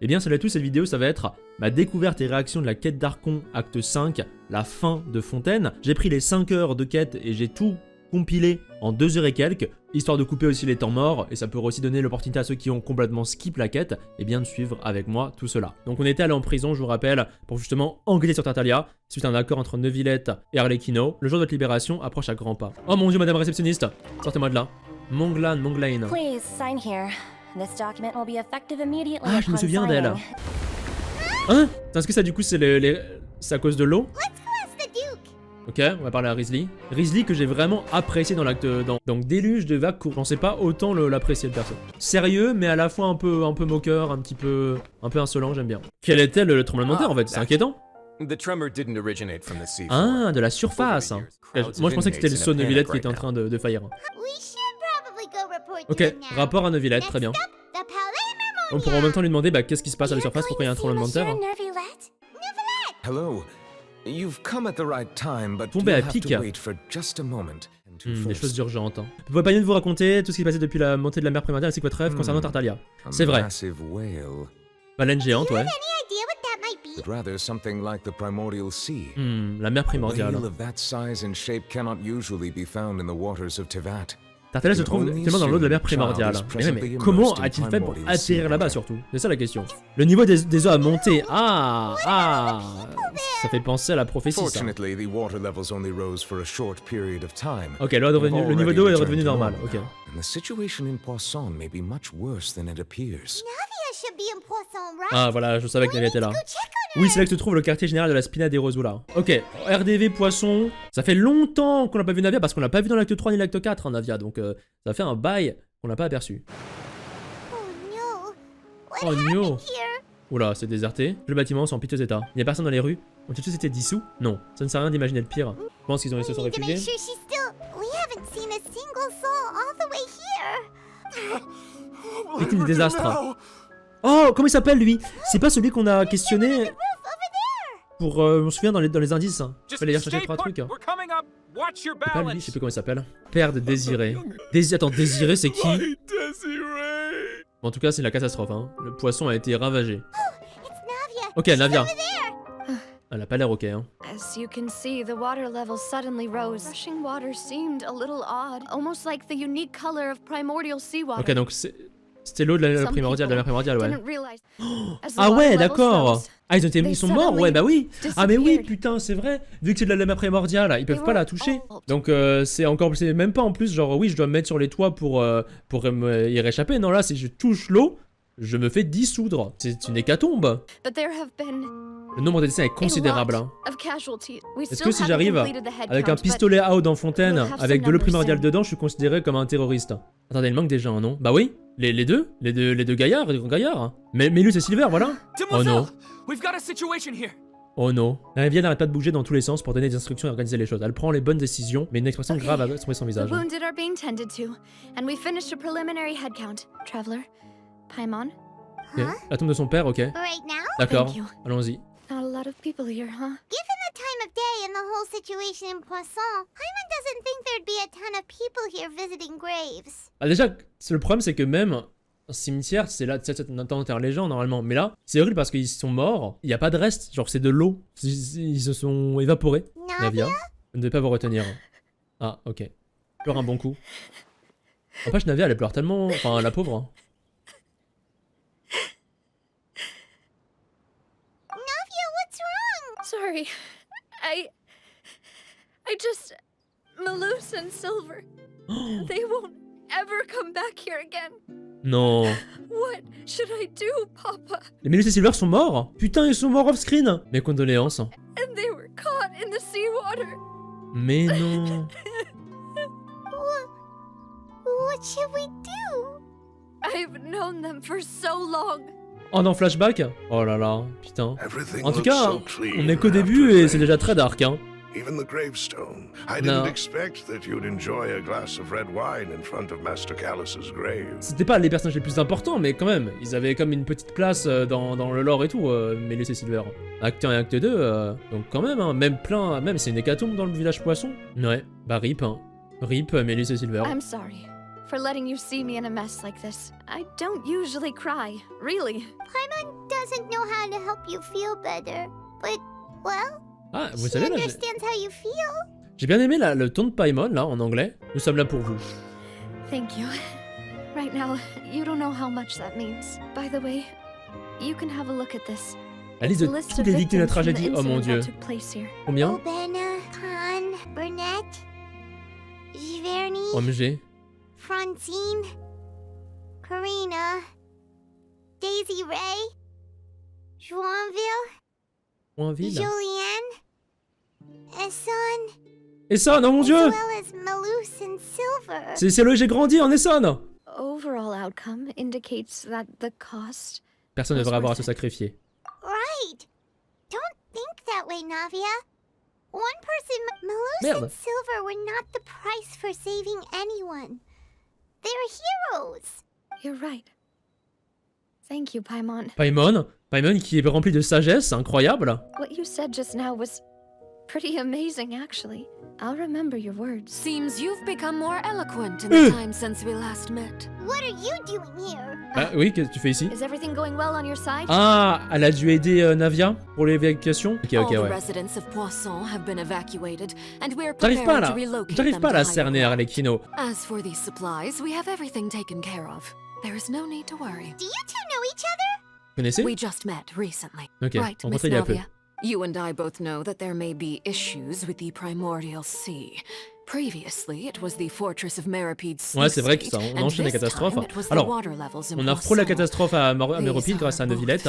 Eh bien salut à tous, cette vidéo ça va être ma découverte et réaction de la quête d'Archon, acte 5, la fin de Fontaine. J'ai pris les 5 heures de quête et j'ai tout compilé en 2 heures et quelques, histoire de couper aussi les temps morts, et ça peut aussi donner l'opportunité à ceux qui ont complètement skip la quête, et bien de suivre avec moi tout cela. Donc on était allé en prison, je vous rappelle, pour justement enquêter sur Tartaglia, suite à un accord entre Neuvillette et Arlecchino. Le jour de votre libération approche à grands pas. Oh mon dieu, madame réceptionniste, sortez-moi de là. Monglaine. Please sign here. This document will be effective immediately. Ah, je me souviens d'elle. Hein? Est-ce que ça du coup c'est c'est à cause de l'eau? Ok, on va parler à Risley. Risley que j'ai vraiment apprécié dans l'acte... Donc déluge de vagues courtes. Je pensais pas autant l'apprécier de perso. Sérieux, mais à la fois un peu moqueur, un peu insolent, j'aime bien. Quel était le tremblement de terre en fait? C'est inquiétant. Ah, de la surface. Moi je pensais que c'était le saut de Neuvillette qui était en train de faillir. Ok, rapport à Neuvillette, très bien. On pourra en même temps lui demander qu'est-ce qui se passe à la surface, pourquoi il y a un tremblement de terre. Tombé à pic. Des choses urgentes. Vous pouvez pas bien vous raconter tout ce qui s'est passé depuis la montée de la mer primordiale ainsi que votre rêve concernant Tartaglia. C'est vrai. Baleine géante, ouais. La mer primordiale. Tartaglia se trouve tellement dans l'eau de la mer primordiale. Mais comment a-t-il fait pour atterrir là-bas surtout? C'est ça la question. Le niveau des eaux a monté. Ah, ça fait penser à la prophétie ça. Ok, le niveau d'eau est redevenu normal. Ok. Ah voilà, je savais que Neuvillette était là. Oui, c'est là que se trouve le quartier général de la Spina des Rosula. Ok, RDV Poisson. Ça fait longtemps qu'on n'a pas vu Navia parce qu'on l'a pas vu dans l'acte 3 ni l'acte 4, Navia. Donc ça fait un bail qu'on n'a pas aperçu. Oh no. Oula, c'est déserté. Le bâtiment est en piteux état. Il n'y a personne dans les rues. Ont-ils tous été dissous? Non, ça ne sert à rien d'imaginer le pire. Je pense qu'ils se sont réfugiés. Victime du désastre. Oh, comment il s'appelle lui? C'est pas celui qu'on a questionné pour... je me souviens dans les indices. Il fallait aller chercher 3 trucs. C'est pas lui, je sais plus comment il s'appelle. Père de Désiré. Attends, Désiré c'est qui? Bon, en tout cas c'est la catastrophe. Hein. Le poisson a été ravagé. Ok, Navia. Elle a pas l'air ok. Hein. As you can see, the water level suddenly rose. Rushing water seemed a little odd, almost like the unique color of primordial seawater. Ok, donc c'était l'eau de la mer primordiale, ouais. Ah ouais, d'accord. Ah, ils sont morts, ouais, bah oui. Ah mais oui, putain, c'est vrai. Vu que c'est de la mer primordiale, ils peuvent pas la toucher. Donc c'est encore, c'est même pas en plus, genre oui, je dois me mettre sur les toits pour y réchapper. Non, là, si je touche l'eau, je me fais dissoudre. C'est une hécatombe. Le nombre de décès est considérable. Hein. Est-ce que si j'arrive avec un pistolet à eau dans Fontaine, avec de l'eau primordiale dedans, je suis considéré comme un terroriste? Attendez, il manque des gens, non? Bah oui, les deux gaillards, les grands gaillards. Mais Luz et Silver, voilà. Oh non. Oh non. La rivière n'arrête pas de bouger dans tous les sens pour donner des instructions et organiser les choses. Elle prend les bonnes décisions, mais une expression grave a trouvé son visage. Okay. La tombe de son père, ok. D'accord, allons-y. Not a lot of people here, huh? Given the time of day and the whole situation in Poisson, Hyman doesn't think there'd be a ton of people here visiting graves. Ah, déjà, le problème c'est que même un cimetière, c'est là, on enterre les gens normalement, mais là, c'est horrible parce qu'ils sont morts, il n'y a pas de reste, genre c'est de l'eau, ils se sont évaporés. Navia, vous ne devez pas vous retenir. Ah, ok. Pleure un bon coup. En fait, Navia, elle pleure tellement, enfin la pauvre. Hein. Sorry, I just... Malus and Silver, they won't ever come back here again. Non. What should I do, Papa? Les Malus et Silver sont morts? Putain, ils sont morts off-screen. Mes condoléances. And they were caught in the seawater. Mais non. What should we do? I've known them for so long. Oh non, flashback? Oh là là, putain. En tout cas, on est qu'au début et c'est déjà très dark, hein. Even the gravestone. I didn't expect that you'd enjoy a glass of red wine in front of Master Callus's grave. C'était pas les personnages les plus importants, mais quand même, ils avaient comme une petite place dans le lore et tout, Melus et Silver. Acte 1 et acte 2, donc quand même, hein, même c'est une hécatombe dans le village poisson. Ouais, bah rip, hein. Rip, Melus et Silver. I'm sorry for letting you see me in a mess like this. I don't usually cry, really. Paimon does doesn't know how to help you feel better. But, well, Ah, vous she savez là, understands how you feel. j'ai bien aimé le ton de Paimon là en anglais. Nous sommes là pour vous. Thank you. Right now, you don't know how much that means. By the way, you can have a look at this. La liste de toutes les victimes de la tragédie. Oh mon dieu. Combien? Obena, Khan, Burnett, Giverny, OMG. Francine, Karina, Daisy Ray, Joinville, Joinville. Julianne, Essonne, Essonne, oh mon as dieu. well as Malus and Silver. C'est là où j'ai grandi en Essonne. Overall outcome indicates that the cost. Personne ne devrait avoir à se sacrifier. Right. Don't think that way, Navia. One person, Malus Merde. and Silver were not the price for saving anyone. They're heroes. You're right. Thank you, Paimon. Paimon qui est rempli de sagesse, incroyable. What you said just now was pretty amazing, actually. I'll remember your words. Seems you've become more eloquent in the time since we last met. What are you doing here? Ah oui, qu'est-ce que tu fais ici? Is everything going well on your side? Ah, elle a dû aider Navia pour l'évacuation. Ok, All the ouais. residents of Poisson have been evacuated, and we're J'arrive pas preparing là. to relocate J'arrive them pas à la to cerner, higher Arlecchino. ground. As for these supplies, we have everything taken care of. There is no need to worry. Do you two know each other? Vous connaissez? We just met recently. Ok, Right, Miss rencontré il y a peu. Navia? You and I both know that there may be issues with the primordial sea. Previously, it was the fortress of Méripede. Ouais, c'est vrai que ça, on enchaîne les catastrophes. Alors, on a frôlé la catastrophe à Méripede grâce à Neuvillette,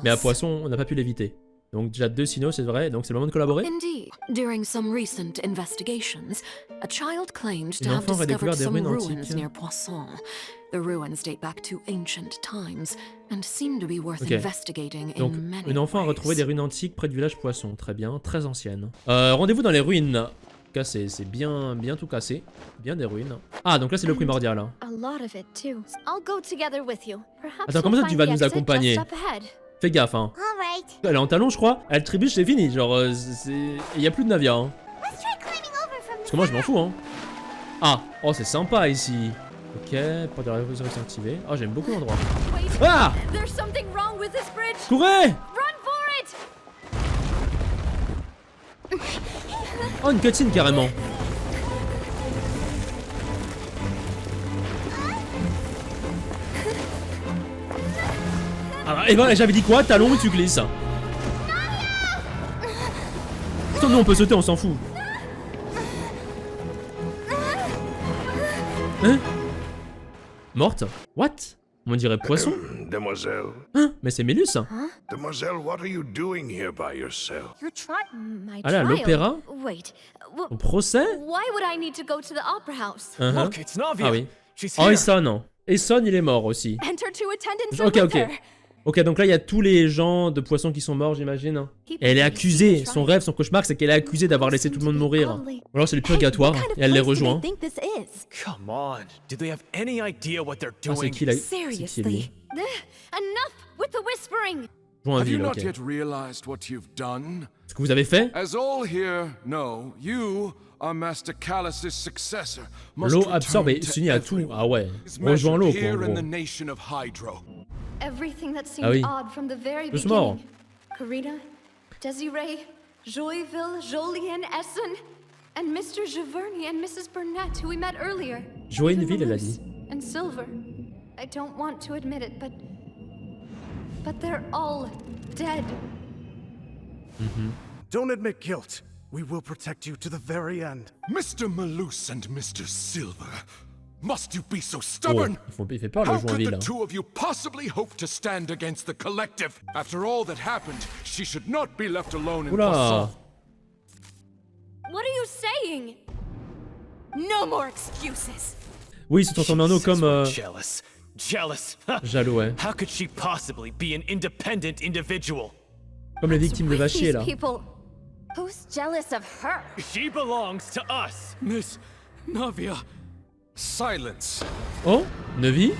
mais à Poisson, on n'a pas pu l'éviter. Donc déjà 2 signaux, c'est vrai, donc c'est le moment de collaborer. Indeed, during some recent investigations, a child claimed to Une have enfant aurait découvert discovered des some ruines ruins antiques. near Poisson. The ruins date back to ancient times and seem to be worth Ok. investigating Donc, in many une enfant a retrouvé des ruines antiques près du village Poisson. Très bien, très ancienne. Rendez-vous dans les ruines. Cassé, c'est bien tout cassé. Bien des ruines. Ah, donc là c'est le primordial. Hein. A lot of it too. I'll go together with you. Perhaps Attends, comment ça tu vas nous accompagner? just up ahead. Fais gaffe, hein. All right. Elle est en talon, je crois. Elle trébuche, c'est fini. Genre, il y a plus de Navia. Hein. Let's try climbing over from Parce que moi, je m'en fous, hein. Ah, oh, c'est sympa ici. Ok, porte de la résurrection activée. Oh, j'aime beaucoup l'endroit. Wait. Ah! There's something wrong with this bridge. Courez! Run for it. Oh, une cutscene carrément. Alors, et ben, j'avais dit quoi? Talon ou tu glisses? Putain, nous on peut sauter, on s'en fout. Hein? Morte? What? On dirait poisson? Demoiselle. Hein? Mais c'est Mélus? Demoiselle, what are you doing here by yourself? You're trying. My Ah là, trial. l'opéra? Wait. Au procès? Why would I need to go to the opera house? Look, it's Navia. Ah oui. She's Oh, here. Essonne. Essonne, il est mort aussi. Enter to attendance Ok, with ok. her. Ok, donc là, il y a tous les gens de Poisson qui sont morts, j'imagine. Et elle est accusée. Son rêve, son cauchemar, c'est qu'elle est accusée d'avoir laissé tout le monde mourir. Ou alors c'est le purgatoire, et elle les rejoint. Come on. Do they have any idea what they're Ah, c'est doing? qui là? C'est qui lui? Enough with the whispering. Have you Joinville, not ok. yet realized what you've done? Ce que vous avez fait? As all here know, you are Master Callus's successor. Must L'eau return absorbe et to s'unit à tout. everyone. Ah ouais. Is Rejoins l'eau, measured quoi, en here in the gros. nation of Hydro. Everything that seemed Ah oui. odd from the very Tous beginning. morts. Karina, Desiree, Joyville, Jolien, Essen, and Mr. Giverny and Mrs. Burnett, who we met earlier. Joinville, Even elle a Malus dit. And Silver. I don't want to admit it, but they're all dead. Don't admit guilt. We will protect you to the very end. Mr. Malus and Mr. Silver, must you be so Oh, stubborn? il fait peur le How could Joinville. the hein. two of you possibly hope to stand against the collective? After all that happened, she should not be left alone in Oula. Poisson. What are you saying? No more excuses. Oui, ils se transforment en eau comme Jealous. Jealous. Ha. jaloux, ouais. How could she possibly be an independent individual? Comme les victimes de Vachier These là. people. Who's jealous of her? She belongs to us. Miss Navia. Silence. Oh, Neuvy.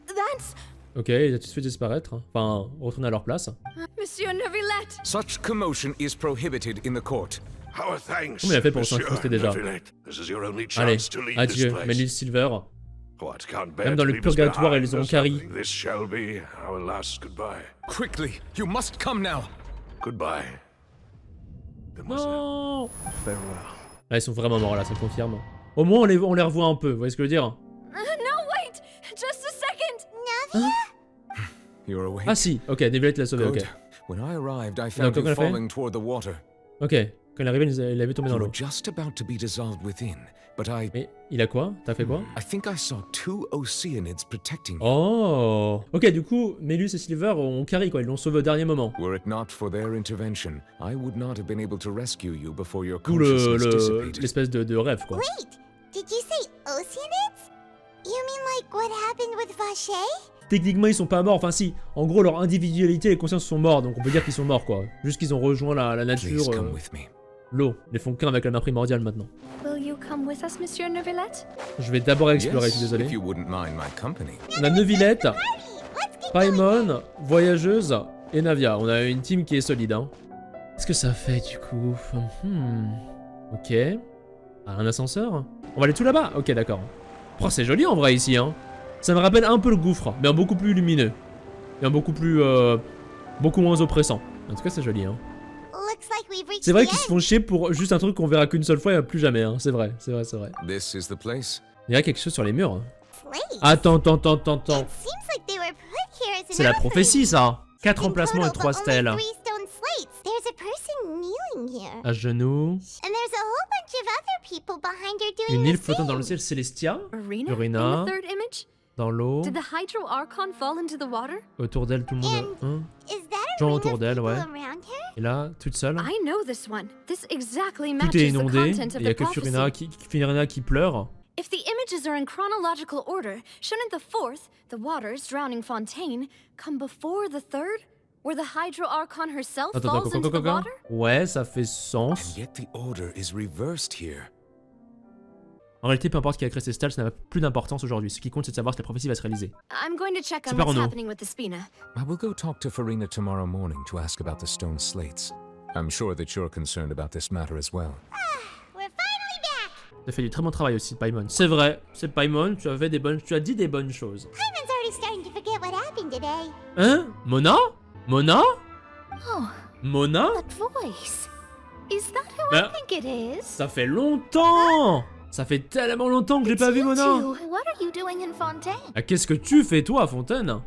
That's Ok, ils ont tous fait disparaître. Enfin, retourner à leur place. Monsieur Neuvillette. Such commotion is prohibited in the court. Our thanks, Comment il a fait pour Monsieur s'incruster déjà? Neuvillette. This is your only Allez, chance to lead this adieu, place. Mélisse Silver. What, can't bear Même dans to le leave us purgatoire, behind, ils ont does carry. nothing. This shall be our last goodbye. Quickly, you must come now. Goodbye. Demoiselle. Non. Farewell. Ah, ils sont vraiment morts là, ça confirme. Au moins on les revoit un peu, vous voyez ce que je veux dire? No, wait! Just a second! You're awake. Ah si, ok, Neuvillette l'a sauvé, ok. Good. When I arrived, I found Donc, you on a fait falling toward the water. Ok, quand il est arrivé, il avait tombé dans You l'eau. were just about to be dissolved within, but I Mais il a quoi? T'as fait quoi? think I saw 2 Oceanids protecting you. Oh. Ok, du coup, Mélus et Silver ont carry quoi, ils l'ont sauvé au dernier moment. Were it not for their intervention, I would not have been able to rescue you before your D'où consciousness dissipated. l'espèce de rêve quoi. Wait, did you say Oceanids? You mean like what happened with Vacher? Techniquement, ils sont pas morts, enfin si. En gros, leur individualité et les consciences sont morts, donc on peut dire qu'ils sont morts quoi. Juste qu'ils ont rejoint la Please nature, come with me. l'eau. Les font qu'un avec la main primordiale maintenant. Will you come with us, Monsieur Neuvillette? Je vais d'abord explorer, je suis Yes, désolé. if you wouldn't mind my company. On a Neuvillette, Let's get Paimon, Voyageuse et Navia. On a une team qui est solide, hein. Qu'est-ce que ça fait du coup? Ok. Ah, un ascenseur? On va aller tout là-bas? Ok, d'accord. Oh, c'est joli en vrai ici, hein. Ça me rappelle un peu le gouffre, mais en beaucoup plus lumineux. Et en beaucoup plus... beaucoup moins oppressant. En tout cas, c'est joli, hein. Looks like we've reached C'est vrai the qu'ils se end. font chier pour juste un truc qu'on verra qu'une seule fois et plus jamais, hein. C'est vrai, c'est vrai, c'est vrai. This is the place. Il y a quelque chose sur les murs. Slates. Attends. It seems like they were put here as an C'est la offering. prophétie, ça. 4 In emplacements et total, 3 but stèles. only 3 stone slates. There's a person kneeling here. À genoux. And there's a whole bunch of other people behind her doing Une île the flottant dans le same. ciel, Célestia. Furina? Furina. In the third image? Dans l'eau. Did the Hydro Archon fall into the water? Autour d'elle, tout le monde. Hein. Is that a Genre ring autour of d'elle, people ouais. around her? Et là, toute seule. I know this one. This exactly Tout est matches the inondé. content Il of y a the que prophecy. Furina qui pleure. If the images are in chronological order, shouldn't the fourth, the waters drowning Fontaine, come before the third, where the Hydro Archon herself falls into the water? Ouais, ça fait sens. And yet the order is reversed here. En réalité, peu importe qui a créé ces stèles, ça n'a plus d'importance aujourd'hui. Ce qui compte, c'est de savoir si la prophétie va se réaliser. I'm going to check on Super what's Renaud. happening with the Spina. I will go talk to Furina tomorrow morning to ask about the stone slates. I'm sure that you're concerned about this matter as well. We're finally back. Tu as fait du très bon travail aussi, Paimon. C'est vrai, c'est Paimon, tu as dit des bonnes choses. Hyman's already starting to forget what happened today. Hein? Mona? Mona? Oh, Mona? that voice. Is that who Ben, I think it is? ça fait longtemps! Ça fait tellement longtemps que j'ai pas vu You Mona! two. What are you doing in Fontaine? Ah, qu'est-ce que tu fais toi, Fontaine? Mona?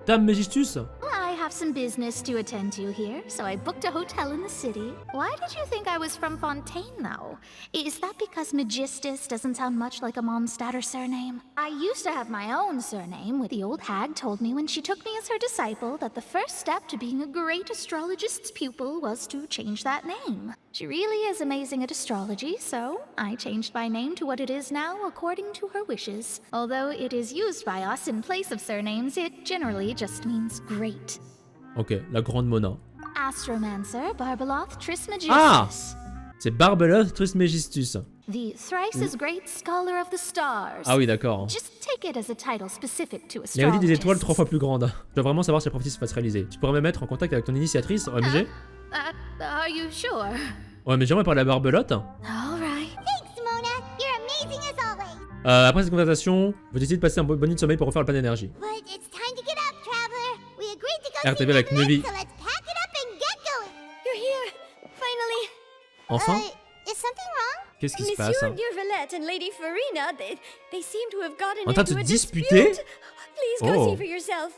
Dame Mégistus? I have some business to attend to here, so I booked a hotel in the city. Why did you think I was from Fontaine, though? Is that because Megistus doesn't sound much like a Mondstatter surname? I used to have my own surname, when the old hag told me when she took me as her disciple that the first step to being a great astrologist's pupil was to change that name. She really is amazing at astrology, so I changed my name to what it is now according to her wishes. Although it is used by us in place of surnames, it generally just means great. Ok, la grande Mona. Astromancer, Barbeloth, Trismegistus. Ah! C'est Barbeloth Trismegistus. The thrice as great scholar of the stars. Ah oui, d'accord. Just take it as a title specific to L'érudit des étoiles astrologists. 3 fois plus grande. Je dois vraiment savoir si la prophétie va se réaliser. Tu pourrais me mettre en contact avec ton initiatrice, OMG? Are you sure? OMG, on va parler à Barbeloth. All right. Thanks, Mona. You're amazing as always. Après cette conversation, vous décidez de passer un bonne nuit de sommeil pour refaire le plein d'énergie. But it's time to get up, traveler. We agreed to go RTV see avec Neuvillette, Neuvy. so let's pack it up and get going. You're here, finally. Enfin? Is something wrong? Qu'est-ce qui se Monsieur passe? Neuvillette and Lady Furina, they seem to have gotten En train de into se a disputer? dispute. Please go Oh. see for yourself.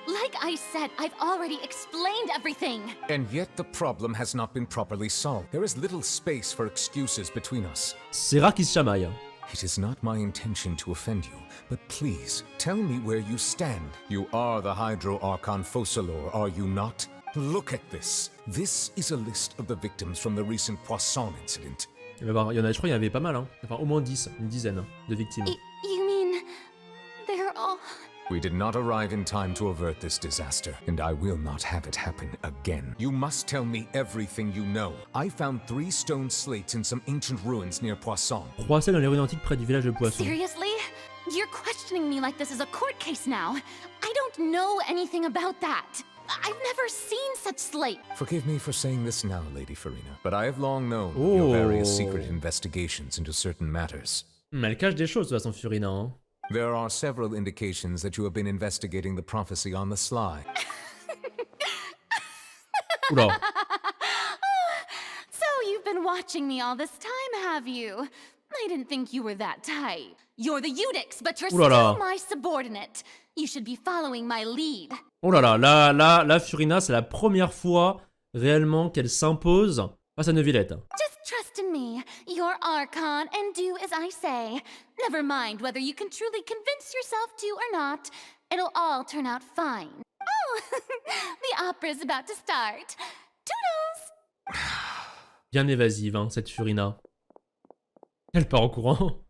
Like I said, I've already explained everything. And yet the problem has not been properly solved. There is little space for excuses between us. C'est rare qu'ils se chamaillent. It is not my intention to offend you, but please, tell me where you stand. You are the Hydro Archon Foçalors, are you not? Look at this. This is a list of the victims from the recent Poisson incident. Il y en a, je crois, il y en avait pas mal, hein. Enfin, au moins 10, une dizaine de victimes. You mean they're all... We did not arrive in time to avert this disaster, and I will not have it happen again. You must tell me everything you know. I found 3 stone slates in some ancient ruins near Poisson. 3 selles dans les ruines antiques près du village de Poisson. Seriously? You're questioning me like this is a court case now. I don't know anything about that. I've never seen such slate. Forgive me for saying this now, Lady Furina, but I have long known of your various secret investigations into certain matters. Elle cache des choses, de toute façon, Furina, hein. There are several indications that you have been investigating the prophecy on the sly. Oula. So you've been watching me all this time, have you? I didn't think you were that type. You're the Eudex, but you're still my subordinate. You should be following my lead. Oh là là, là, Furina, c'est la première fois réellement qu'elle s'impose face à Neuvillette. Just trust in me. You're Archon, and do as I say. Never mind whether you can truly convince yourself to or not. It'll all turn out fine. Oh, the opera's about to start. Toodles! Bien évasive, hein, cette Furina. Elle part en courant.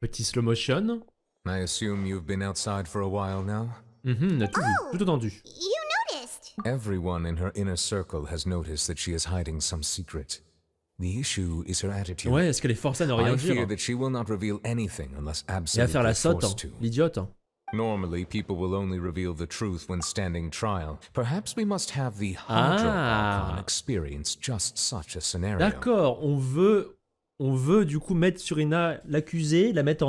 Petit slow motion. I assume you've been outside for a while now? On a tout vu, tout entendu. You noticed? Everyone in her inner circle has noticed that she is hiding some secret. The issue is her attitude. Ouais, est-ce qu'elle est forcée à ne rien I dire? fear that she will not reveal anything unless Et à absolutely faire la sotte, forced to. l'idiote. Normally, people will only reveal the truth when standing trial. Perhaps we must have the Hydro Archon experience just such a scenario. D'accord, on veut du coup mettre Furina, l'accuser, la mettre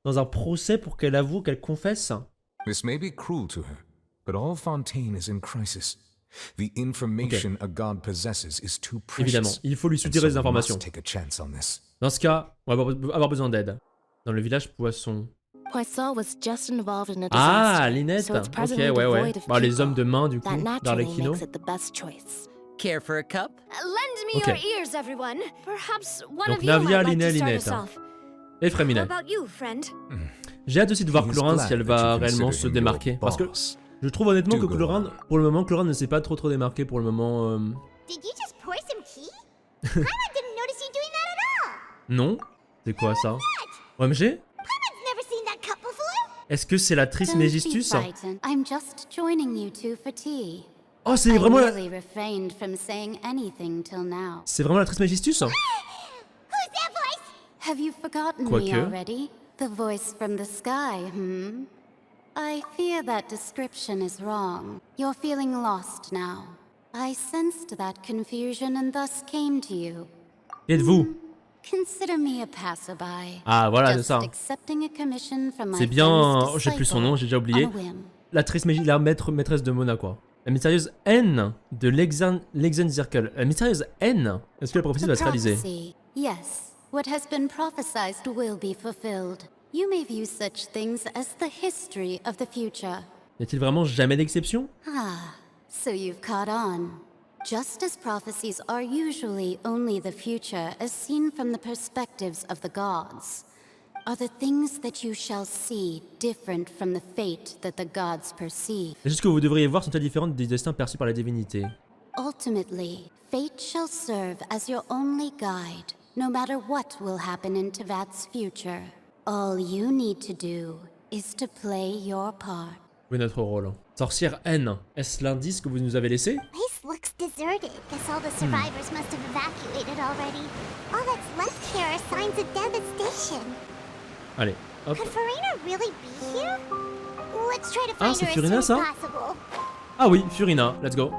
dans un procès pour qu'elle avoue, qu'elle confesse. This may be cruel to her, but all Fontaine is in crisis. The information a god possesses is too precious. Évidemment, il faut lui soutirer des informations. Take a chance on this. Dans ce cas, on va avoir besoin d'aide. Dans le village Poisson. Poisson was just involved in a disaster, Ah, Linette. so it's Ok, presently ouais. devoid of Bah, les people. hommes de main, du coup, That naturally d'Arlecchino. makes it the best choice. Care for a cup? Lend me Okay. your ears, everyone. Perhaps one Donc, of you Navia, might like to Linette, start us Linette. off. Et How Fréminet. about you, friend? J'ai hâte aussi de voir He's Chlorine glad si elle that va you réellement consider se him démarquer. your Parce que boss. je trouve honnêtement que Do go Chlorine, on. pour le moment, Chlorine ne s'est pas trop démarqué pour le moment. Did you just pour some tea? Paimon didn't notice you doing that at all. Non. C'est quoi ça? OMG? Paimon's never seen that cup before. Est-ce que c'est la Trismégistus? I'm just joining you two for tea. Oh, c'est vraiment la... I refrained from saying anything till now. C'est vraiment la Trismégistus? Who's that voice? Have you forgotten me Quoique. already? The voice from the sky, I fear that description is wrong. You're feeling lost now. I sensed that confusion and thus came to you. Qui êtes-vous? Consider me a passerby. Ah, voilà, c'est Just ça. accepting a commission from my C'est bien... famous Oh, j'ai plus son nom, j'ai déjà oublié. on a whim. La Trismégistus, la maîtresse de Mona, quoi. La mystérieuse haine de l'Exenzirkel. La mystérieuse haine. Est-ce que la prophétie va se réaliser? Prophecy. Yes, what has been prophesied will be fulfilled. You may view such things as the history of the future. Y a-t-il vraiment jamais d'exception? Ah, so you've caught on. Just as prophecies are usually only the future as seen from the perspectives of the gods, are the things that you shall see different from the fate that the gods perceive. Les choses que vous devriez voir sont-elles différentes des destins perçus par la divinité? Ultimately, fate shall serve as your only guide, no matter what will happen in Tevat's future. All you need to do is to play your part. Oui, notre rôle. Sorcière haine. Est-ce l'indice que vous nous avez laissé? Place looks deserted. Guess all the survivors must have evacuated already. All that's left here are signs of devastation. Allez, hop. Could Furina really be here? Let's try to Ah, find c'est her as Furina, soon ça? as possible. Ah oui, Furina, let's go.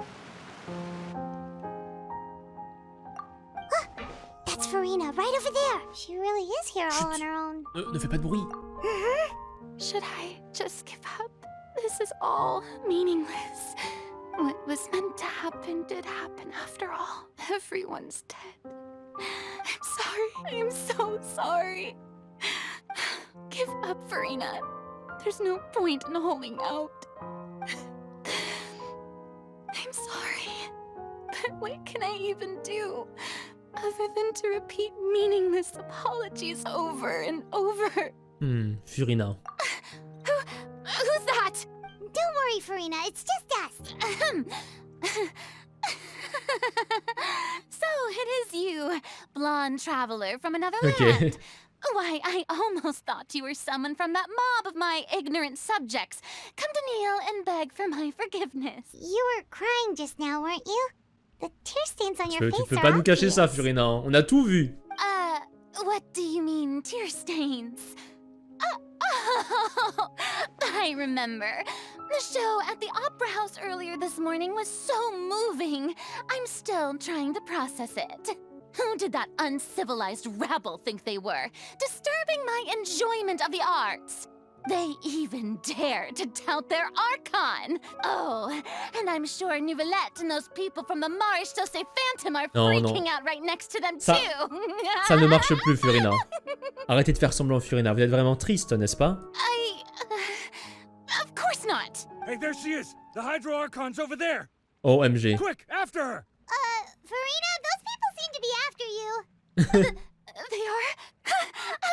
That's Furina, right over there. She really is here all on her own. Ne fais pas de bruit. Should I just give up? This is all meaningless. What was meant to happen did happen after all. Everyone's dead. I'm sorry. I'm so sorry. Give up, Furina. There's no point in holding out. I'm sorry. But what can I even do? Other than to repeat meaningless apologies over and over. Furina. Who's that? Don't worry, Furina. It's just us. So it is you, blonde traveler from another Okay. land. Why, I almost thought you were someone from that mob of my ignorant subjects. Come to kneel and beg for my forgiveness. You were crying just now, weren't you? The tear stains on your Tu face peux are pas nous cacher obvious. ça, Furina. On a tout vu. What do you mean, tear stains? Oh, I remember. The show at the Opera House earlier this morning was so moving. I'm still trying to process it. Who did that uncivilized rabble think they were, disturbing my enjoyment of the arts? They even dare to tout their Archon! Oh, and I'm sure Neuvillette and those people from the Marche Sauce Phantom are freaking out right next to them too! Ça ne marche plus, Furina. Arrêtez de faire semblant, Furina. Vous êtes vraiment triste, n'est-ce pas? Of course not! Hey, there she is! The Hydro Archon's over there! OMG. Quick, after her! Furina, those people seem to be after you. They are?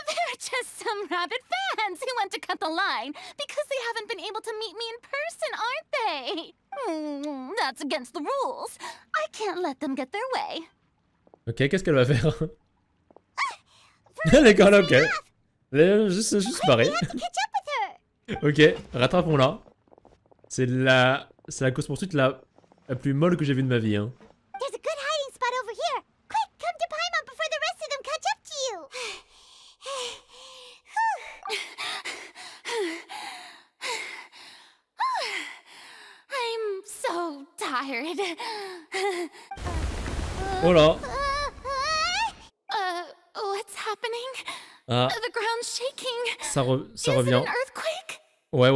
They're just some rabid fans who want to cut the line because they haven't been able to meet me in person, aren't they? That's against the rules. I can't let them get their way. Ok, qu'est-ce qu'elle va faire? D'accord, ok. Juste pareil. Ok, rattrapons-la. C'est la course-poursuite la plus molle que j'ai vue de ma vie. Hein. There's a good hiding spot over here. Quick, come to Paimon before the rest of them catch up to you. I'm so tired. Oh là. What's happening? Ah. The ground's shaking. Ça revient. Is it an earthquake? Ouais.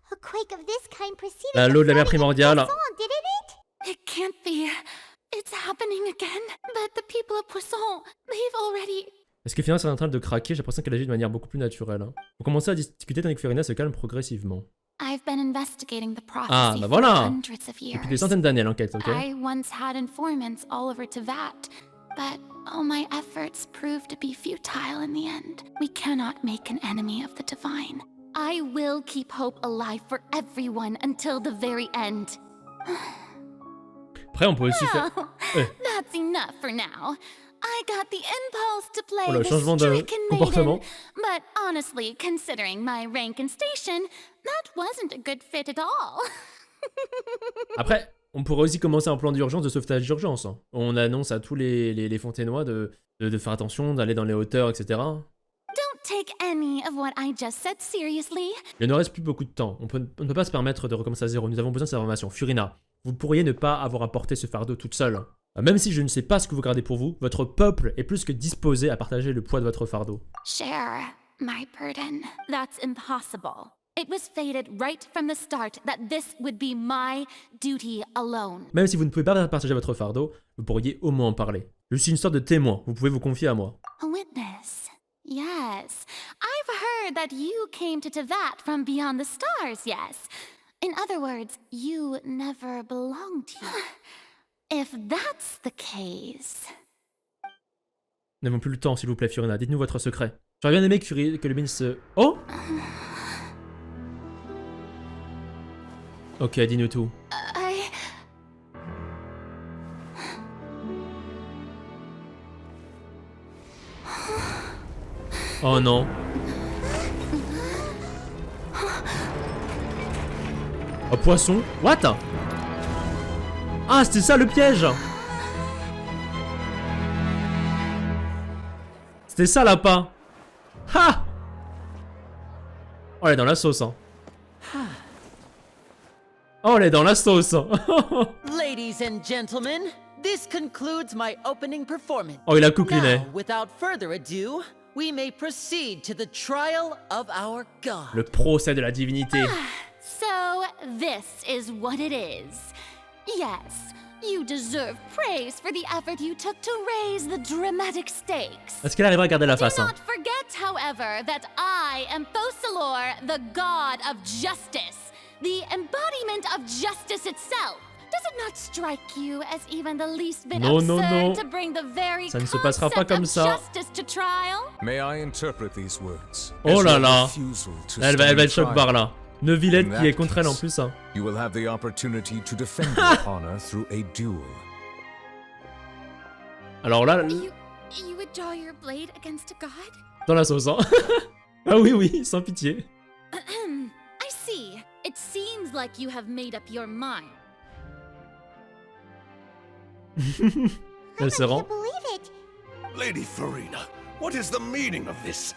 A quake of this kind preceded La l'eau de la mer primordiale. didn't it? It can't be. It's happening again. But the people of Poisson, they've already... Est-ce que Furina est en train de craquer? J'ai l'impression qu'elle agit de manière beaucoup plus naturelle. Hein. Vous commencez à discuter tandis que Furina se calme progressivement. I've been investigating the prophecy Ah, bah voilà! for hundreds of years. Depuis des centaines d'années l'enquête, ok? I once had informants all over Tevat, but all my efforts proved to be futile in the end. We cannot make an enemy of the divine. I will keep hope alive for everyone until the very end. Après, on peut aussi faire... That's enough for now. I got the impulse to play le the changement de stricken comportement. maiden, but honestly, considering my rank and station, that wasn't a good fit at all. Après, on pourrait aussi commencer un plan d'urgence de sauvetage d'urgence. Hein. On annonce à tous les Fontainois de faire attention, d'aller dans les hauteurs, etc. Don't take any of what I just said seriously. Il ne reste plus beaucoup de temps. On ne peut pas se permettre de recommencer à zéro. Nous avons besoin de ces informations. Furina, vous pourriez ne pas avoir à porter ce fardeau toute seule. Même si je ne sais pas ce que vous gardez pour vous, votre peuple est plus que disposé à partager le poids de votre fardeau. Share my burden. That's impossible. It was fated right from the start that this would be my duty alone. Même si vous ne pouvez pas partager votre fardeau, vous pourriez au moins en parler. Je suis une sorte de témoin, vous pouvez vous confier à moi. A witness. Yes. I've heard that you came to Tevat from beyond the stars, yes. In other words, you never belonged here. If that's the case... Nous n'avons plus le temps, s'il vous plaît, Furina. Dites-nous votre secret. J'aurais bien aimé que le bin se... Oh! Ok, dis-nous tout. Oh non. Oh, poisson? What? Ah, c'était ça le piège! C'était ça l'appât! Ha! Oh, elle est dans la sauce, hein. Oh, elle est dans la sauce! Ladies and gentlemen, this concludes my opening performance. Oh, il a coucliné. Now, without further ado, we may proceed to the trial of our god. Le procès de la divinité. So, this is what it is. Yes, you deserve praise for the effort you took to raise the dramatic stakes. Est-ce qu'elle arrivera à garder la face? Do not forget, however, that I am Foçalors, the god of justice, the embodiment of justice itself. Does it not strike you as even the least bit absurd to bring the very ça ne se passera pas comme ça. justice to trial? May I interpret these words? Oh là là. Elle va être choc barre là. Neuvillette qui est contre elle en plus. Hein. You will have the opportunity to defend your honor through a duel. Alors là, You would draw your blade against a god? dans la sauce, hein. Ah oui, sans pitié. I see. It seems like you have made up your mind. Elle se rend. Lady Furina, what is the meaning of this?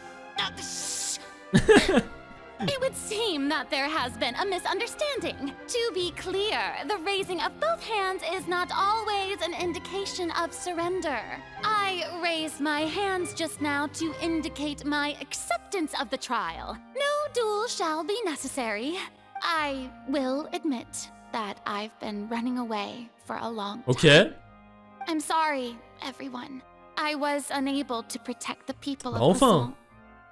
It would seem that there has been a misunderstanding. To be clear, the raising of both hands is not always an indication of surrender. I raised my hands just now to indicate my acceptance of the trial. No duel shall be necessary. I will admit that I've been running away for a long time. Ok. I'm sorry, everyone. I was unable to protect the people of Enfin. Poisson.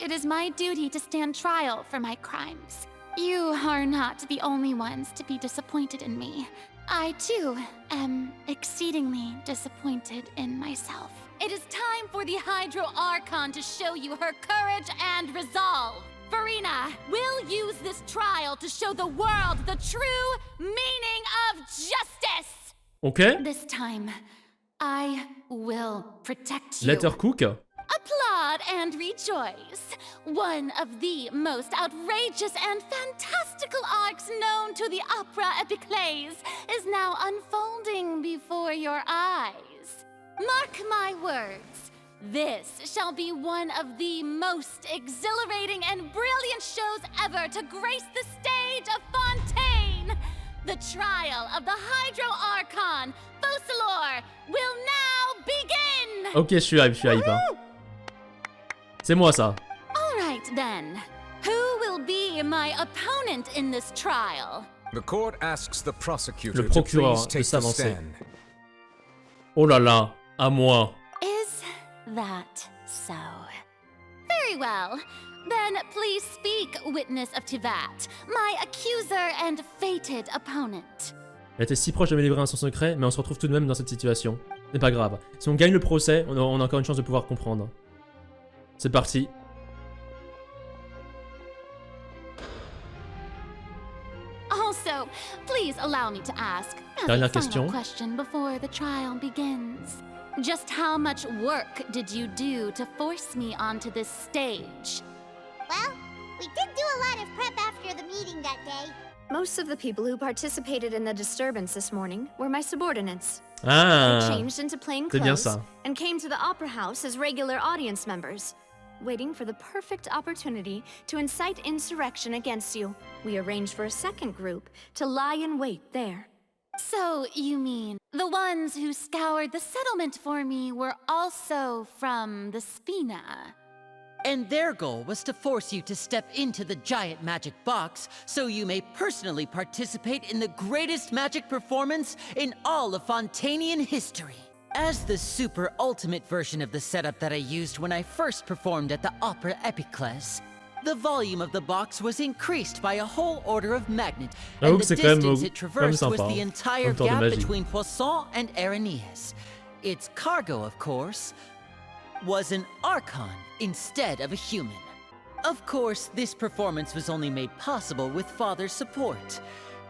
It is my duty to stand trial for my crimes. You are not the only ones to be disappointed in me. I, too, am exceedingly disappointed in myself. It is time for the Hydro Archon to show you her courage and resolve. Furina will use this trial to show the world the true meaning of justice. Ok. This time, I will protect you. Let her cook. Applaud and rejoice. One of the most outrageous and fantastical arcs known to the opera Epiclese is now unfolding before your eyes. Mark my words. This shall be one of the most exhilarating and brilliant shows ever to grace the stage of Fontaine. The trial of the Hydro Archon, Foçalors, will now begin! Ok, je suis hype, hein. C'est moi ça. Alright then. Who will be my opponent in this trial? The court asks the prosecutor Le procureur to please de take the s'avancer. stand. Oh là là, à moi. Is that so? Very well. Then please speak, witness of Tivat, my accuser and fated opponent. Elle était si proche de me livrer un son secret, mais on se retrouve tout de même dans cette situation. C'est pas grave. Si on gagne le procès, on a encore une chance de pouvoir comprendre. C'est parti. Also, please allow me to ask Dernière a question. final question before the trial begins. Just how much work did you do to force me onto this stage? Well, we did do a lot of prep after the meeting that day. Most of the people who participated in the disturbance this morning were my subordinates. Ah, They changed into plain c'est bien clothes ça. and came to the opera house as regular audience members, waiting for the perfect opportunity to incite insurrection against you. We arranged for a second group to lie in wait there. So, you mean, the ones who scoured the settlement for me were also from the Spina? And their goal was to force you to step into the giant magic box so you may personally participate in the greatest magic performance in all of Fontainian history. As the super ultimate version of the setup that I used when I first performed at the Opera Epiclese, the volume of the box was increased by a whole order of magnitude, and the distance it traversed was the entire gap between Poisson and Aranias. Its cargo, of course, was an Archon instead of a human. Of course, this performance was only made possible with Father's support.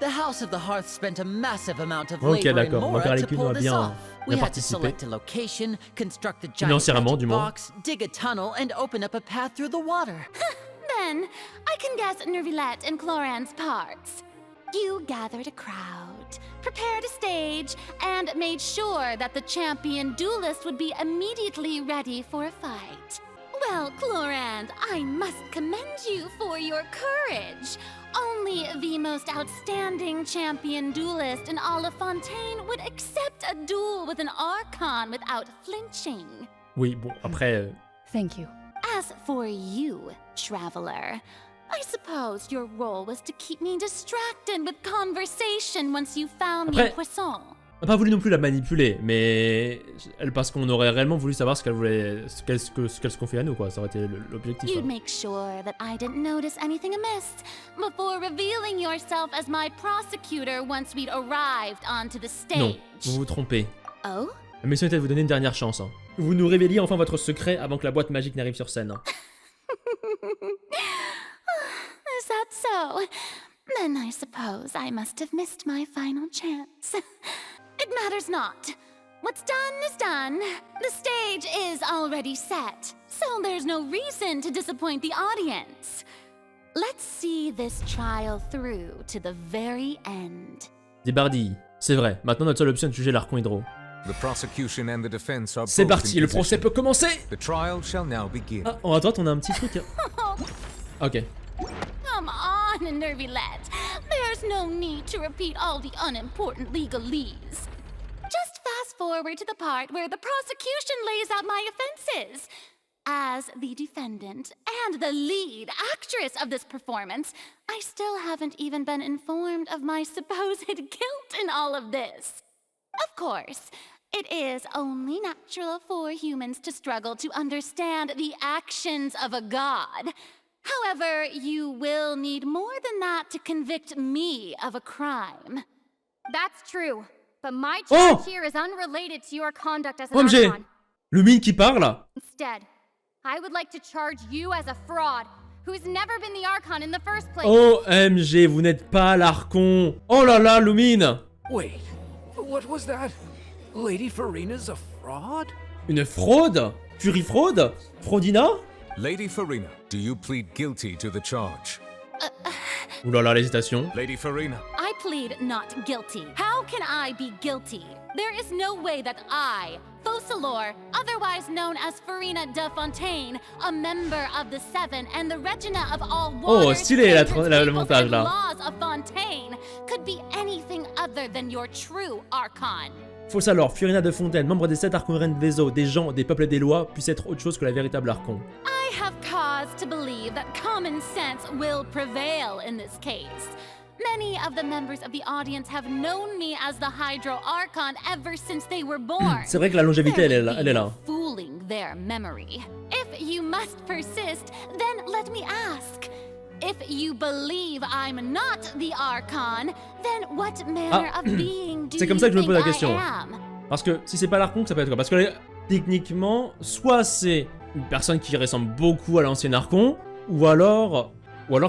The House of the Hearth spent a massive amount of labor in Mora to pull this off. We had to select a location, construct the giant magic box, dig a tunnel, and open up a path through the water. Then, I can guess Neuvillette and Cloran's parts. You gathered a crowd, prepared a stage, and made sure that the champion duelist would be immediately ready for a fight. Well, Cloran, I must commend you for your courage. Only the most outstanding champion duelist in all of Fontaine would accept a duel with an Archon without flinching. Oui, bon, après... Thank you. As for you, Traveler, I suppose your role was to keep me distracted with conversation once you found me Poisson. On n'a pas voulu non plus la manipuler, mais parce qu'on aurait réellement voulu savoir ce qu'elle voulait, ce qu'elle se confiait à nous, quoi. Ça aurait été l'objectif. You'd make sure that I didn't notice anything amiss before revealing yourself as my prosecutor once we'd arrived onto the stage. Non, vous vous trompez. Oh? La mission était de vous donner une dernière chance. Hein. Vous nous révéliez enfin votre secret avant que la boîte magique n'arrive sur scène. Hein. Is that so? Then I suppose I must have missed my final chance. It matters not. What's done is done. The stage is already set, so there's no reason to disappoint the audience. Let's see this trial through to the very end. Débardi, c'est vrai. Maintenant notre seule option est de juger l'Archon Hydro. C'est parti, le procès peut commencer. Ah, à droite on a un petit truc. Ok. Come on in Neuvillette. There's no need to repeat all the unimportant legalese. Just fast forward to the part where the prosecution lays out my offenses. As the defendant and the lead actress of this performance, I still haven't even been informed of my supposed guilt in all of this. Of course, it is only natural for humans to struggle to understand the actions of a god. However, you will need more than that to convict me of a crime. That's true, but my charge here is unrelated to your conduct as an OMG, Archon. le mine qui parle. Instead, I would like to charge you as a fraud who's never been the Archon in the first place. OMG, vous n'êtes pas l'Archon. Oh là là, Lumine. Wait, what was that? Lady Furina's a fraud? Une fraude? Fraude? Fraudina? Lady Furina, do you plead guilty to the charge? Ouh là là, l'hésitation. Lady Furina. I plead not guilty. How can I be guilty? There is no way that I, Foçalors, otherwise known as Furina de Fontaine, a member of the Seven and the Regina of all waters, stylé le montage là. laws of Fontaine, could be anything other than your true Archon. Foçalors, Furina de Fontaine, membre des 7 archons reines vaisseaux, des gens, des peuples et des lois, puisse être autre chose que la véritable Archon. I have cause to believe that common sense will prevail in this case. Many of the members of the audience have known me as the Hydro Archon ever since they were born. C'est vrai que la longévité, elle est là. Fooling their memory. If you must persist, then let me ask. If you believe I'm not the Archon, then what manner of being do you C'est comme ça que je me think pose la question. I am? Parce que si c'est pas l'Archon, ça peut être quoi? Parce que techniquement, soit c'est une personne qui ressemble beaucoup à l'ancien Archon, ou alors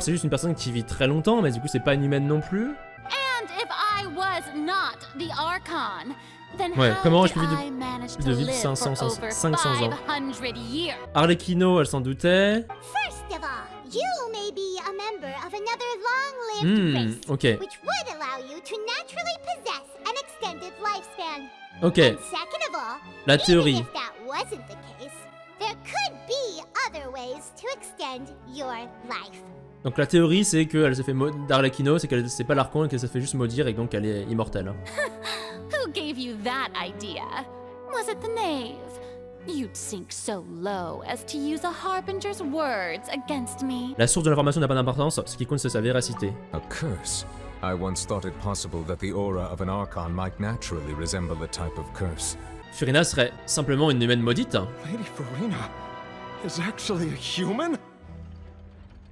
c'est juste une personne qui vit très longtemps, mais du coup c'est pas une humaine non plus. And if I was not the Archon, then Ouais, comment how je peux did vivre I manage de to vivre live 500 for over 500 ans? 500 years? Arlecchino, elle s'en doutait. First of all, you may be a member of another long-lived race, ok. which would allow you to naturally possess an extended lifespan. Ok. And second of all, La even théorie. if that wasn't the case, there could be other ways to extend your life. Donc la théorie c'est qu'elle s'est fait d'Arlecchino, c'est qu'elle c'est pas l'Archon et qu'elle s'est fait juste maudire et donc elle est immortelle. Who gave you that idea? Was it the knave? You'd sink so low as to use a harbinger's words against me. La source de l'information n'a pas d'importance, ce qui compte c'est sa véracité. A curse? I once thought it possible that the aura of an Archon might naturally resemble a type of curse. Furina serait simplement une humaine maudite. Lady Furina is actually a human?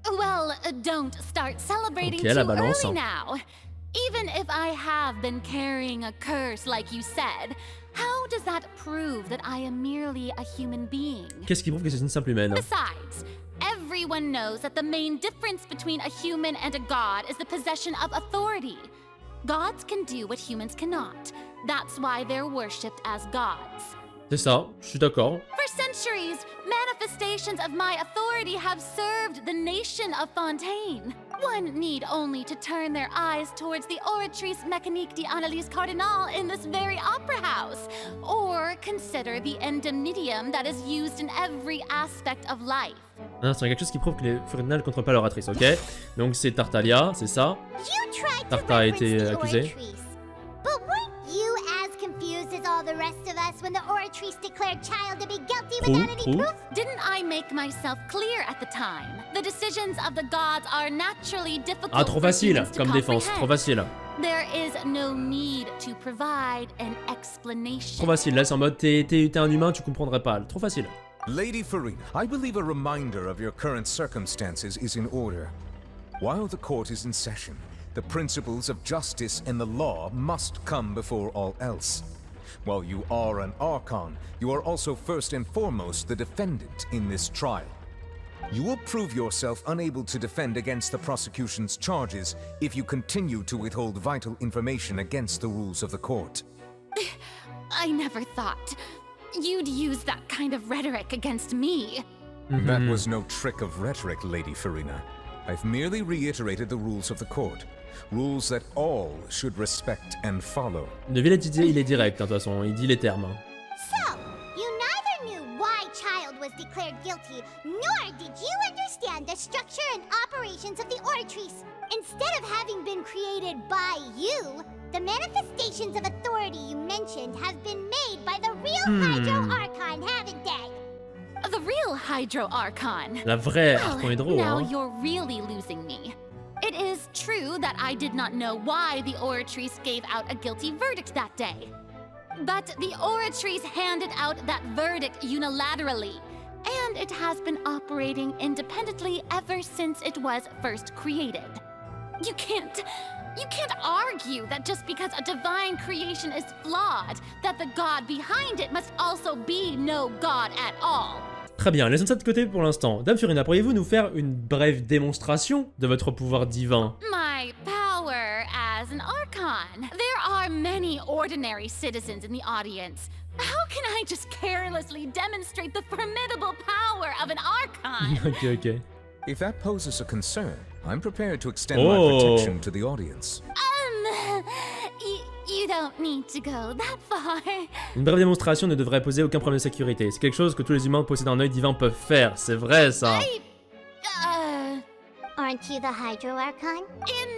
Well, don't start celebrating Ok, la too balance. early now. Even if I have been carrying a curse like you said, how does that prove that I am merely a human being? Qu'est-ce qui prouve que c'est une simple humaine? Besides, everyone knows that the main difference between a human and a god is the possession of authority. Gods can do what humans cannot. That's why they're worshipped as gods. C'est ça, je suis d'accord. For centuries, manifestations of my authority have served the nation of Fontaine. One need only to turn their eyes towards the Oratrice Mécanique d'Analyse Cardinal in this very opera house, or consider the indemnitium that is used in every aspect of life. Ah, c'est quelque chose qui prouve que les Furina ne contrôlent pas l'oratrice, ok? Donc c'est Tartaglia, c'est ça. Tarta a été accusé. But weren't you as confused as all the rest of us when the Oratrice declared Child to be guilty without any proof? Didn't I make myself clear at the time? The decisions of the gods are naturally difficult. Ah, trop facile comme défense, trop facile. There is no need to provide an explanation. Trop facile, là c'est en mode t'es un humain, tu comprendrais pas. Trop facile. Lady Furina, I believe a reminder of your current circumstances is in order. While the court is in session, the principles of justice and the law must come before all else. While you are an Archon, you are also first and foremost the defendant in this trial. You will prove yourself unable to defend against the prosecution's charges if you continue to withhold vital information against the rules of the court. I never thought you'd use that kind of rhetoric against me. That was no trick of rhetoric, Lady Furina. I've merely reiterated the rules of the court. Rules that all should respect and follow. Neuvillette, il est direct, de toute façon, il dit les termes. So, you neither knew why Child was declared guilty, nor did you understand the structure and operations of the Oratrice. Instead of having been created by you, the manifestations of authority you mentioned have been made by the real Hydro Archon, haven't they? The real Hydro Archon? La vraie Archon Hydro, now hein. you're really losing me. It is true that I did not know why the Oratrice gave out a guilty verdict that day. But the Oratrice handed out that verdict unilaterally, and it has been operating independently ever since it was first created. You can't argue that just because a divine creation is flawed, that the god behind it must also be no god at all. Très bien, laissons ça de côté pour l'instant. Dame Furina, pourriez-vous nous faire une brève démonstration de votre pouvoir divin? My power as an Archon. There are many ordinary citizens in the audience. How can I just carelessly demonstrate the formidable power of an Archon? Ok. If that poses a concern, I'm prepared to extend my protection to the audience. You don't need to go that far. Une brève démonstration ne devrait poser aucun problème de sécurité. C'est quelque chose que tous les humains possédant un œil divin peuvent faire. C'est vrai, ça. Aren't you the Hydro Archon?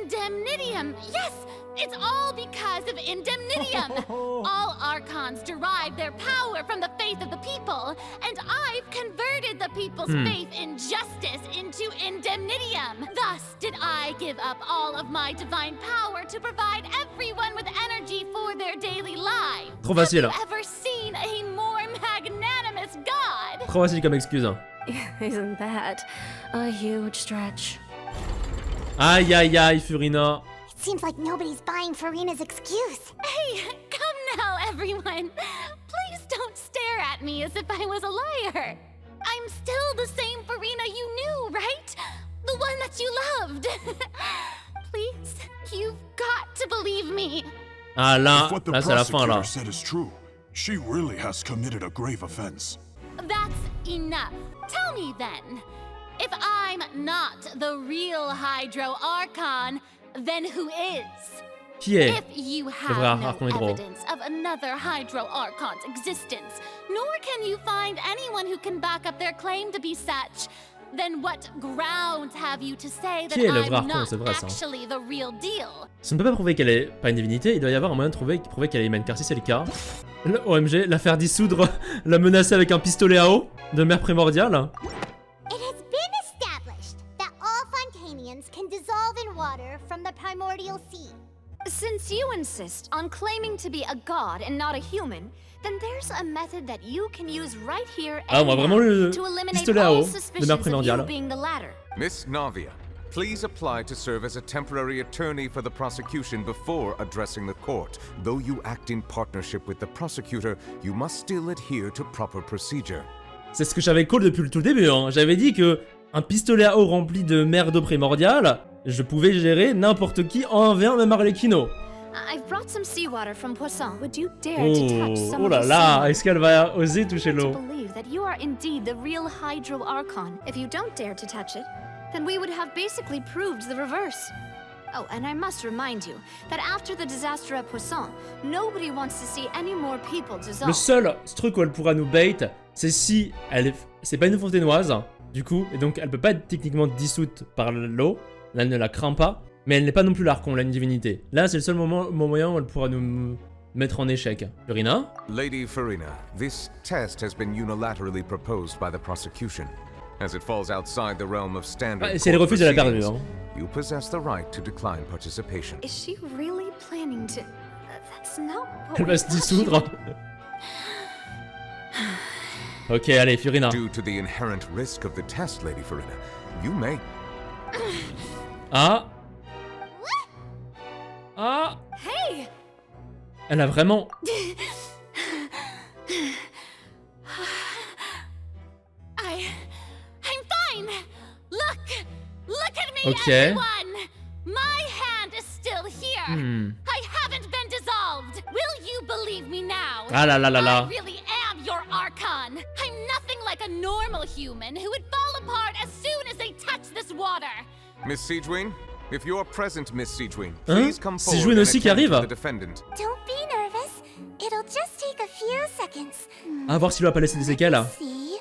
Indemnitium! Yes! It's all because of Indemnitium! All Archons derive their power from the faith of the people, and I've converted the people's faith in justice into Indemnitium. Thus did I give up all of my divine power to provide everyone with energy for their daily lives. Trop facile. Have you ever seen a more magnanimous god? Trop facile comme excuse. Isn't that a huge stretch? Aïe aïe aïe, Furina. It seems like nobody's buying Furina's excuse. Hey, come now, everyone. Please don't stare at me as if I was a liar. I'm still the same Furina you knew, right? The one that you loved. Please, you've got to believe me. Ah là, If what là the c'est la fin là. prosecutor said is true, she really has committed a grave offense. That's enough. Tell me then, if I'm not the real Hydro Archon, then who is? Qui est If you le have vrai no Archon Hydro? evidence of another Hydro Archon's existence, nor can you find anyone who can back up their claim to be such, then what grounds have you to say that Qui est le vrai I'm Archon? not C'est vrai ça. actually the real deal? Si on ne peut pas prouver qu'elle est pas une divinité, il doit y avoir un moyen de prouver qu'elle est humaine, car si c'est le cas, OMG, la faire dissoudre, la menacer avec un pistolet à eau de mer primordiale. It has been established that all Fontainians can dissolve in water from the primordial sea. Since you insist on claiming to be a god and not a human, then there's a method that you can use right here Ah, on voit vraiment le to eliminate pistolet à all eau de mer suspicions of you primordiale. being the latter. Miss Navia, please apply to serve as a temporary attorney for the prosecution before addressing the court. Though you act in partnership with the prosecutor, you must still adhere to proper procedure. C'est ce que j'avais call depuis le tout début, hein. J'avais dit que un pistolet à eau rempli de mer d'eau primordiale, je pouvais gérer n'importe qui en 1v1, même Arlecchino. I've brought some seawater from Poisson. Would you dare to touch some Oh of là the là, seawater? est-ce qu'elle va oser toucher l'eau? To believe that you are indeed the real Hydro Archon. If you don't dare to touch it, then we would have basically proved the reverse. Oh, and I must remind you that after the disaster at Poisson, nobody wants to see any more people dissolve. Le seul truc où elle pourra nous bait, c'est si c'est pas une fontainoise, du coup, et donc elle peut pas être techniquement dissoute par l'eau, là elle ne la craint pas, mais elle n'est pas non plus l'Archon, là une divinité. Là c'est le seul moyen où elle pourra nous mettre en échec. Furina? Lady Furina, this test has been unilaterally proposed by the prosecution. As it falls outside the realm of standard Si elle refuse, elle a perdu, proceedings, hein. you possess the right to decline participation. Is she really planning to... That's not what Elle va se dissoudre. Ok, allez, Furina. Due to the inherent risk of the test, Lady Furina, you may... Ah. Ah. Hey! Elle a vraiment... I'm fine! Look at me, Okay. everyone! My hand is still here! I haven't been dissolved! Will you believe me now? Ah là là là là. I really am your Archon! I'm nothing like a normal human who would fall apart as soon as they touch this water! Miss Siegewin, if you are present, Miss Siegewin, Hein? please come forward Siegewin and aussi qui attend to arrive. the defendant. Don't be nervous. It'll just take a few seconds. À voir s'il va pas laisser des séquelles. See?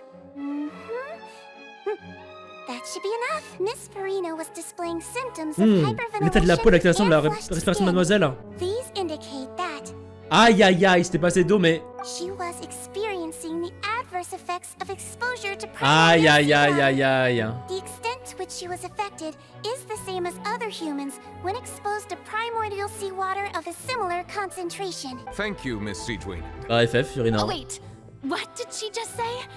That should be enough. Miss Furina was displaying symptoms of hyperventilation. L'état de la peau, l'activation de la respiration de mademoiselle. These indicate that Aïe aïe aïe, c'était passé d'eau mais... she was experiencing the adverse effects of exposure to Aïe primordial aïe aïe aïe aïe. The extent to which she was affected is the same as other humans when exposed to primordial seawater of a similar concentration. Thank you, Miss Seedwing. Ah, FF, Furina. Oh, wait. What did she just say?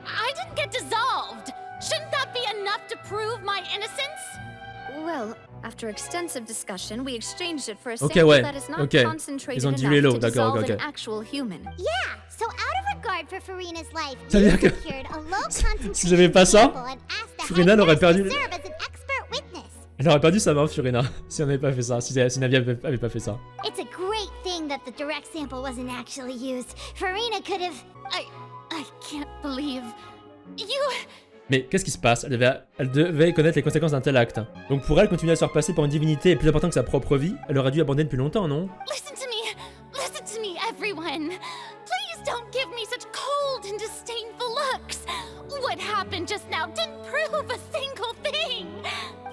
I didn't get dissolved. Shouldn't that be enough to prove my innocence? Well, after extensive discussion, we exchanged it for a Ok, sample ouais. that is not Ok. concentrated Ils ont dilué enough l'eau, to d'accord, dissolve ok, ok. an actual human. Yeah, so out of regard for Furina's life, Ça veut you dire que- secured a low concentration Si j'avais pas ça, sample and asked the Furina head l'aurait nurse to perdu. serve as an expert witness. Elle aurait perdu sa main, Furina, si on n'avait pas fait ça, si Navi avait pas fait ça. It's a great thing that the direct sample wasn't actually used. Furina could have... I can't believe... You... Mais qu'est-ce qui se passe? Elle devait connaître les conséquences d'un tel acte. Donc pour elle, continuer à se faire passer pour une divinité est plus important que sa propre vie. Elle aurait dû abandonner depuis longtemps, non? Listen to me, everyone. Please don't give me such cold and disdainful looks. What happened just now didn't prove a single thing.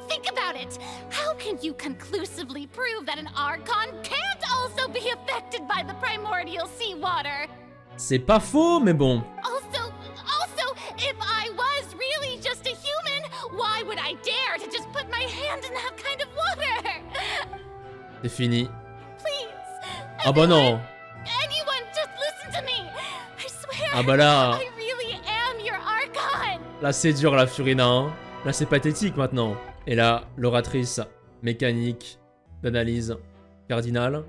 Think about it. How can you conclusively prove that an Archon can't also be affected by the primordial seawater? C'est pas faux, mais bon. Also, if I was really just a human, why would I dare to just put my hand in that kind of water? C'est fini. Please. Ah bah non. Anyone, just listen to me. I swear. Ah bah là. I really am your Archon. Là c'est dur la Furina, hein. Là c'est pathétique maintenant. Et là, l'oratrice mécanique d'analyse cardinale.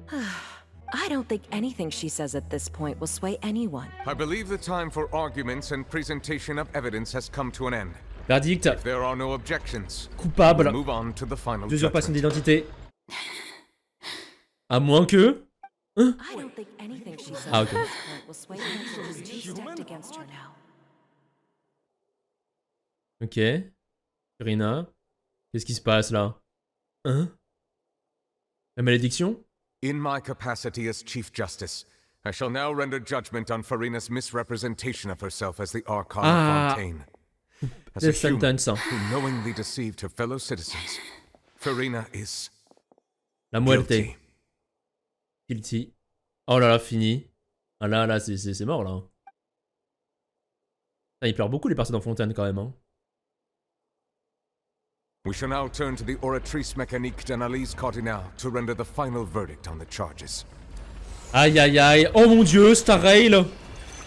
I don't think anything she says at this point will sway anyone. I believe the time for arguments and presentation of evidence has come to an end. Verdict. If there are no objections, Coupable we'll move on to the final d'usurpation judgment. d'identité. À moins que... Hein? I don't think anything she says Ah, at ok. this point will sway anyone who's too stacked against her now. Ok. Furina. Qu'est-ce qui se passe là? Hein? La malédiction? In my capacity as Chief Justice, I shall now render judgment on Furina's misrepresentation of herself as the Archon of Fontaine. As a Death human sentence. who knowingly deceived her fellow citizens, Furina is La muerte. Guilty. Oh là là, fini. Ah là, c'est mort là. Ah, ils pleurent beaucoup les personnes en Fontaine quand même. Hein. We shall now turn to the oratrice mécanique d'analyse cardinale to render the final verdict on the charges. Aïe aïe aïe. Oh mon dieu, Star Rail.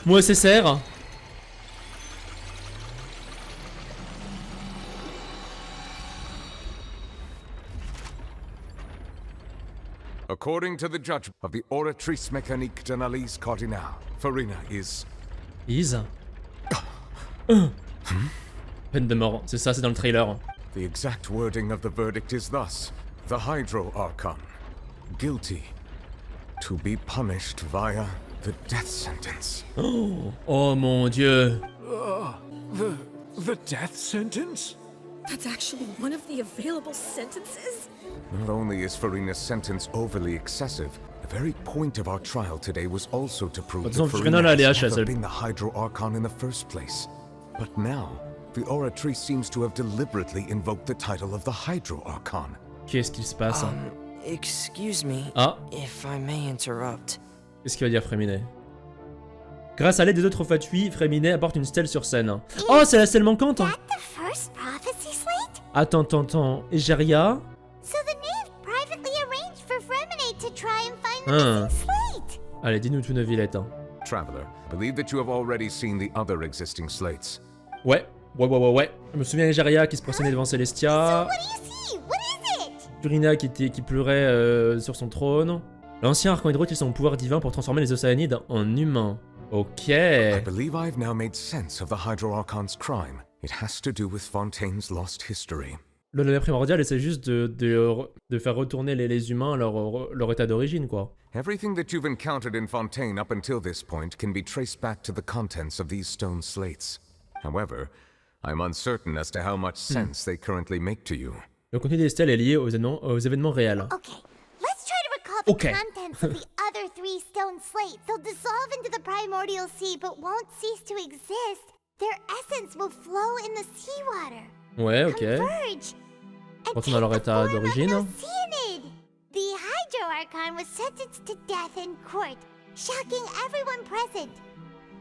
Moi SSR. According to the judgment of the oratrice mécanique d'analyse cardinale, Furina is... Peine de mort. C'est ça, c'est dans le trailer. The exact wording of the verdict is thus: the Hydro Archon, guilty, to be punished via the death sentence. Oh mon dieu. The death sentence? That's actually one of the available sentences? Not only is Furina's sentence overly excessive, the very point of our trial today was also to prove that Furina has never been the Hydro Archon in the first place. But now, the oratrice seems to have deliberately invoked the title of the Hydro Archon. Qu'est-ce qui se passe? Excuse me, if I may interrupt. Qu'est-ce qu'il va dire Fréminet? Grâce à l'aide des autres fatuis, Fréminet apporte une stèle sur scène. Oh, c'est la stèle manquante. Attends. Egeria? So the knave privately arranged for Fréminet to try and find the missing slate. Allez, dis-nous tout Neuvillette. Traveler, I believe that you have already seen the other existing slates. Ouais. Je me souviens d'Egeria qui se prosternait devant Celestia. Furina qui pleurait sur son trône. L'ancien Archon Hydro utilise son pouvoir divin pour transformer les Océanides en humains. Ok. I believe I have now made sense of the Hydro Archon's crime. It has to do with Fontaine's lost history. Le loi primordial essaie juste de faire retourner les humains à leur état d'origine, quoi. Everything that you've encountered in Fontaine up until this point can be traced back to the contents of these stone slates. However, I'm uncertain as to how much sense they currently make to you. Le contenu des stèles est lié aux événements réels. Okay, let's try to recall the contents of the other 3 stone slates. They'll dissolve into the primordial sea, but won't cease to exist. Their essence will flow in the seawater. Ouais, ok. Retourne à leur état d'origine. The Hydro Archon was sentenced to death in court, shocking everyone present.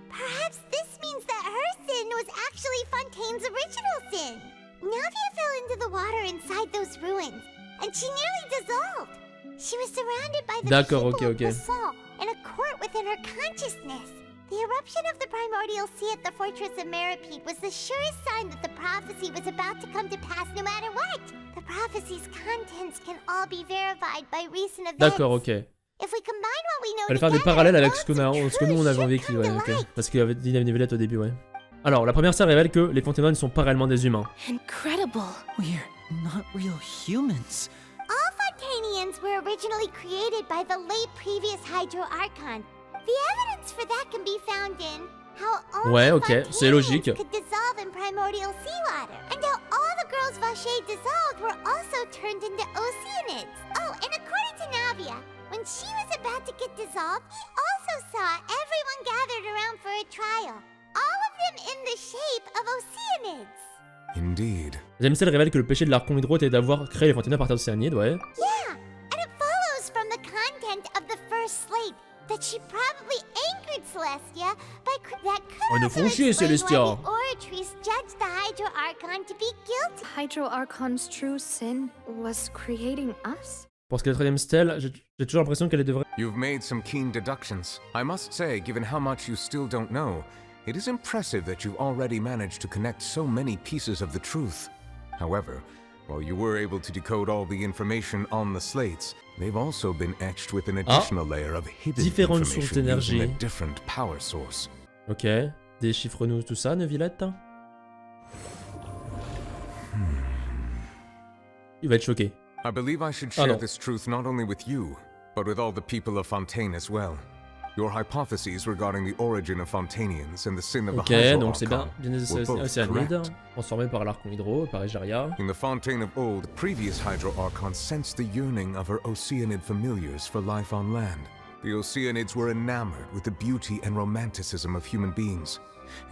Perhaps this means that her sin was actually Fontaine's original sin. Navia fell into the water inside those ruins, and she nearly dissolved. She was surrounded by the people of Poisson in a court within her consciousness. The eruption of the primordial sea at the fortress of Meilleure was the surest sign that the prophecy was about to come to pass no matter what. The prophecy's contents can all be verified by recent events. D'accord, ok. If we combine what we know Fallait faire des parallèles avec ce que nous on avait vécu, ouais, ok. Parce qu'il y avait dit Neuvillette au début, ouais. Alors, la première scène révèle que les Fontainois ne sont pas réellement des humains. Incredible. We're not real humans. All Fontainians were originally created by the late previous Hydro Archon. The evidence for that can be found in how only Fontainians could dissolve in primordial seawater, and how all the girls Vacher dissolved were also turned into Oceanids. Oh, and according to Navia, when she was about to get dissolved, he also saw everyone gathered around for a trial, all of them in the shape of Oceanids. Indeed. La deuxième scène révèle que le péché de l'Archon Hydro était d'avoir créé les Fontainois à partir d'Océanides, ouais. Yeah, and it follows from the content of the first slate that she probably anchored Celestia by that could also explain why the Oratrice judged the Hydro Archon to be guilty. Hydro Archon's true sin was creating us? Pour ce qui est de la troisième stèle, j'ai toujours l'impression qu'elle est de vrai. You've made some keen deductions. I must say, given how much you still don't know, it is impressive that you've already managed to connect so many pieces of the truth. However, while you were able to decode all the information on the slates, they've also been etched with an additional layer of hidden information using a different power source. Ok, déchiffre-nous tout ça, Neuvillette. Il va être choqué. I believe I should share this truth not only with you, but with all the people of Fontaine as well. Your hypotheses regarding the origin of Fontainians and the sin of the Hydro donc c'est Archon bien Océanide, transformé par l'Archon Hydro, par Egeria. In the Fontaine of old, the previous Hydro Archon sensed the yearning of her Oceanid familiars for life on land. The Oceanids were enamored with the beauty and romanticism of human beings,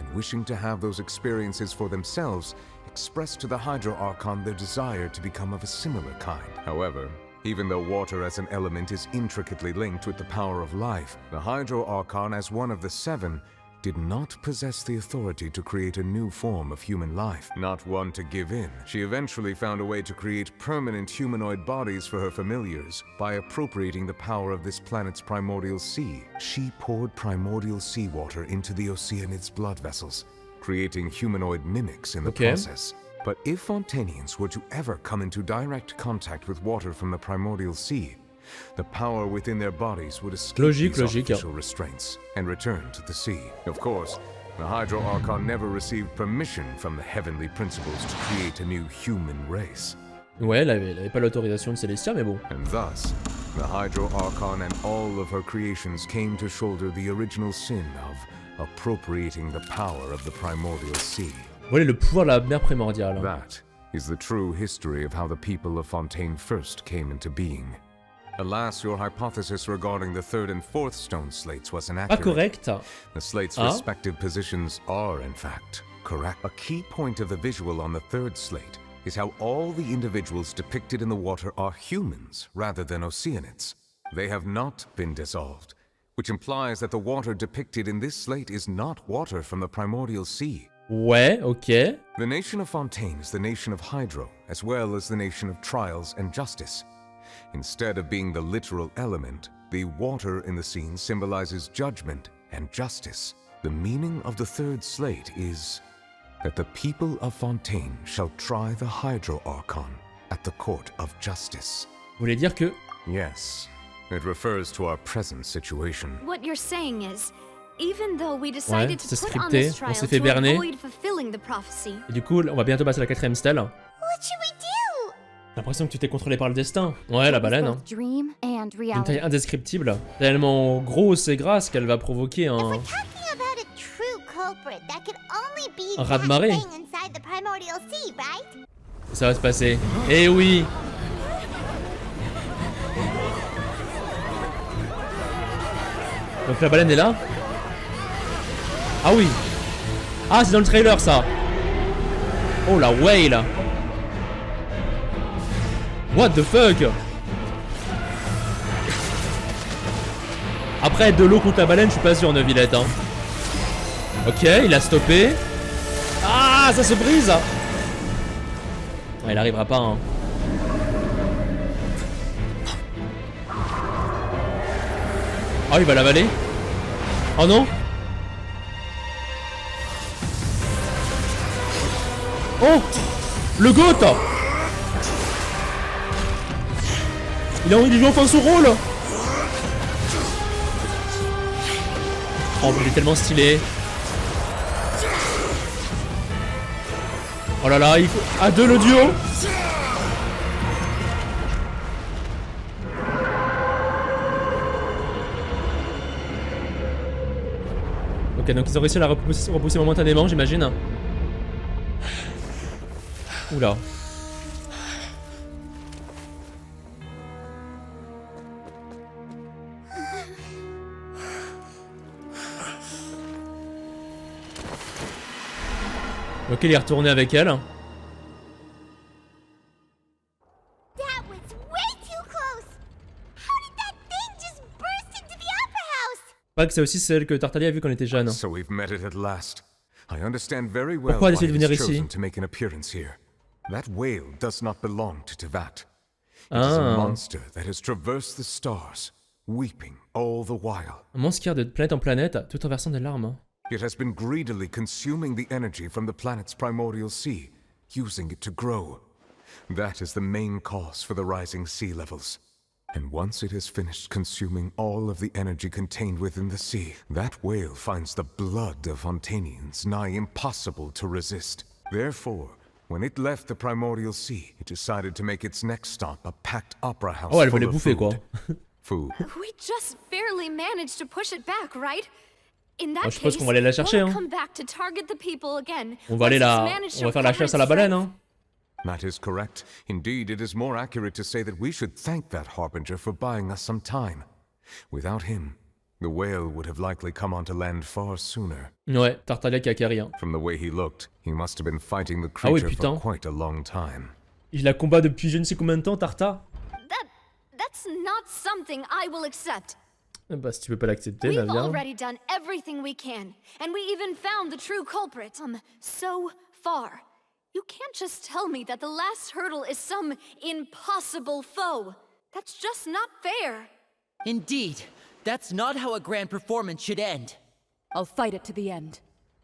and wishing to have those experiences for themselves, expressed to the Hydro Archon their desire to become of a similar kind. However, even though water as an element is intricately linked with the power of life, the Hydro Archon, as one of the seven, did not possess the authority to create a new form of human life. Not one to give in, she eventually found a way to create permanent humanoid bodies for her familiars by appropriating the power of this planet's primordial sea. She poured primordial seawater into the Oceanid's blood vessels, creating humanoid mimics in the process. But if Fontainians were to ever come into direct contact with water from the primordial sea, the power within their bodies would escape these artificial restraints and return to the sea. Of course, the Hydro Archon never received permission from the heavenly principles to create a new human race. Ouais, elle avait pas l'autorisation de Celestia, mais bon. And thus, the Hydro Archon and all of her creations came to shoulder the original sin of appropriating the power of the primordial sea. Voilà le pouvoir de la mer primordiale. That is the true history of how the people of Fontaine first came into being. Alas, your hypothesis regarding the third and fourth stone slates was inaccurate. Pas correct. The slates' respective positions are, in fact, correct. A key point of the visual on the third slate is how all the individuals depicted in the water are humans rather than Oceanids. They have not been dissolved, which implies that the water depicted in this slate is not water from the primordial sea. Ouais, ok. The nation of Fontaine is the nation of Hydro, as well as the nation of trials and justice. Instead of being the literal element, the water in the scene symbolizes judgment and justice. The meaning of the third slate is that the people of Fontaine shall try the Hydro Archon at the court of justice. Vous voulez dire que... Yes, it refers to our present situation. What you're saying is, even though we decided to put on scripté, this trial on s'est fait to berner. avoid fulfilling the prophecy. Et du coup, on va bientôt passer à la 4ème stèle. What should we do? J'ai l'impression que tu t'es contrôlé par le destin. Ouais, la baleine. Hein. Dream and reality. Une taille indescriptible. Tellement grosse et grasse qu'elle va provoquer un raz-de-marée. Ça va se passer. Eh oui. Donc la baleine est là. Ah oui. Ah, c'est dans le trailer ça. Oh la whale. What the fuck. Après, de l'eau contre la baleine, je suis pas sûr, Neuvillette. Hein. Ok, il a stoppé. Ah, ça se brise. Ouais, il arrivera pas. Hein. Oh, il va l'avaler. Oh non. Oh, le goth. Il joue enfin son rôle. Oh, il est tellement stylé. Oh là là, il faut... à deux le duo. Ok, donc ils ont réussi à la repousser momentanément, j'imagine. Oula. Ok, il est retourné avec elle. Pas que c'est aussi celle que Tartaglia a vue quand on était jeune. Pourquoi elle essaie de venir ici? That whale does not belong to Tevat. It is a monster that has traversed the stars, weeping all the while. Un monstre qui erre de planète en planète, tout en versant des larmes. It has been greedily consuming the energy from the planet's primordial sea, using it to grow. That is the main cause for the rising sea levels. And once it has finished consuming all of the energy contained within the sea, that whale finds the blood of Fontainians nigh impossible to resist. Therefore, when it left the primordial sea, it decided to make its next stop a packed opera house. Oh, elle voulait bouffer quoi. Food. We just barely managed to push it back, right? In that je suppose case, qu'on va aller la chercher. Hein. On va aller là. On va faire la chasse à la baleine. Hein. That is correct. Indeed, it is more accurate to say that we should thank that harbinger for buying us some time. Without him, the whale would have likely come onto land far sooner. Ouais, Tartaglia qui a carré. Hein. From the way he looked, he must have been fighting the creature for quite a long time. Il la combat depuis je ne sais combien de temps, Tarta. That's not something I will accept. Bah si tu peux pas l'accepter, bah viens. We've already done everything we can, and we even found the true culprit. So far. You can't just tell me that the last hurdle is some impossible foe. That's just not fair. Indeed. That's not how a grand performance should end. I'll fight it to the end.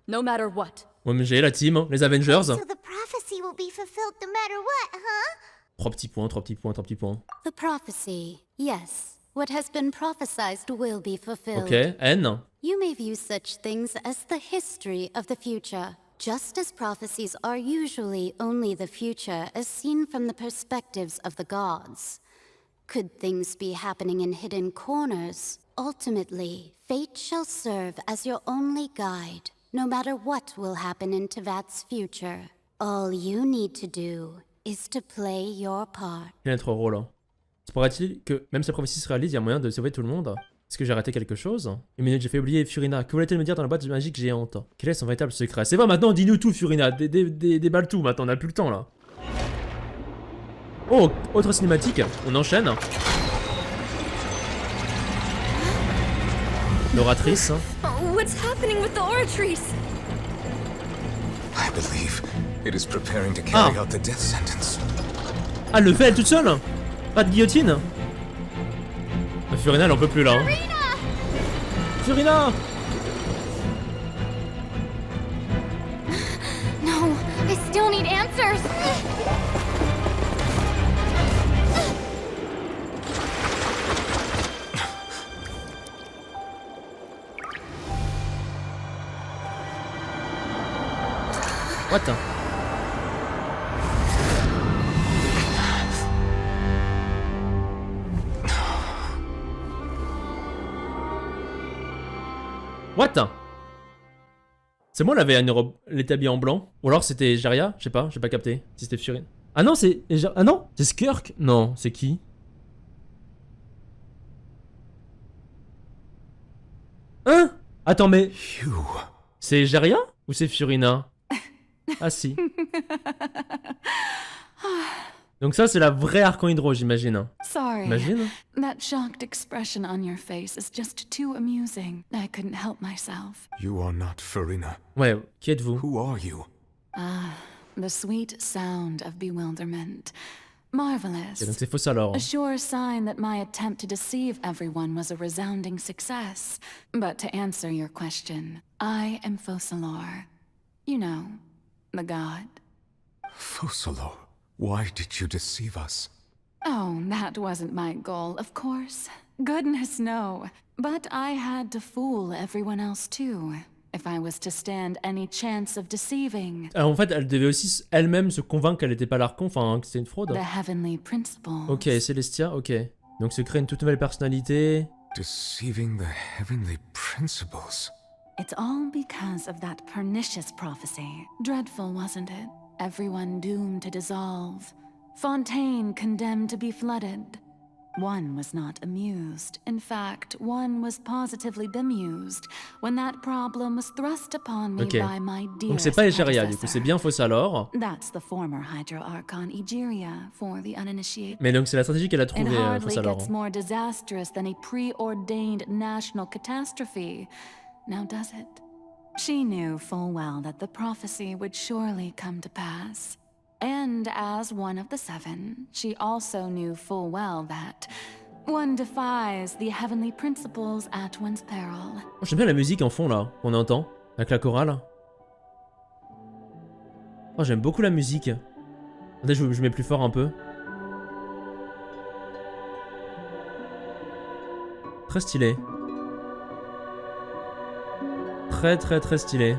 No matter what. Ouais, mais j'ai la team, les Avengers. So the prophecy will be fulfilled no matter what, huh? 3 petits points, 3 petits points, 3 petits points. The prophecy, yes. What has been prophesied will be fulfilled. Ok, N. You may view such things as the history of the future. Just as prophecies are usually only the future as seen from the perspectives of the gods. Could things be happening in hidden corners? Ultimately, fate shall serve as your only guide, no matter what will happen in Tevat's future. All you need to do is to play your part. Quel est notre rôle hein. Se pourrait-il que, même si la prophétie se réalise, il y a moyen de sauver tout le monde? Est-ce que j'ai raté quelque chose? Une minute, j'ai fait oublier Furina. Que voulait-elle me dire dans la boîte magique géante? Quel est son véritable secret? C'est vrai, maintenant, dis-nous tout, Furina. Déballe tout, maintenant, on n'a plus le temps, là. Oh, autre cinématique. On enchaîne. L'oratrice. What's happening with the Oratrice? I believe it is preparing to carry out the death sentence. Ah, elle le fait elle toute seule? Pas de guillotine? Furina, elle en peut plus là. Hein. Furina! No, I still need answers. What? What? C'est moi l'étais habillé en blanc? Ou alors c'était Jaria? Je sais pas, j'ai pas capté. Si c'était Furina. Ah non, c'est... Ah non, c'est Skirk? Non, c'est qui? Hein? Attends, mais... C'est Jaria? Ou c'est Furina? Ah si. Donc ça, c'est la vraie Archon Hydro, j'imagine. Sorry. Imagine. That shocked expression on your face is just too amusing. I couldn't help myself. You are not Furina. Ouais, qui êtes-vous? Who are you? Ah, the sweet sound of bewilderment. Marvelous. Okay, donc c'est Foçalors. A sure sign that my attempt to deceive everyone was a resounding success. But to answer your question, I am Foçalors. You know, the god. Foçalors? Why did you deceive us? Oh, that wasn't my goal, of course. Goodness, no. But I had to fool everyone else too, if I was to stand any chance of deceiving. Alors en fait, elle devait aussi elle-même se convaincre qu'elle n'était pas l'Archon, enfin que c'était une fraude. The heavenly principles. Ok, Célestia, ok. Donc se crée une toute nouvelle personnalité. Deceiving the heavenly principles. It's all because of that pernicious prophecy. Dreadful, wasn't it? Everyone doomed to dissolve. Fontaine condemned to be flooded. One was not amused. In fact, one was positively bemused when that problem was thrust upon me by my dearest Donc c'est pas Egeria, du coup, c'est bien Foçalors. That's the former Hydro Archon Egeria for the uninitiated. Mais donc c'est la stratégie qu'elle a trouvée, Foçalors. It hardly Foçalors. gets more disastrous than a preordained national catastrophe. Now does it? She knew full well that the prophecy would surely come to pass. And as one of the seven, she also knew full well that one defies the heavenly principles at one's peril. J'aime bien la musique en fond là, qu'on entend, avec la chorale. Oh, j'aime beaucoup la musique. Attendez, je mets plus fort un peu. Très stylé. Très stylé.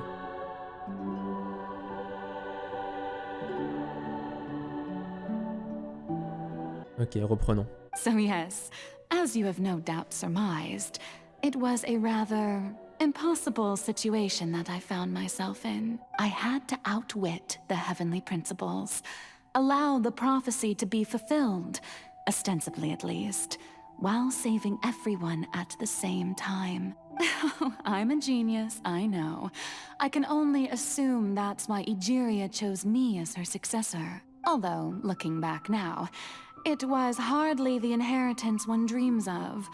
Ok, reprenons. So yes, as you have no doubt surmised, it was a rather impossible situation that I found myself in. I had to outwit the heavenly principles, allow the prophecy to be fulfilled, ostensibly at least, while saving everyone at the same time. I'm a genius, I know. I can only assume that's why Egeria chose me as her successor. Although, looking back now, it was hardly the inheritance one dreams of.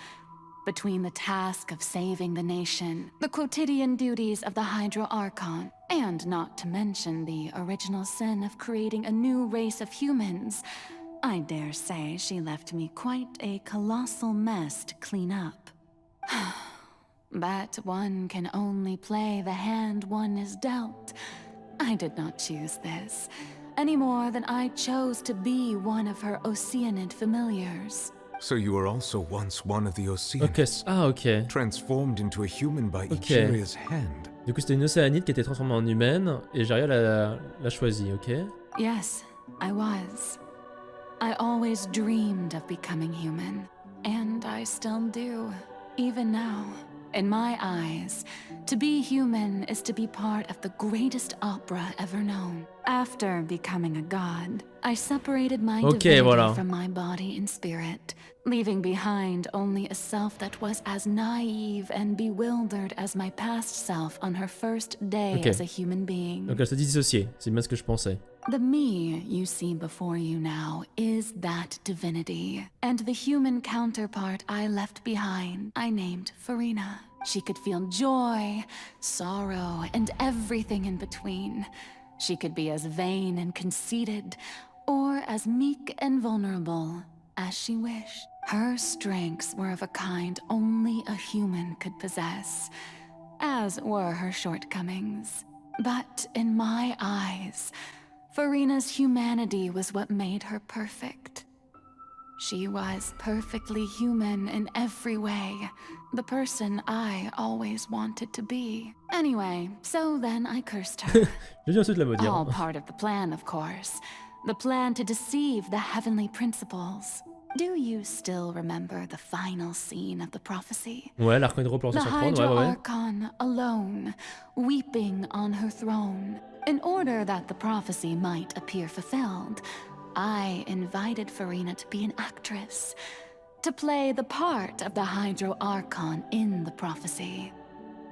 Between the task of saving the nation, the quotidian duties of the Hydro Archon, and not to mention the original sin of creating a new race of humans, I dare say she left me quite a colossal mess to clean up. But one can only play the hand one is dealt. I did not choose this, any more than I chose to be one of her Oceanid familiars. So you were also once one of the Oceanids. Ok. Transformed into a human by Egeria's hand. Du coup, c'était une Océanide qui était transformée en humaine, et Egeria l'a choisie, ok? Yes, I was. I always dreamed of becoming human, and I still do, even now. In my eyes, to be human is to be part of the greatest opera ever known. After becoming a god, I separated my divinity from my body and spirit, leaving behind only a self that was as naive and bewildered as my past self on her first day as a human being. Donc elle s'est dissociée, c'est bien ce que je pensais. The me you see before you now is that divinity, and the human counterpart I left behind, I named Furina. She could feel joy, sorrow, and everything in between. She could be as vain and conceited, or as meek and vulnerable as she wished. Her strengths were of a kind only a human could possess, as were her shortcomings. But in my eyes, Furina's humanity was what made her perfect. She was perfectly human in every way, the person I always wanted to be. Anyway, so then I cursed her. All part of the plan, of course. The plan to deceive the heavenly principles. Do you still remember the final scene of the prophecy? Ouais, l'Archon Hydro planté sur trône, The Hydro Archon alone, weeping on her throne. In order that the prophecy might appear fulfilled, I invited Furina to be an actress, to play the part of the Hydro Archon in the prophecy.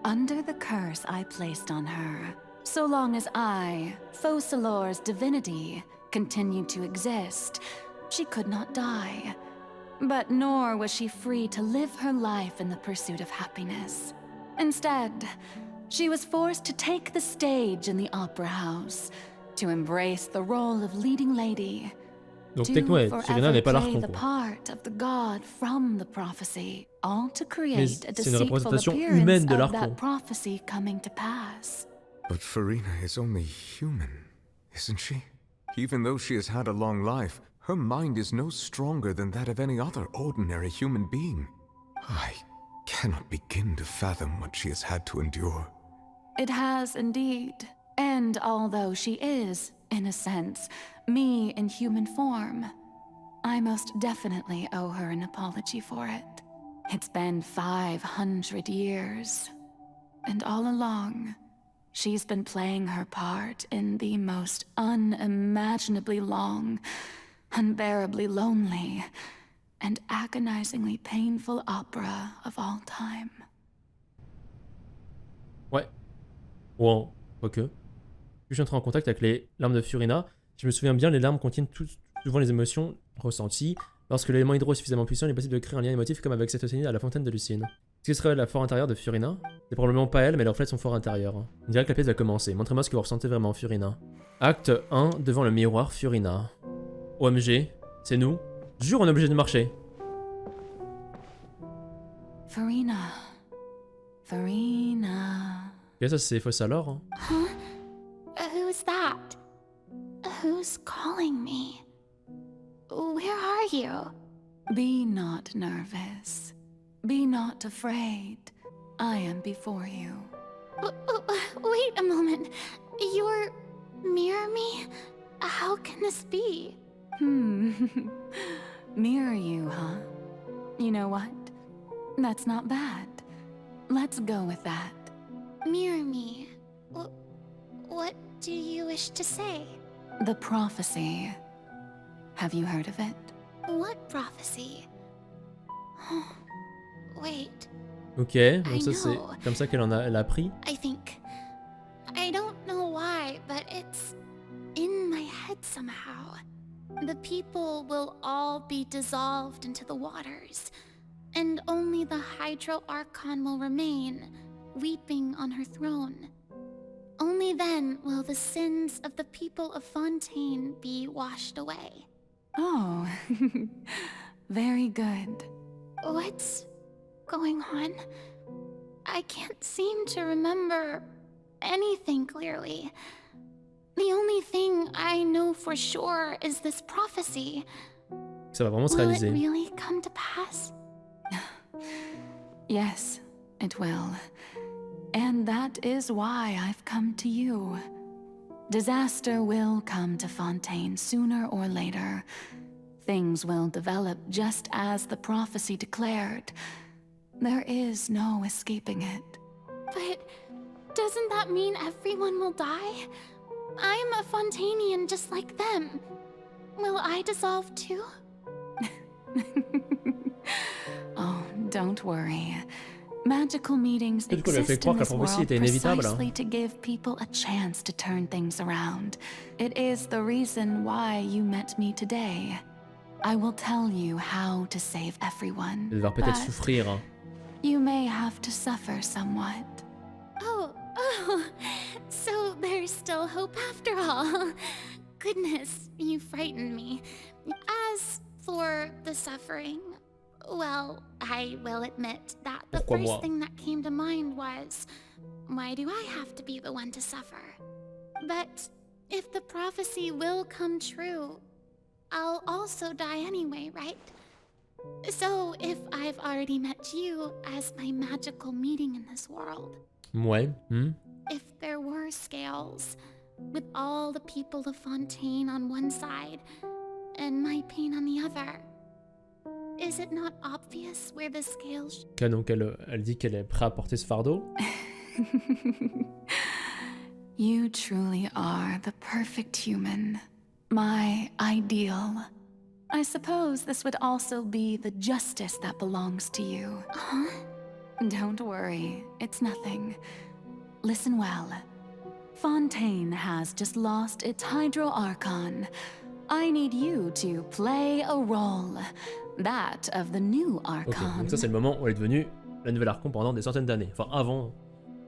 Under the curse I placed on her, So long as I, Foçalors' divinity, continued to exist, she could not die. But nor was she free to live her life in the pursuit of happiness. Instead, she was forced to take the stage in the opera house, to embrace the role of leading lady, Donc to techniquement, Furina n'est pas forever play l'Archon, the quoi. part of the god from the prophecy, all to Mais create a c'est une deceitful représentation appearance humaine de of l'Archon. that prophecy coming to pass. But Furina is only human, isn't she? Even though she has had a long life, her mind is no stronger than that of any other ordinary human being. I cannot begin to fathom what she has had to endure. It has indeed. And although she is, in a sense, me in human form, I most definitely owe her an apology for it. It's been 500 years. And all along, she's been playing her part in the most unimaginably long, unbearably lonely, and agonizingly painful opera of all time. Ouais. Bon, quoique. Je suis entré en contact avec les larmes de Furina. Je me souviens bien, les larmes contiennent souvent les émotions ressenties. Lorsque l'élément hydro est suffisamment puissant, il est possible de créer un lien émotif comme avec cette océanie à la fontaine de Lucine. Ce qui serait la forêt intérieure de Furina? C'est probablement pas elle, mais elle reflète son fort intérieur. On dirait que la pièce va commencer. Montrez-moi ce que vous ressentez vraiment, Furina. Acte 1, devant le miroir Furina. OMG, c'est nous. Jure, on est obligé de marcher. Furina. Furina. Ok, ça c'est Foçalors. Hein. Huh? Who's that? Who's calling me? Where are you? Be not nervous. Be not afraid. I am before you. Wait a moment. You're mirror me? How can this be? Mirror you, huh? You know what? That's not bad. Let's go with that. Mirror me? What do you wish to say? The prophecy. Have you heard of it? What prophecy? Wait. Ok, donc ça c'est comme ça qu'elle elle a appris. I think. I don't know why, but it's in my head somehow. The people will all be dissolved into the waters, and only the Hydro Archon will remain, weeping on her throne. Only then will the sins of the people of Fontaine be washed away. Oh, very good. What's going on? I can't seem to remember anything clearly. The only thing I know for sure is this prophecy. Ça va vraiment se Will réaliser. it really come to pass? Yes, it will. And that is why I've come to you. Disaster will come to Fontaine sooner or later. Things will develop just as the prophecy declared. There is no escaping it. But doesn't that mean everyone will die? I'm a Fontainian just like them. Will I dissolve too? Oh, don't worry. Magical meetings Du coup, elle a fait exist croire in que la this prophétie world était inévitable. precisely to give people a chance to turn things around. It is the reason why you met me today. I will tell you how to save everyone. Elle va peut-être but souffrir. Hein. You may have to suffer somewhat. Oh, so there's still hope after all. Goodness, you frightened me. As for the suffering, well, I will admit that the Pourquoi first moi? thing that came to mind was, why do I have to be the one to suffer? But if the prophecy will come true, I'll also die anyway, right? So if I've already met you as my magical meeting in this world, Ouais. if there were scales, with all the people of Fontaine on one side, and my pain on the other, is it not obvious where the scales... Ok, donc elle dit qu'elle est prête à porter ce fardeau. You truly are the perfect human. My ideal. I suppose this would also be the justice that belongs to you. Huh? Don't worry, it's nothing. Listen well. Fontaine has just lost its Hydro Archon. I need you to play a role, that of the new Archon. Ok, donc ça c'est le moment où elle est devenue la nouvelle Archon pendant des centaines d'années. Enfin avant,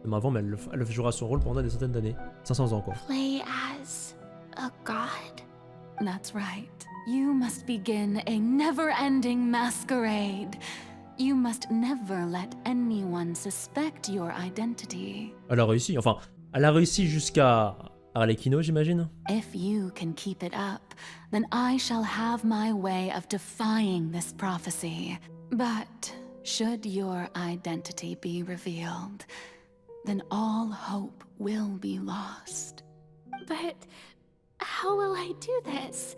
même avant, mais elle jouera son rôle pendant des centaines d'années. 500 ans quoi. Play as a god? That's right. You must begin a never-ending masquerade. You must never let anyone suspect your identity. Elle a réussi, enfin, elle a réussi jusqu'à Arlecchino, j'imagine. If you can keep it up, then I shall have my way of defying this prophecy. But should your identity be revealed, then all hope will be lost. But how will I do this?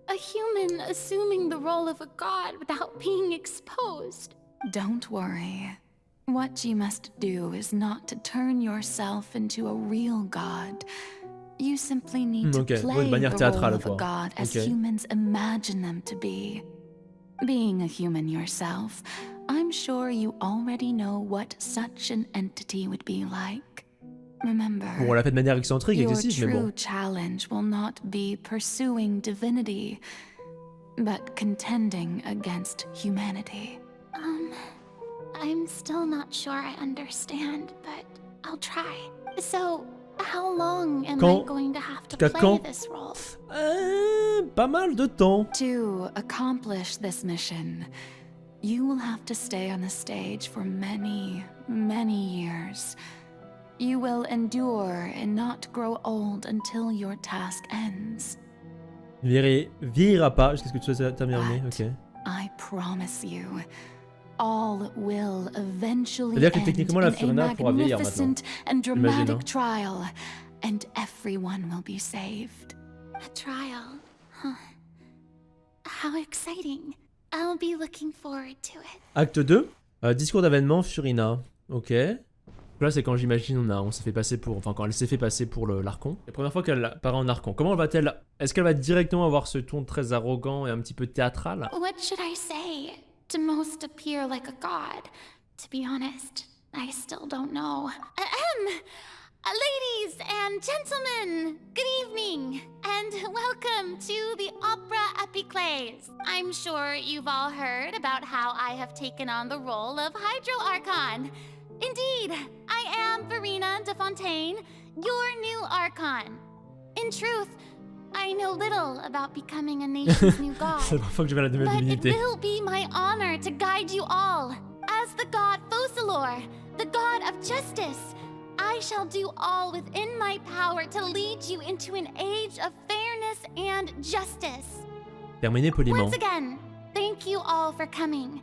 A human assuming the role of a god without being exposed. Don't worry. What you must do is not to turn yourself into a real god. You simply need to play the role of a god as humans imagine them to be. Being a human yourself, I'm sure you already know what such an entity would be like. Remember, bon, on l'a fait de manière excentrique, excessive, mais bon. Your true challenge will not be pursuing divinity, but contending against humanity. I'm still not sure I understand, but I'll try. So, how long am I going to have to play this role? Pas mal de temps. To accomplish this mission, you will have to stay on the stage for many, many years. You will endure and not grow old until your task ends. Vieillira pas jusqu'à ce que tu sois terminé, ok. I promise you, all will eventually C'est-à-dire que techniquement la Furina pourra vieillir maintenant. And dramatic trial, and everyone will be saved. A trial, huh? How exciting! I'll be looking forward to it. Acte 2, discours d'avènement Furina, ok. Là, c'est quand j'imagine on s'est fait passer pour, enfin quand elle s'est fait passer pour l'Archon. La première fois qu'elle apparaît en Archon, comment va-t-elle, est-ce qu'elle va directement avoir ce ton très arrogant et un petit peu théâtral? What should I say to most appear like a god? To be honest, I still don't know. Ladies and gentlemen, good evening, and welcome to the Opera Epiclase. I'm sure you've all heard about how I have taken on the role of Hydro Archon. Indeed, I am Furina de Fontaine, your new Archon. In truth, I know little about becoming a nation's new god, but it will be my honor to guide you all. As the god Foçalors, the god of justice, I shall do all within my power to lead you into an age of fairness and justice. Terminé poliment. Once again, thank you all for coming.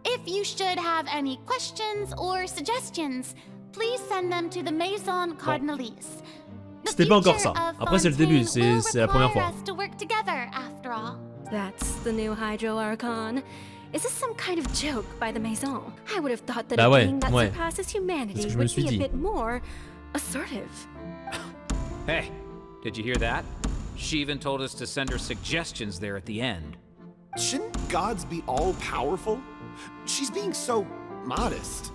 If you should have any questions or suggestions, please send them to the Maison Cardinalise. C'était pas encore ça. Après c'est le début, c'est la première fois. To work together, after all. That's the new Hydro Archon. Is this some kind of joke by the Maison? I would have thought that a being that surpasses humanity would be a bit more assertive. Hey, did you hear that? She even told us to send her suggestions there at the end. Shouldn't gods be all-powerful? She's being so modest.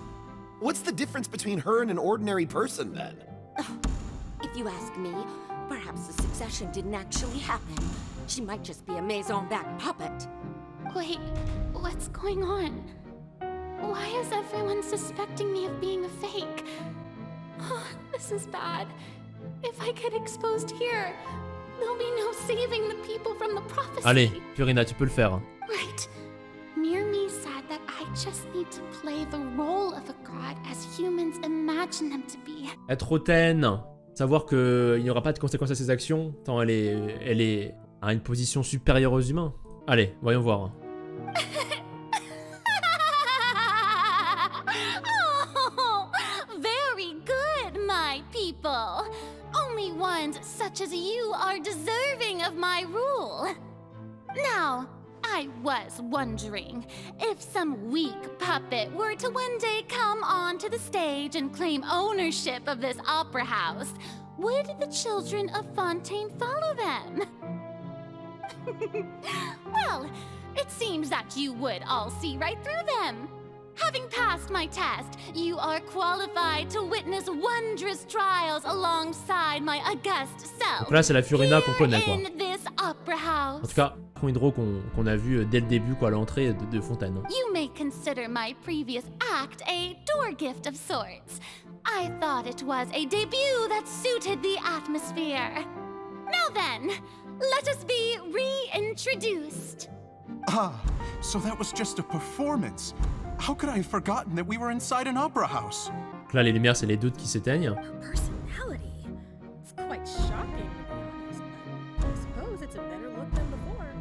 What's the difference between her and an ordinary person, then? If you ask me, perhaps the succession didn't actually happen. She might just be a Maison back puppet. Wait, what's going on? Why is everyone suspecting me of being a fake? Oh, this is bad. If I get exposed here, there'll be no saving the people from the prophecy. Allez, Furina, tu peux le faire. Right. Near me said that I just need to play the role of a god as humans imagine them to be. Être hautaine, savoir qu'il n'y aura pas de conséquences à ses actions, tant elle est à une position supérieure aux humains. Allez, voyons voir. Oh, very good, my people. Only ones such as you are deserving of my rule. Now, I was wondering, if some weak puppet were to one day come onto the stage and claim ownership of this opera house, would the children of Fontaine follow them? Well, it seems that you would all see right through them. Having passed my test, you are qualified to witness wondrous trials alongside my august self. Donc là, c'est la Furina qu'on connaît, quoi. In this opera house. En tout cas, Hydro qu'on a vu dès le début, quoi, à l'entrée de Fontaine. You may consider my previous act a door gift of sorts. I thought it was a debut that suited the atmosphere. Now then, let us be reintroduced. Ah, so that was just a performance. How could I have forgotten that we were inside an opera house? Donc là, les lumières, c'est les doutes qui s'éteignent. Personality. It's quite shocking, to be honest. I suppose it's a better look than before.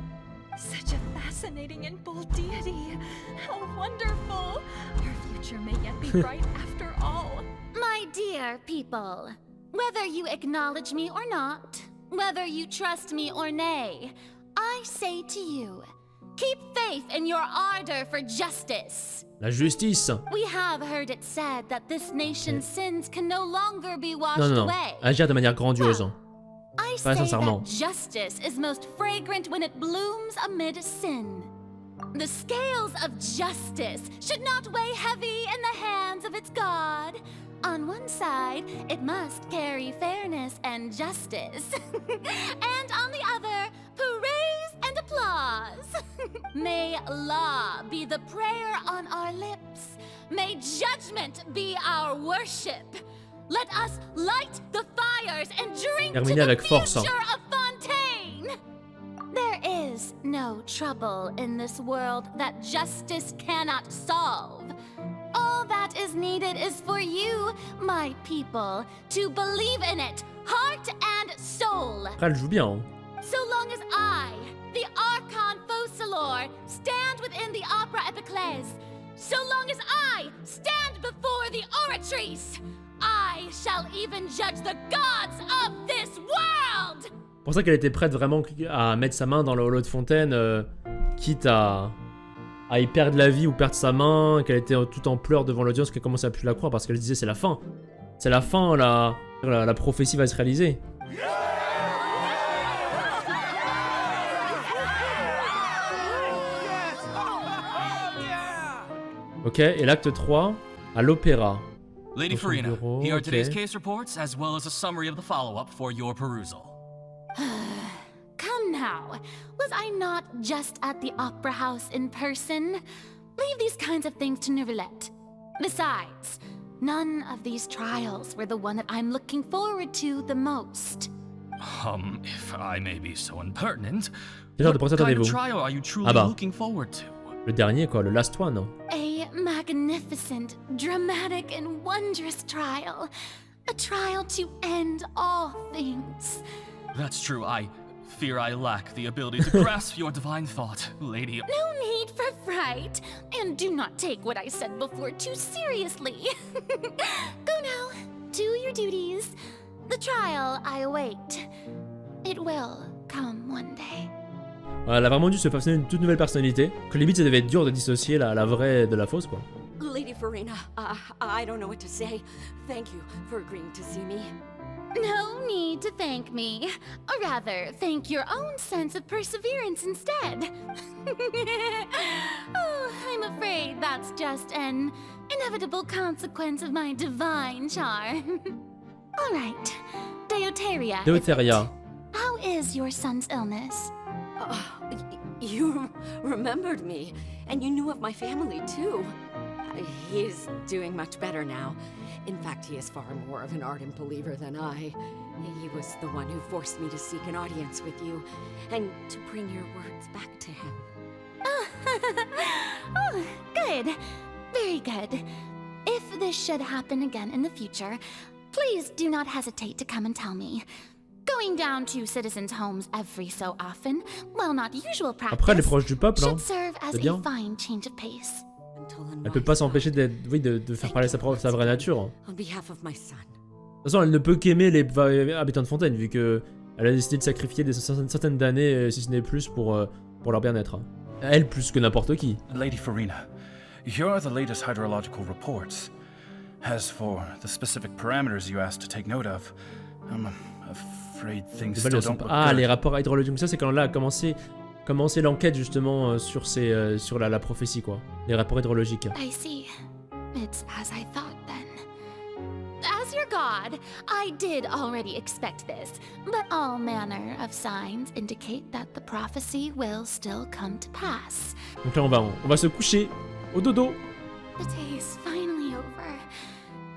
Such a fascinating and bold deity. How wonderful. Our future may yet be bright after all. My dear people, whether you acknowledge me or not, whether you trust me or nay, I say to you, keep faith in your ardor for justice. La justice. We have heard it said that this nation's sins can no longer be washed Non. away. Agir de manière grandiose. Well, I pas say sincèrement. that justice is most fragrant when it blooms amid sin. The scales of justice should not weigh heavy in the hands of its God. On one side, it must carry fairness and justice. And on the other, praise and applause. May law be the prayer on our lips. May judgment be our worship. Let us light the fires and drink to the future of Fontaine. There is no trouble in this world that justice cannot solve. All that is needed is for you, my people, to believe in it, heart and soul. Elle joue bien. So long as I, the Archon Foçalors, stand within the opera Épilogue, so long as I stand before the oratrice, I shall even judge the gods of this world. C'est pour ça qu'elle était prête vraiment à mettre sa main dans le holo de Fontaine, quitte à y perdre la vie ou perdre sa main, qu'elle était tout en pleurs devant l'audience, qu'elle commençait à plus la croire parce qu'elle disait c'est la fin. C'est la fin, la prophétie va se réaliser. Ok, et l'acte 3, à l'opéra. Lady Furina, here are today's case reports as well as a summary of the follow-up for your perusal. Come now, was I not just at the opera house in person? Leave these kinds of things to Neuvillette. Besides, none of these trials were the one that I'm looking forward to the most. If I may be so impertinent, what kind of trial are you truly looking forward to? Le dernier quoi, le last one. A magnificent, dramatic and wondrous trial. A trial to end all things. That's true, I fear I lack the ability to grasp your divine thought, lady. No need for fright, and do not take what I said before too seriously. Go now, do your duties. The trial I await. It will come one day. Elle a vraiment dû se façonner une toute nouvelle personnalité, que limite ça devait être dur de dissocier la vraie de la fausse quoi. Lady Furina, I don't know what to say. Thank you for agreeing to see me. No need to thank me. Or rather, thank your own sense of perseverance instead. Oh, I'm afraid that's just an inevitable consequence of my divine charm. All right, Deuteria. How is your son's illness? You remembered me, and you knew of my family too. He's doing much better now. In fact, he is far more of an ardent believer than I. He was the one who forced me to seek an audience with you, and to bring your words back to him. Oh, good. Very good. If this should happen again in the future, please do not hesitate to come and tell me. Going down to citizens' homes every so often, while not usual practice, après, elle est proche du peuple, hein. should serve as a fine change of pace. Elle peut pas s'empêcher de faire parler sa vraie nature. On behalf of my son. De toute façon, elle ne peut qu'aimer les habitants de Fontaine, vu que elle a décidé de sacrifier certaines d'années, si ce n'est plus, pour leur bien-être. Elle plus que n'importe qui. Lady Furina, here are the latest hydrological reports. As for the specific parameters you asked to take note of, I'm afraid things still don't look good. Les rapports hydrologiques, ça c'est quand là a commencé commencer l'enquête justement sur la prophétie quoi, les rapports hydrologiques. I see. It's as I thought then. As your god, I did already expect this, but all manner of signs indicate that the prophecy will still come to pass. Donc là on va se coucher au dodo. The day is finally over.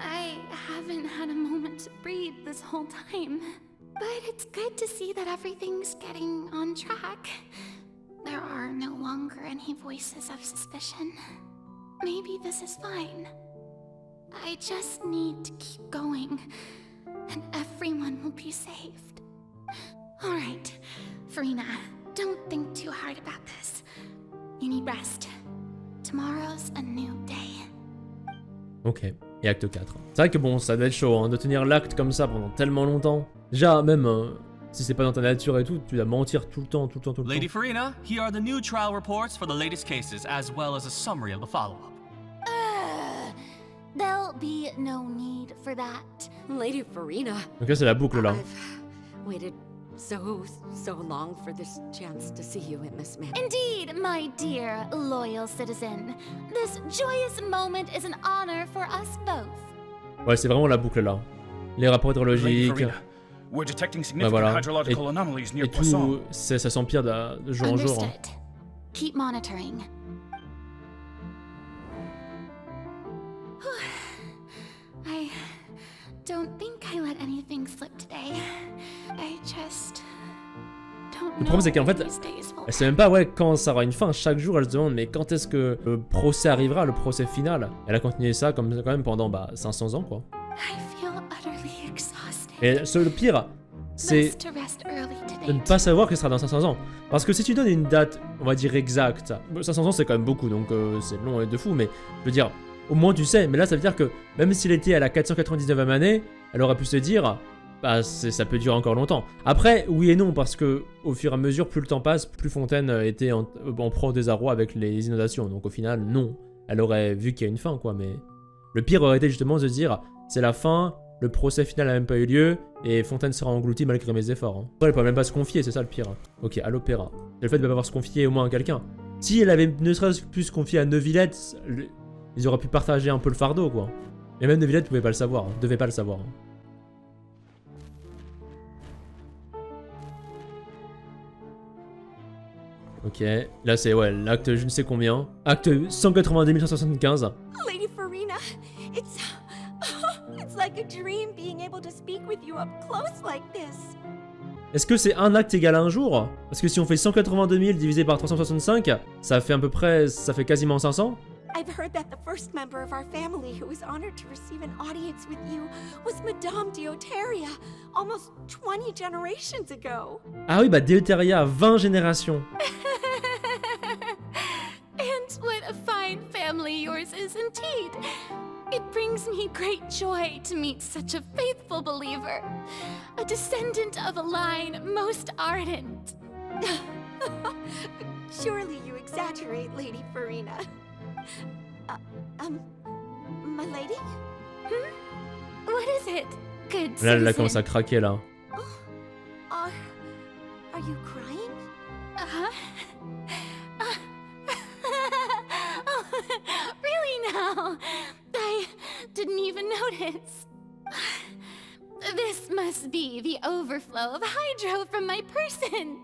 I haven't had a moment to breathe this whole time. But it's good to see that everything's getting on track. There are no longer any voices of suspicion. Maybe this is fine. I just need to keep going, and everyone will be saved. Alright, Furina, don't think too hard about this. You need rest. Tomorrow's a new day. Ok, et acte 4. C'est vrai que bon, ça doit être chaud hein, de tenir l'acte comme ça pendant tellement longtemps. Déjà, même si c'est pas dans ta nature et tout, tu dois mentir tout le temps. Lady Furina, here are the new trial reports for the latest cases, as well as a summary of the follow-up. There'll be no need for that. Lady Furina. Donc là, c'est la boucle là. I've waited so long for this chance to see you in this manner. Indeed, my dear, loyal citizen. This joyous moment is an honor for us both. Ouais, c'est vraiment la boucle là. Les rapports hydrologiques. We're detecting significant hydrological anomalies near Poisson. Ça s'empire de jour en jour. Hein. Keep monitoring. I don't think I let anything slip today. I just don't know. Le problème c'est qu'en fait, elle sait même pas quand ça aura une fin. Chaque jour elle se demande mais quand est-ce que le procès arrivera, le procès final. Elle a continué ça quand même pendant 500 ans quoi. Et le pire, c'est de ne pas savoir que ce sera dans 500 ans. Parce que si tu donnes une date, on va dire exacte, 500 ans c'est quand même beaucoup, donc c'est long et de fou, mais je veux dire, au moins tu sais. Mais là ça veut dire que même s'il était à la 499e année, elle aurait pu se dire, bah ça peut durer encore longtemps. Après, oui et non, parce que au fur et à mesure, plus le temps passe, plus Fontaine était en proie au désarroi avec les inondations. Donc au final, non. Elle aurait vu qu'il y a une fin, quoi, mais... Le pire aurait été justement de se dire, c'est la fin... Le procès final n'a même pas eu lieu, et Fontaine sera engloutie malgré mes efforts. Hein. Elle peut même pas se confier, c'est ça le pire. Ok, à l'opéra. Le fait de ne pas pouvoir se confier au moins à quelqu'un. Si elle avait ne serait-ce pu se confier à Neuvillette, ils auraient pu partager un peu le fardeau, quoi. Et même Neuvillette pouvait pas le savoir, hein. Devait pas le savoir. Hein. Ok, là c'est l'acte je ne sais combien. Acte 182 175. Lady Furina, it's like a dream being able to speak with you up close like this. Est-ce que c'est un acte égal à un jour? Parce que si on fait 182 000 divisé par 365, ça fait à peu près, ça fait quasiment 500. I've heard that the first member of our family who was honored to receive an audience with you was Madame Deoteria, almost 20 generations ago. Ah oui, bah Deoteria, 20 générations. And what a fine family yours is indeed. It brings me great joy to meet such a faithful believer, a descendant of a line most ardent. Surely you exaggerate, Lady Furina. My lady? What is it? Good Là, elle commence à craquer, là. Are you crying? Really now? I didn't even notice. This must be the overflow of hydro from my person.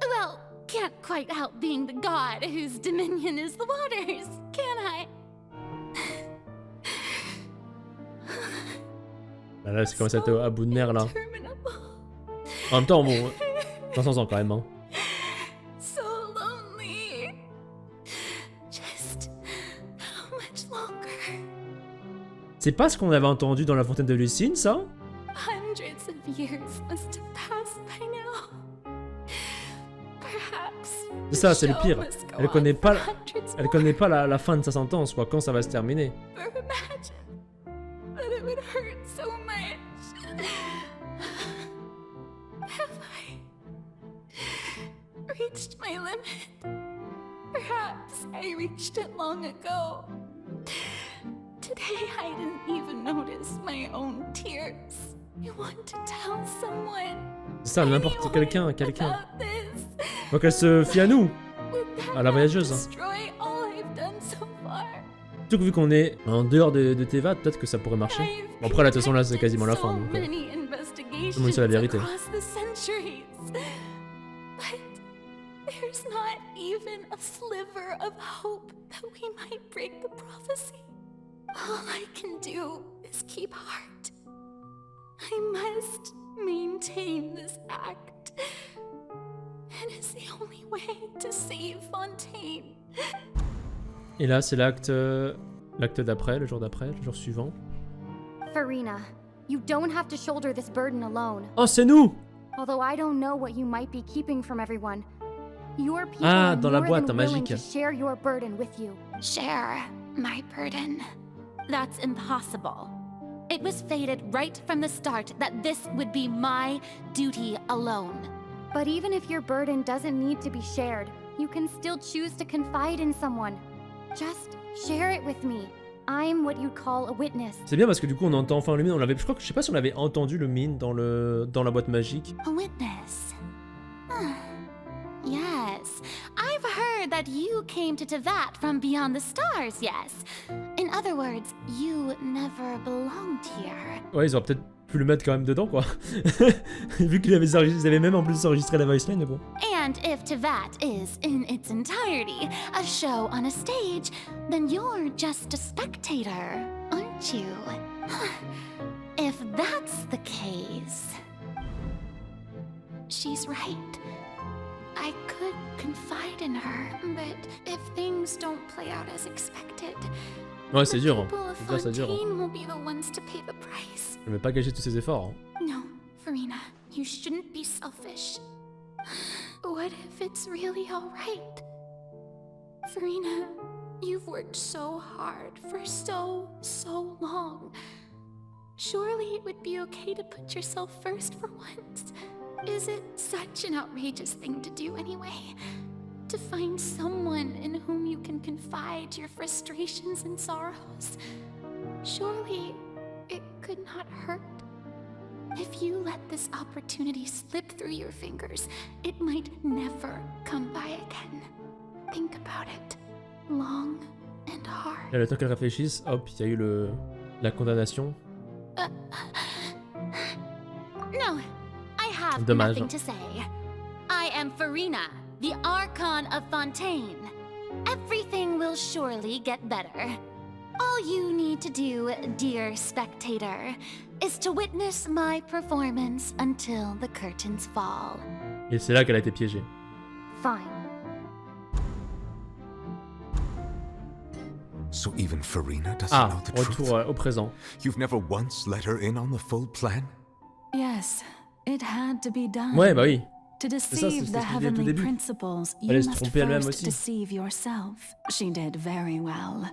Well, can't quite help being the god whose dominion is the waters, can I? Là, c'est commencé à être à bout de nerfs, là. En même temps, bon, 500 ans quand même, hein. So lonely. Just how much longer? C'est pas ce qu'on avait entendu dans la Fontaine de Lucine, ça? Hundreds of years must have passed by now. Perhaps. C'est ça, c'est le pire. Elle connaît pas la fin de sa sentence, quoi, quand ça va se terminer. Imagine that it would hurt so much. Have I reached my limit? Perhaps I reached it long ago. Today I didn't even notice my own tears. I want to tell someone. C'est ça, n'importe quelqu'un. About this. Donc elle se fie à nous, à la voyageuse. Destroy all I've done so far. Surtout que vu qu'on est en dehors de Teva, peut-être que ça pourrait marcher. Bon après là de toute façon là c'est quasiment la fin donc tout le monde sait la vérité. There's not even a sliver of hope that we might break the prophecy. All I can do is keep heart. I must maintain this act. It is the only way to save Fontaine. Et là c'est l'acte d'après, le jour d'après, le jour suivant. Furina, you don't have to shoulder this burden alone. Oh c'est nous. Although I don't know what you might be keeping from everyone. Your people Ah, are dans la more boîte than willing magique. to share your burden with you. Share my burden. That's impossible. It was fated right from the start that this would be my duty alone. But even if your burden doesn't need to be shared, you can still choose to confide in someone. Just share it with me. I'm what you'd call a witness. C'est bien parce que du coup on entend enfin le mine, je crois que je sais pas si on avait entendu le mine dans la boîte magique. A witness. Yes, I've heard that you came to Tevat from beyond the stars, yes. In other words, you never belonged here. Ouais, ils auraient peut-être pu le mettre quand même dedans, quoi. Vu qu'ils avaient même en plus enregistré la voice line, mais bon. And if Tevat is, in its entirety, a show on a stage, then you're just a spectator, aren't you? If that's the case... She's right. I could confide in her, but if things don't play out as expected, ouais, c'est dur. C'est dur. Will be the ones to pay the price. Je vais pas gâcher tous ces efforts. No, Furina, you shouldn't be selfish. What if it's really all right? Furina, you've worked so hard for so long. Surely it would be okay to put yourself first for once. Is it such an outrageous thing to do anyway? To find someone in whom you can confide your frustrations and sorrows? Surely it could not hurt. If you let this opportunity slip through your fingers, it might never come by again. Think about it long and hard. Et le temps qu'elle réfléchisse, hop, il y a eu la condamnation. No. I have nothing to say. I am Furina, the Archon of Fontaine. Everything will surely get better. All you need to do, dear spectator, is to witness my performance until the curtains fall. Et c'est là qu'elle a été piégée. Fine. So even Furina doesn't know the truth. Retour au présent. You've never once let her in on the full plan? Yes. It had to be done. Ouais, bah oui. To deceive the heavenly principles, you must first deceive yourself. She did very well.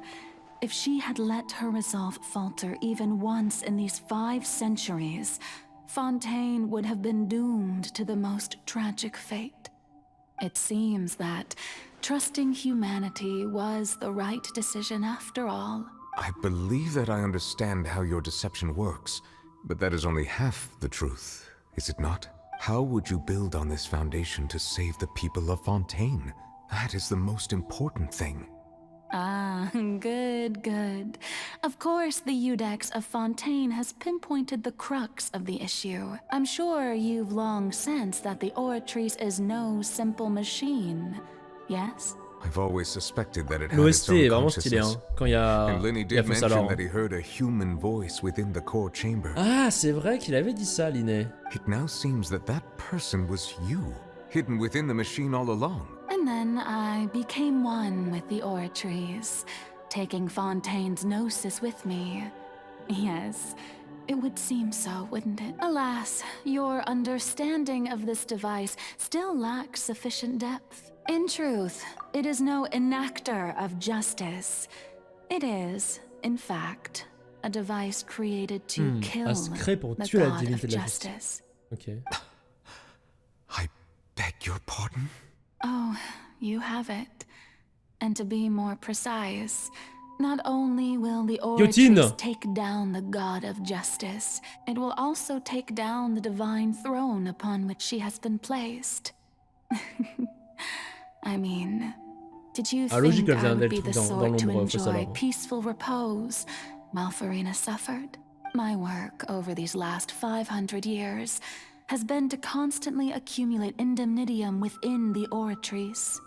If she had let her resolve falter even once in these 5 centuries, Fontaine would have been doomed to the most tragic fate. It seems that trusting humanity was the right decision after all. I believe that I understand how your deception works, but that is only half the truth. Is it not? How would you build on this foundation to save the people of Fontaine? That is the most important thing. Ah, good. Of course, the Iudex of Fontaine has pinpointed the crux of the issue. I'm sure you've long sensed that the Oratrice is no simple machine, yes? I've always suspected that it had its own consciousness. And Lenny did mention that he heard a human voice within the core chamber. Ah, c'est vrai qu'il avait dit ça, Linné. It now seems that that person was you, hidden within the machine all along. And then I became one with the Oratrice, taking Fontaine's gnosis with me. Yes, it would seem so, wouldn't it? Alas, your understanding of this device still lacks sufficient depth. In truth, it is no enactor of justice. It is, in fact, a device created to kill the god of justice. Okay. I beg your pardon? Oh, you have it. And to be more precise, not only will the Oratrice take down the god of justice, it will also take down the divine throne upon which she has been placed. I mean, did you logique, think elle vient I would d'elle be the dans sort to l'ombre, enjoy Foçalors. peaceful repose while Furina suffered? My work over these last 500 years has been to constantly accumulate indemnitium within the Oratrice.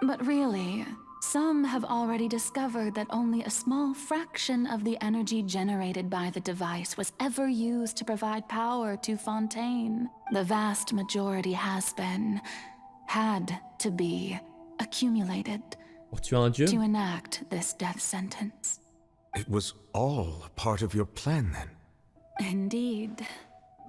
But really, some have already discovered that only a small fraction of the energy generated by the device was ever used to provide power to Fontaine. The vast majority had to be accumulated Pour tuer un dieu? to enact this death sentence. It was all a part of your plan then? Indeed.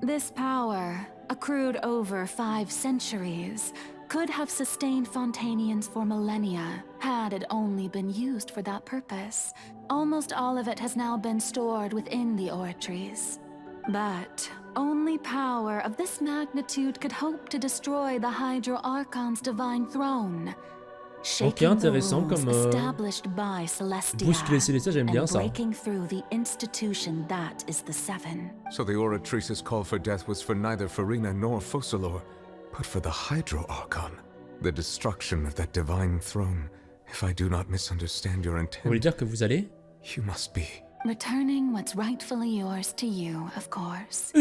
This power, accrued over 5 centuries, could have sustained Fontainians for millennia had it only been used for that purpose. Almost all of it has now been stored within the Oratrice. But only power of this magnitude could hope to destroy the Hydro Archon's divine throne. Ok, intéressant comme bousculer Célestia, j'aime bien ça. So the Oratrice's call for death was for neither Furina nor Foçalors, but for the Hydro Archon, the destruction of that divine throne. If I do not misunderstand your intent, Vous voulez dire que vous allez? You must be returning what's rightfully yours to you, of course.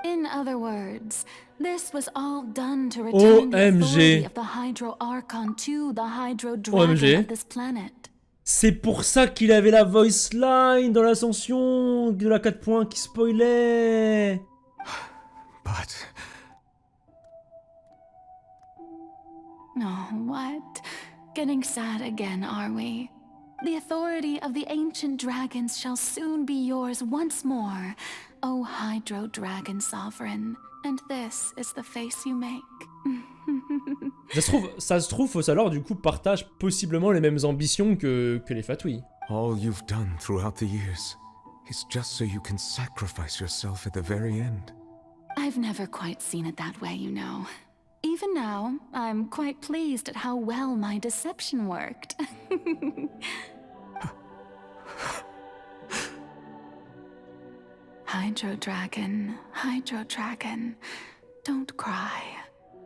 In other words, this was all done to return the authority of the Hydro Archon to the Hydro Dragon of this planet. C'est pour ça qu'il avait la voice line dans l'ascension de la 4 points qui spoilait. But... Oh, what? Getting sad again, are we? The authority of the ancient dragons shall soon be yours once more, O Hydro Dragon Sovereign. And this is the face you make. Ça se trouve, Foçalors du coup partage possiblement les mêmes ambitions que les Fatui. All you've done throughout the years is just so you can sacrifice yourself at the very end. I've never quite seen it that way, you know. Even now, I'm quite pleased at how well my deception worked. Hydro Dragon, don't cry.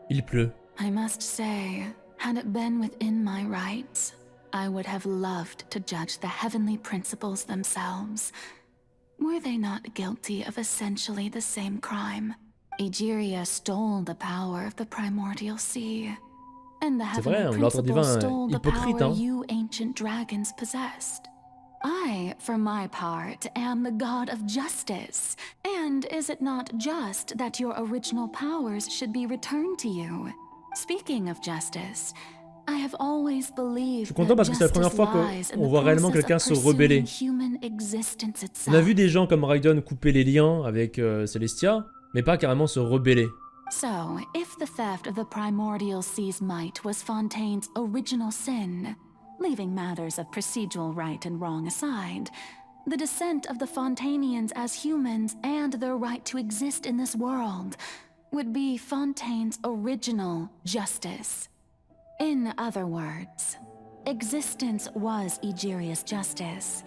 Il pleut. I must say, had it been within my rights, I would have loved to judge the heavenly principles themselves. Were they not guilty of essentially the same crime? Egeria stole the power of the primordial sea, and the heavenly principles stole the power you ancient dragons possessed. I, for my part, am the god of justice, and is it not just that your original powers should be returned to you? Speaking of justice, I have always believed Je suis content parce que c'est la première fois qu'on voit réellement quelqu'un se rebeller. On a vu des gens comme Raiden couper les liens avec Célestia, mais pas carrément se rebeller. So, if the theft of the primordial sea's might was Fontaine's original sin, leaving matters of procedural right and wrong aside, the descent of the Fontainians as humans and their right to exist in this world would be Fontaine's original justice. In other words, existence was Egeria's justice,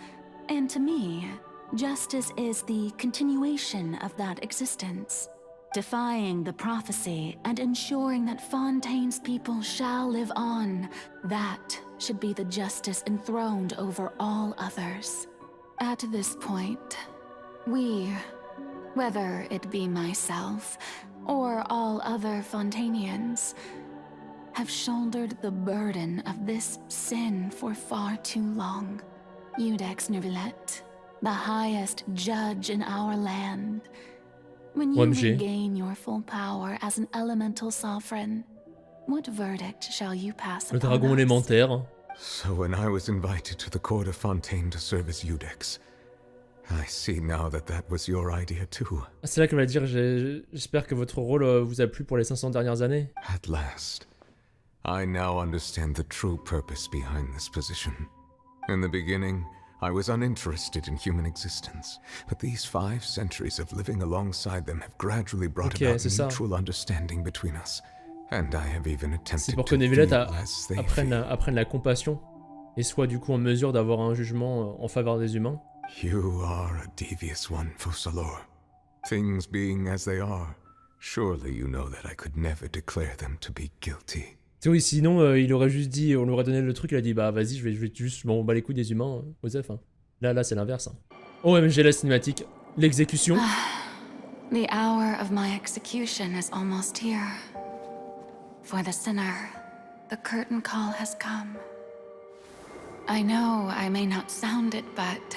and to me, justice is the continuation of that existence, defying the prophecy and ensuring that Fontaine's people shall live on. That should be the justice enthroned over all others. At this point, we, whether it be myself or all other Fontainians, have shouldered the burden of this sin for far too long. Iudex Neuvillette, the highest judge in our land. When you regain your full power as an elemental sovereign, what verdict shall you pass upon us? Le dragon élémentaire. So when I was invited to the court of Fontaine to serve as Iudex, I see now that that was your idea too. C'est là qu'elle va dire j'espère que votre rôle vous a plu pour les 500 dernières années. At last, I now understand the true purpose behind this position. In the beginning, I was uninterested in human existence, but these 5 centuries of living alongside them have gradually brought about mutual understanding between us, and I have even attempted to feel as they feel. Apprenne la compassion et soit du coup en mesure d'avoir un jugement en faveur des humains. You are a devious one, Foçalors. Things being as they are, surely you know that I could never declare them to be guilty. Tu vois, sinon, il aurait juste dit, on lui aurait donné le truc, il a dit, bah vas-y, je vais juste, bon, bah les couilles des humains, Osef. Hein. Là, c'est l'inverse. Hein. OMG, la cinématique. L'exécution. The hour of my execution is almost here. For the sinner, the curtain call has come. I know I may not sound it, but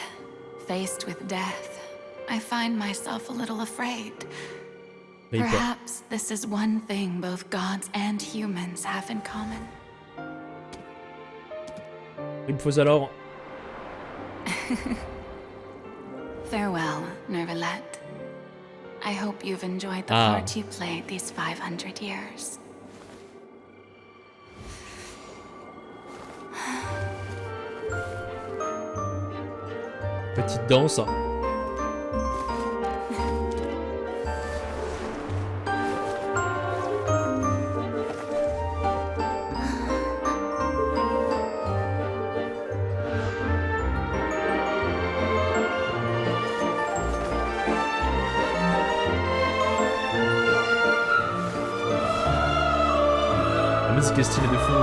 faced with death, I find myself a little afraid. Perhaps this is one thing both gods and humans have in common. Foçalors. Farewell, Neuvillette. I hope you've enjoyed the part you played these 500 years. Petite danse. La musique est stylée de fou.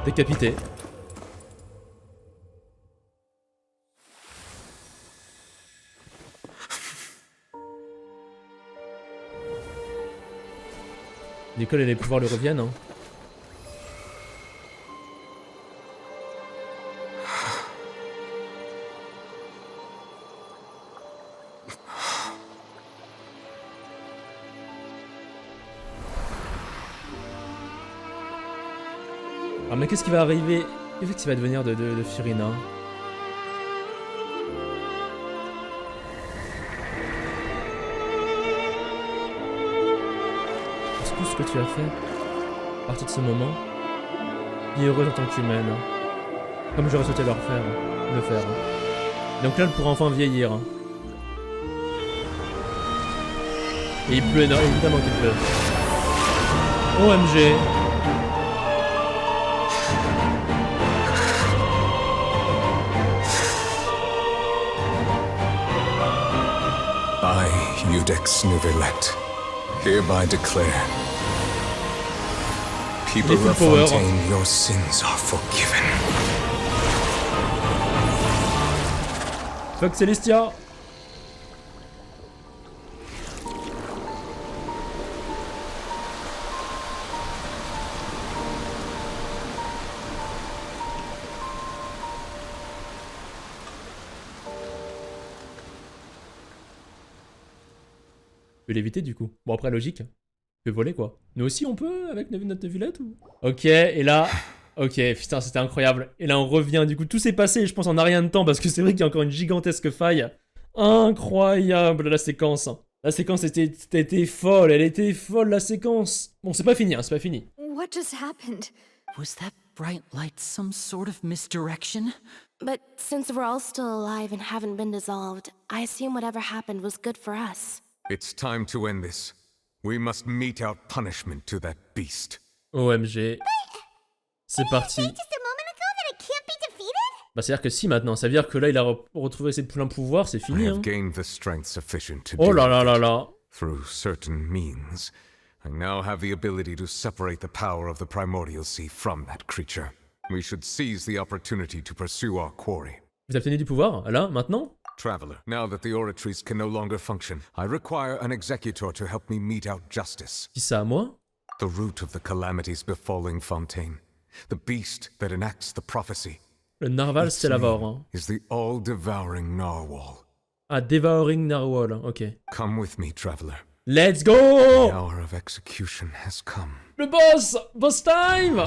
Décapité. L'école et les pouvoirs le reviennent. Hein. Ah mais qu'est-ce qui va arriver? Qu'est-ce qui va devenir de Furina? Est-ce que ce que tu as fait à partir de ce moment est heureuse en tant qu'humaine, comme j'aurais souhaité le faire. Donc là elle pourra enfin vieillir. Et il pleut évidemment qu'il pleut. OMG. I, Iudex Neuvillette, hereby declare, people of Fontaine, your sins are forgiven. Fuck Célestia. Je peux l'éviter du coup. Bon après logique. Je peux voler quoi. Nous aussi on peut avec notre Neuvillette ou... Ok et là... Ok putain c'était incroyable. Et là on revient du coup. Tout s'est passé je pense en a rien de temps parce que c'est vrai qu'il y a encore une gigantesque faille. Incroyable la séquence. La séquence était folle. Elle était folle la séquence. Bon c'est pas fini hein, c'est pas fini. What just happened? Was that bright light some sort of misdirection? But since we're all still alive and haven't been dissolved, I assume whatever happened was good for us. It's time to end this. We must mete out punishment to that beast. OMG. C'est parti. Bah c'est à dire que si maintenant, ça veut dire que là il a retrouvé ses pleins pouvoirs, c'est fini hein. Oh là là là là. Through certain means, I now have the ability to separate the power of the primordial sea from that creature. We should seize the opportunity to pursue our quarry. Vous obtenez du pouvoir, là, maintenant? Traveler, now that the oratories can no longer function, I require an executor to help me mete out justice. Qui ça, moi? The root of the calamities befalling Fontaine, the beast that enacts the prophecy. Le narval, c'est l'avare. Hein. Is the all-devouring narwhal. Ah, devouring narwhal, ok. Come with me, traveler. Let's go! The hour of execution has come. Le boss! Boss time!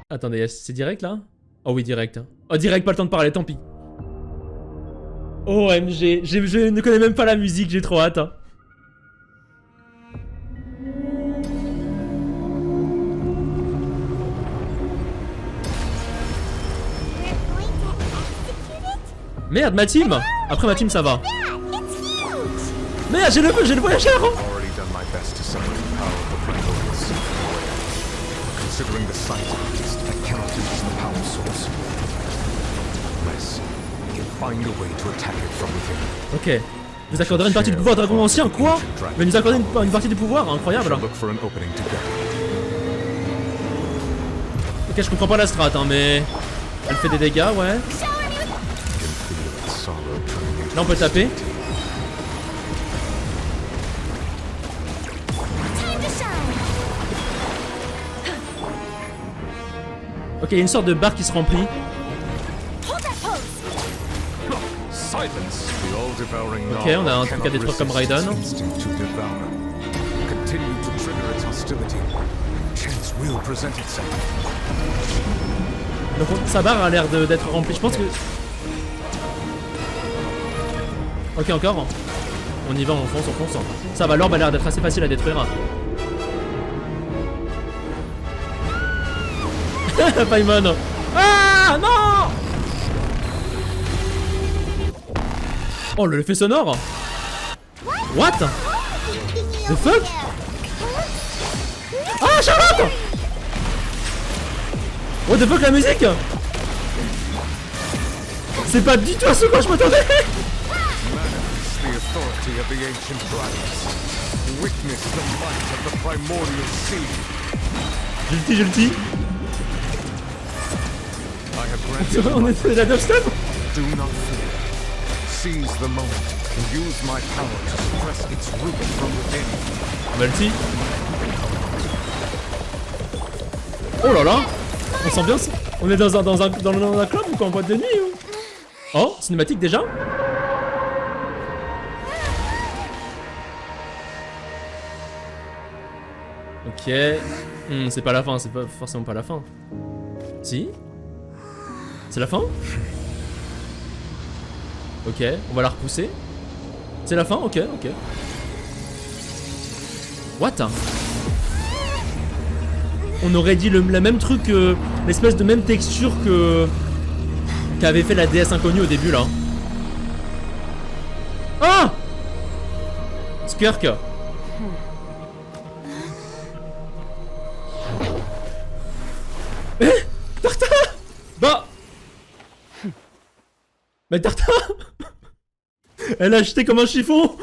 Attendez, c'est direct là? Oh oui, direct. Oh, direct, pas le temps de parler, tant pis. OMG, je ne connais même pas la musique, j'ai trop hâte. Hein. Merde, ma team! Après ma team, ça va. Merde, j'ai le voyageur! Ok. Nous accorderait une partie du pouvoir dragon ancien, quoi? Mais nous accorder une partie du pouvoir, incroyable. Ok, je comprends pas la strat, hein, mais... Elle fait des dégâts, ouais. Là, on peut taper. Ok, il y a une sorte de barre qui se remplit. Ok, on a un truc à détruire comme Raiden. Donc sa barre a l'air d'être remplie, je pense que... Ok, encore. On y va, on fonce, on fonce. Ça va, l'orbe a l'air d'être assez facile à détruire. Paimon. Ah non! Oh, l'effet sonore! What? The fuck? Ah, Charlotte! What the fuck, la musique? C'est pas du tout à ce quoi je m'attendais! Je le dis. On est de la dubstep? Multi. Oh là là. On s'ambiance. On est dans un club ou quoi, en boîte de nuit ou... Oh, cinématique déjà. Ok. C'est pas la fin, c'est pas forcément pas la fin. Si? C'est la fin? Ok, on va la repousser. C'est la fin? Ok, ok. What? On aurait dit la même truc, l'espèce de même texture qu'avait fait la déesse inconnue au début là. Ah! Skirk. Eh? Tarta! Bah! Mais Tarta! Elle a acheté comme un chiffon!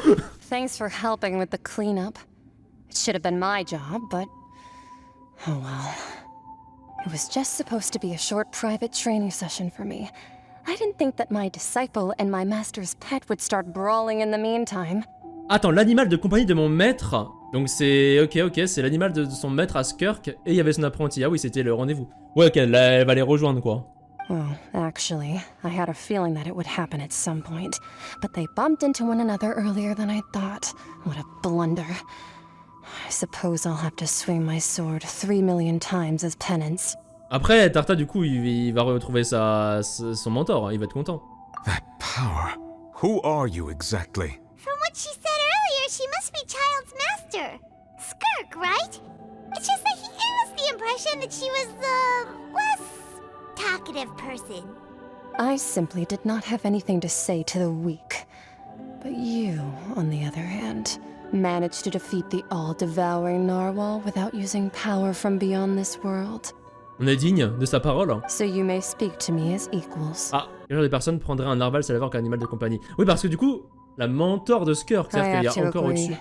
Thanks for helping with the cleanup. It should have been my job, but... oh well. It was just supposed to be a short private training session for me. I didn't think that my disciple and my master's pet would start brawling in the meantime. Attends, l'animal de compagnie de mon maître. Donc c'est... Ok, c'est l'animal de son maître à Skirk. Et il y avait son apprenti. Ah oui, c'était le rendez-vous. Ouais, ok, là, elle va les rejoindre, quoi. Well, actually, I had a feeling that it would happen at some point. But they bumped into one another earlier than I thought. What a blunder. I suppose I'll have to swing my sword 3 million times as penance. Après, Tarta, du coup, il va retrouver son mentor. Il va être content. That power. Who are you exactly? From what she said earlier, she must be Child's master. Skirk, right? It's just that he gave us the impression that she was the less talkative person. I simply did not have anything to say to the weak. But you, on the other hand, managed to defeat the all-devouring narwhal without using power from beyond this world. On est digne de sa parole. So you may speak to me as equals. Ah, quel genre de personne prendrait un narval salvateur qu'un animal de compagnie? Oui, parce que du coup, la mentor de Skirk, c'est-à-dire qu'il y a encore au-dessus.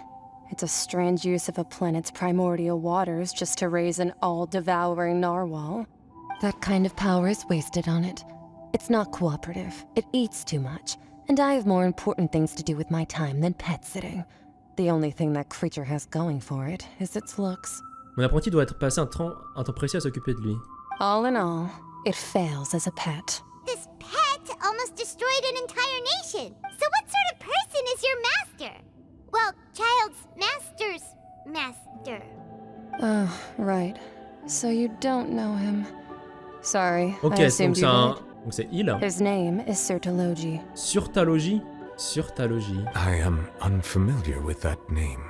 It's a strange use of a planet's primordial waters just to raise an all-devouring narwhal. That kind of power is wasted on it. It's not cooperative. It eats too much. And I have more important things to do with my time than pet sitting. The only thing that creature has going for it is its looks. Mon apprenti doit être passé un temps précieux à s'occuper de lui. All in all, it fails as a pet. This pet almost destroyed an entire nation. So what sort of person is your master? Well, Child's master's master. Oh, right. So you don't know him. Sorry, I assumed you did. Donc c'est il. His name is Surtalogy. Surtalogy? Surtalogy. I am unfamiliar with that name.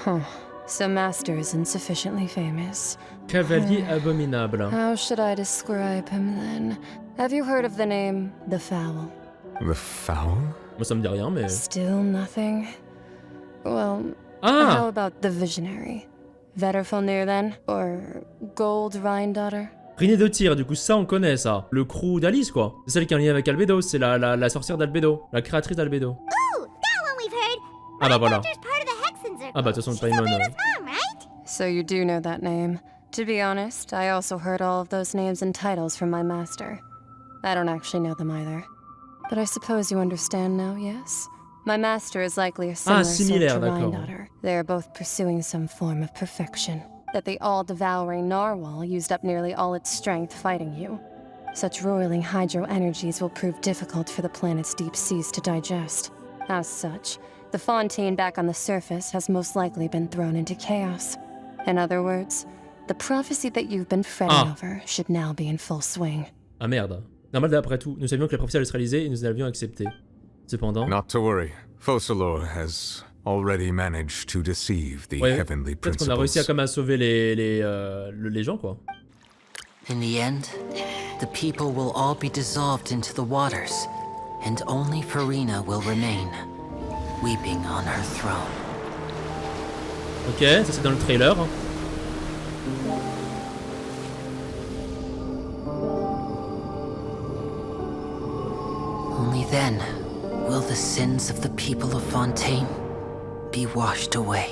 Huh. So Master isn't sufficiently famous. Cavalier abominable. How should I describe him then? Have you heard of the name The Fowl? The Fowl? Moi ça me dit rien, mais... Still nothing? Well, how about the Visionary? Vetterfilnir then? Or Gold Rhine Daughter? Rinée de tir, du coup ça on connaît ça. Le crew d'Alice quoi. C'est celle qui est en lien avec Albedo, c'est la sorcière d'Albedo. La créatrice d'Albedo. Ah bah voilà. Ah bah de toute façon Paimon... So you do know that name. To be honest, I also heard all of those names and titles from my master. I don't actually know them either. But I suppose you understand now, yes? My master is likely a similar sort to my daughter. They are both pursuing some form of perfection. That the all-devouring narwhal used up nearly all its strength fighting you. Such roiling hydro energies will prove difficult for the planet's deep seas to digest. As such, the Fontaine back on the surface has most likely been thrown into chaos. In other words, the prophecy that you've been fretting over should now be in full swing. Ah merde. Normal d'après tout, nous savions que la prophétie allait se réaliser et nous l'avions accepté. Cependant... Not to worry. Foçalors has already managed to deceive the heavenly principles. Peut-être qu'on a réussi à, comme, à sauver les gens quoi. In the end, the people will all be dissolved into the waters, and only Furina will remain, weeping on her throne. Ok, ça c'est dans le trailer. Only then will the sins of the people of Fontaine be washed away.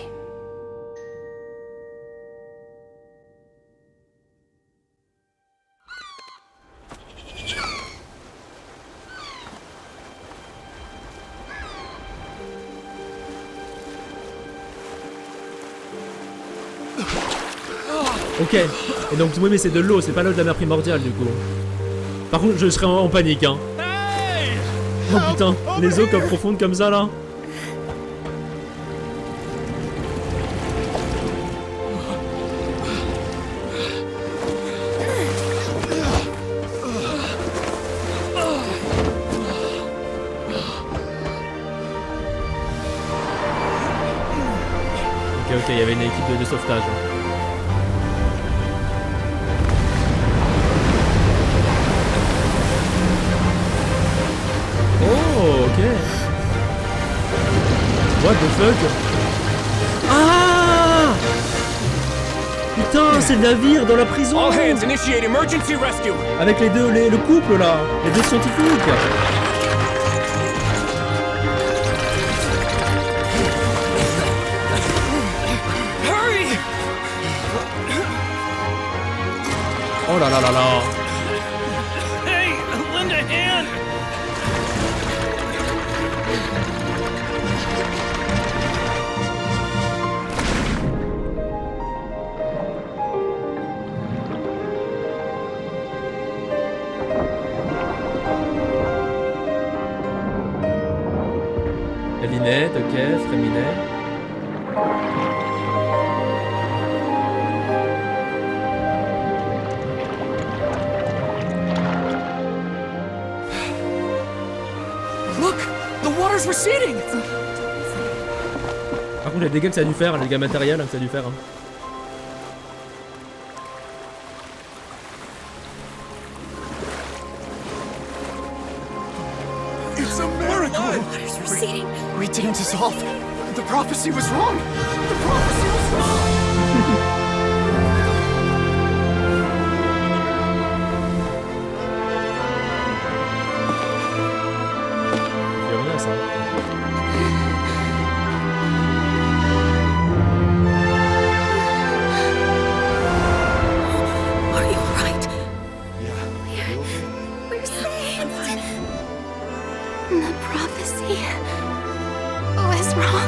Ok, et donc oui mais c'est de l'eau, c'est pas l'eau de la mer primordiale du coup. Par contre je serais en panique hein. Oh putain, les eaux comme profondes comme ça là. Ok, il y avait une équipe de sauvetage. Oh, ok. What the fuck? Ah! Putain, c'est le navire dans la prison! All hands initiate emergency rescue! Avec le couple là, les deux scientifiques! Hurry! Oh là là là là! Hey, lend a hand! Linette, ok, Fréminet. Look, the water's receding. Par contre les dégâts que ça a dû faire, les dégâts matériels que ça a dû faire. Hein. It's a miracle! We didn't dissolve. The prophecy was wrong. The prophecy was wrong. Are you alright? We're saved. The prophecy was wrong.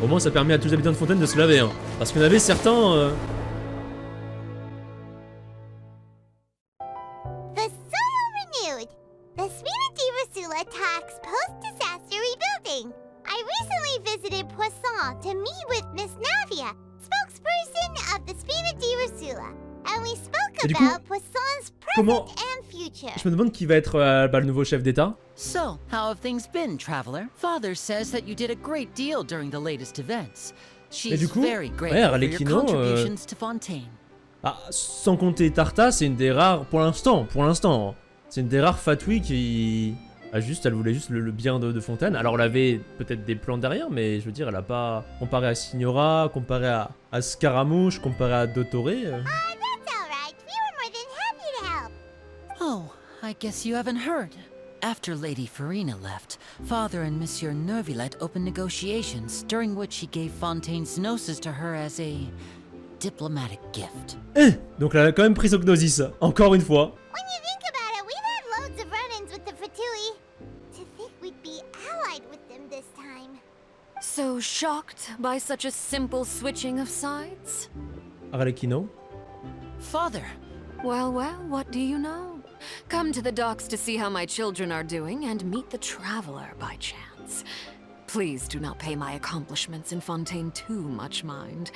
Au moins ça permet à tous les habitants de Fontaine de se laver, hein. Parce qu'il y en avait certains... The soil renewed! The Spina di Rosula talks post-disaster rebuilding. I recently visited Poisson to meet with Miss Navia, spokesperson of the Spina di Rosula, and we spoke about Poisson's present and future. Je me demande qui va être le nouveau chef d'État. So, how have things been, traveler? Father says that you did a great deal during the latest events. She's very grateful for your contributions to Fontaine. Ah, sans compter Tarta, c'est une des rares, pour l'instant, c'est une des rares fatouilles qui Juste, elle voulait juste le bien de Fontaine. Alors, elle avait peut-être des plans derrière, mais je veux dire, elle a pas... Comparé à Signora, comparé à Scaramouche, comparé à Dottore... That's all right. We were more than happy to help. Oh, I guess you haven't heard. After Lady Furina left, Father and Monsieur Neuvillette opened negotiations, during which he gave Fontaine's gnosis to her as a diplomatic gift. Donc elle a quand même pris son gnosis, encore une fois. When you think about it, we've had loads of run-ins with the Fatui. To think we'd be allied with them this time. So shocked by such a simple switching of sides? Arlecchino. Father. Well, what do you know? Come to the docks to see how my children are doing and meet the traveler by chance. Please do not pay my accomplishments in Fontaine too much mind.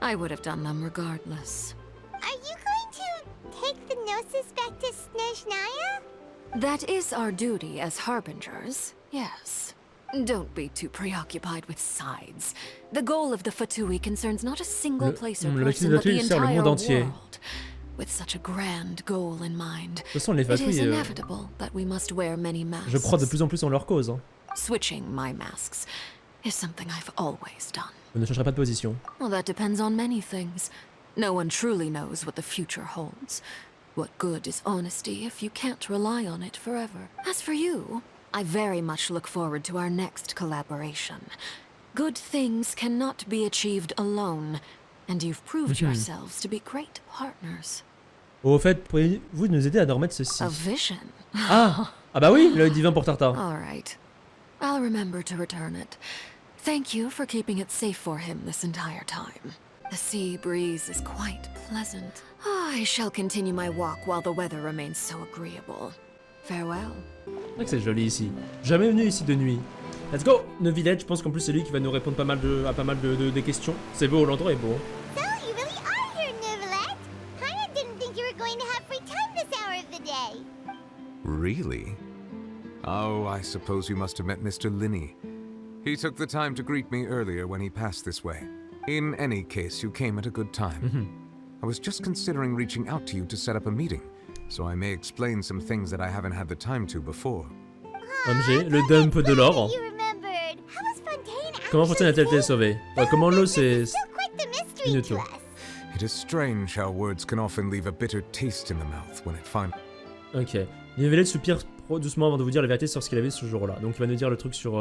I would have done them regardless. Are you going to take the gnosis back to Snezhnaya? That is our duty as harbingers, yes. Don't be too preoccupied with sides. The goal of the Fatui concerns not a single place or person, but the entire world. With such a grand goal in mind, De toute façon, les Fatui, inevitable that we must wear many masks. Je crois de plus en plus en leur cause. Hein. Switching my masks is something I've always done. Je ne changerai pas de position. Well, that depends on many things. No one truly knows what the future holds. What good is honesty if you can't rely on it forever? As for you, I very much look forward to our next collaboration. Good things cannot be achieved alone. And you've proved yourselves to be great partners. Au fait, pourriez-vous nous aider à dormir de ceci? A vision. Ah bah oui, le divin pour Tartin. All right. I'll remember to return it. Thank you for keeping it safe for him this entire time. The sea breeze is quite pleasant. I shall continue my walk while the weather remains so agreeable. Farewell. C'est vrai que c'est joli ici. Jamais venu ici de nuit. Let's go! Neuvillette, je pense qu'en plus c'est lui qui va nous répondre à pas mal de questions. C'est beau, l'endroit est beau. So, you really are here, Neuvillette? I didn't think you were going to have free time this hour of the day. Really? Oh, I suppose you must have met Mr. Linney. He took the time to greet me earlier when he passed this way. In any case, you came at a good time. I was just considering reaching out to you to set up a meeting, so I may explain some things that I haven't had the time to before. MG, le dump de l'or. Comment Fontaine a-t-elle été sauvée? Ouais, comment l'eau c'est inutile. It is strange how words can often leave a bitter taste in the mouth when it finds. Ok. Neuvillette soupire doucement avant de vous dire la vérité sur ce qu'il avait ce jour-là. Donc il va nous dire le truc sur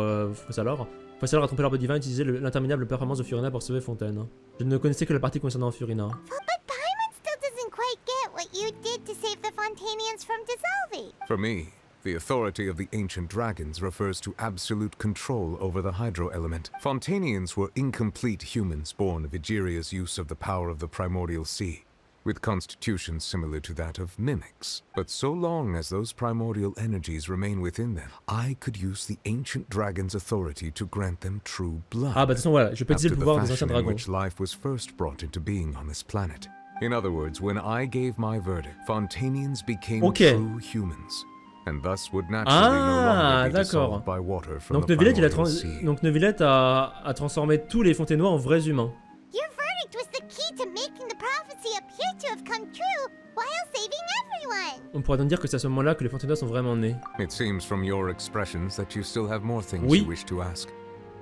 Foçalors. Foçalors a trompé l'arbre divin et utilisé l'interminable performance de Furina pour sauver Fontaine. Je ne connaissais que la partie concernant Furina. But Paimon still doesn't quite get what you did to save the Fontainians from dissolving. For me, the authority of the ancient dragons refers to absolute control over the hydro element. Fontainians were incomplete humans born of Egeria's use of the power of the primordial sea, with constitutions similar to that of mimics. But so long as those primordial energies remain within them, I could use the ancient dragon's authority to grant them true blood. Ah bah de toute façon voilà, je peux utiliser le pouvoir des anciens dragons. Which life was first brought into being on this planet. In other words, when I gave my verdict, Fontainians became true humans. And thus would naturally no longer be dissolved by water from the primordial sea. Donc Neuvillette a transformé tous les Fontainois en vrais humains. Your verdict was the key to making the prophecy appear to have come true while saving everyone. On pourrait donc dire que c'est à ce moment-là que les Fontainois sont vraiment nés. It seems from your expressions that you still have more things you wish to ask.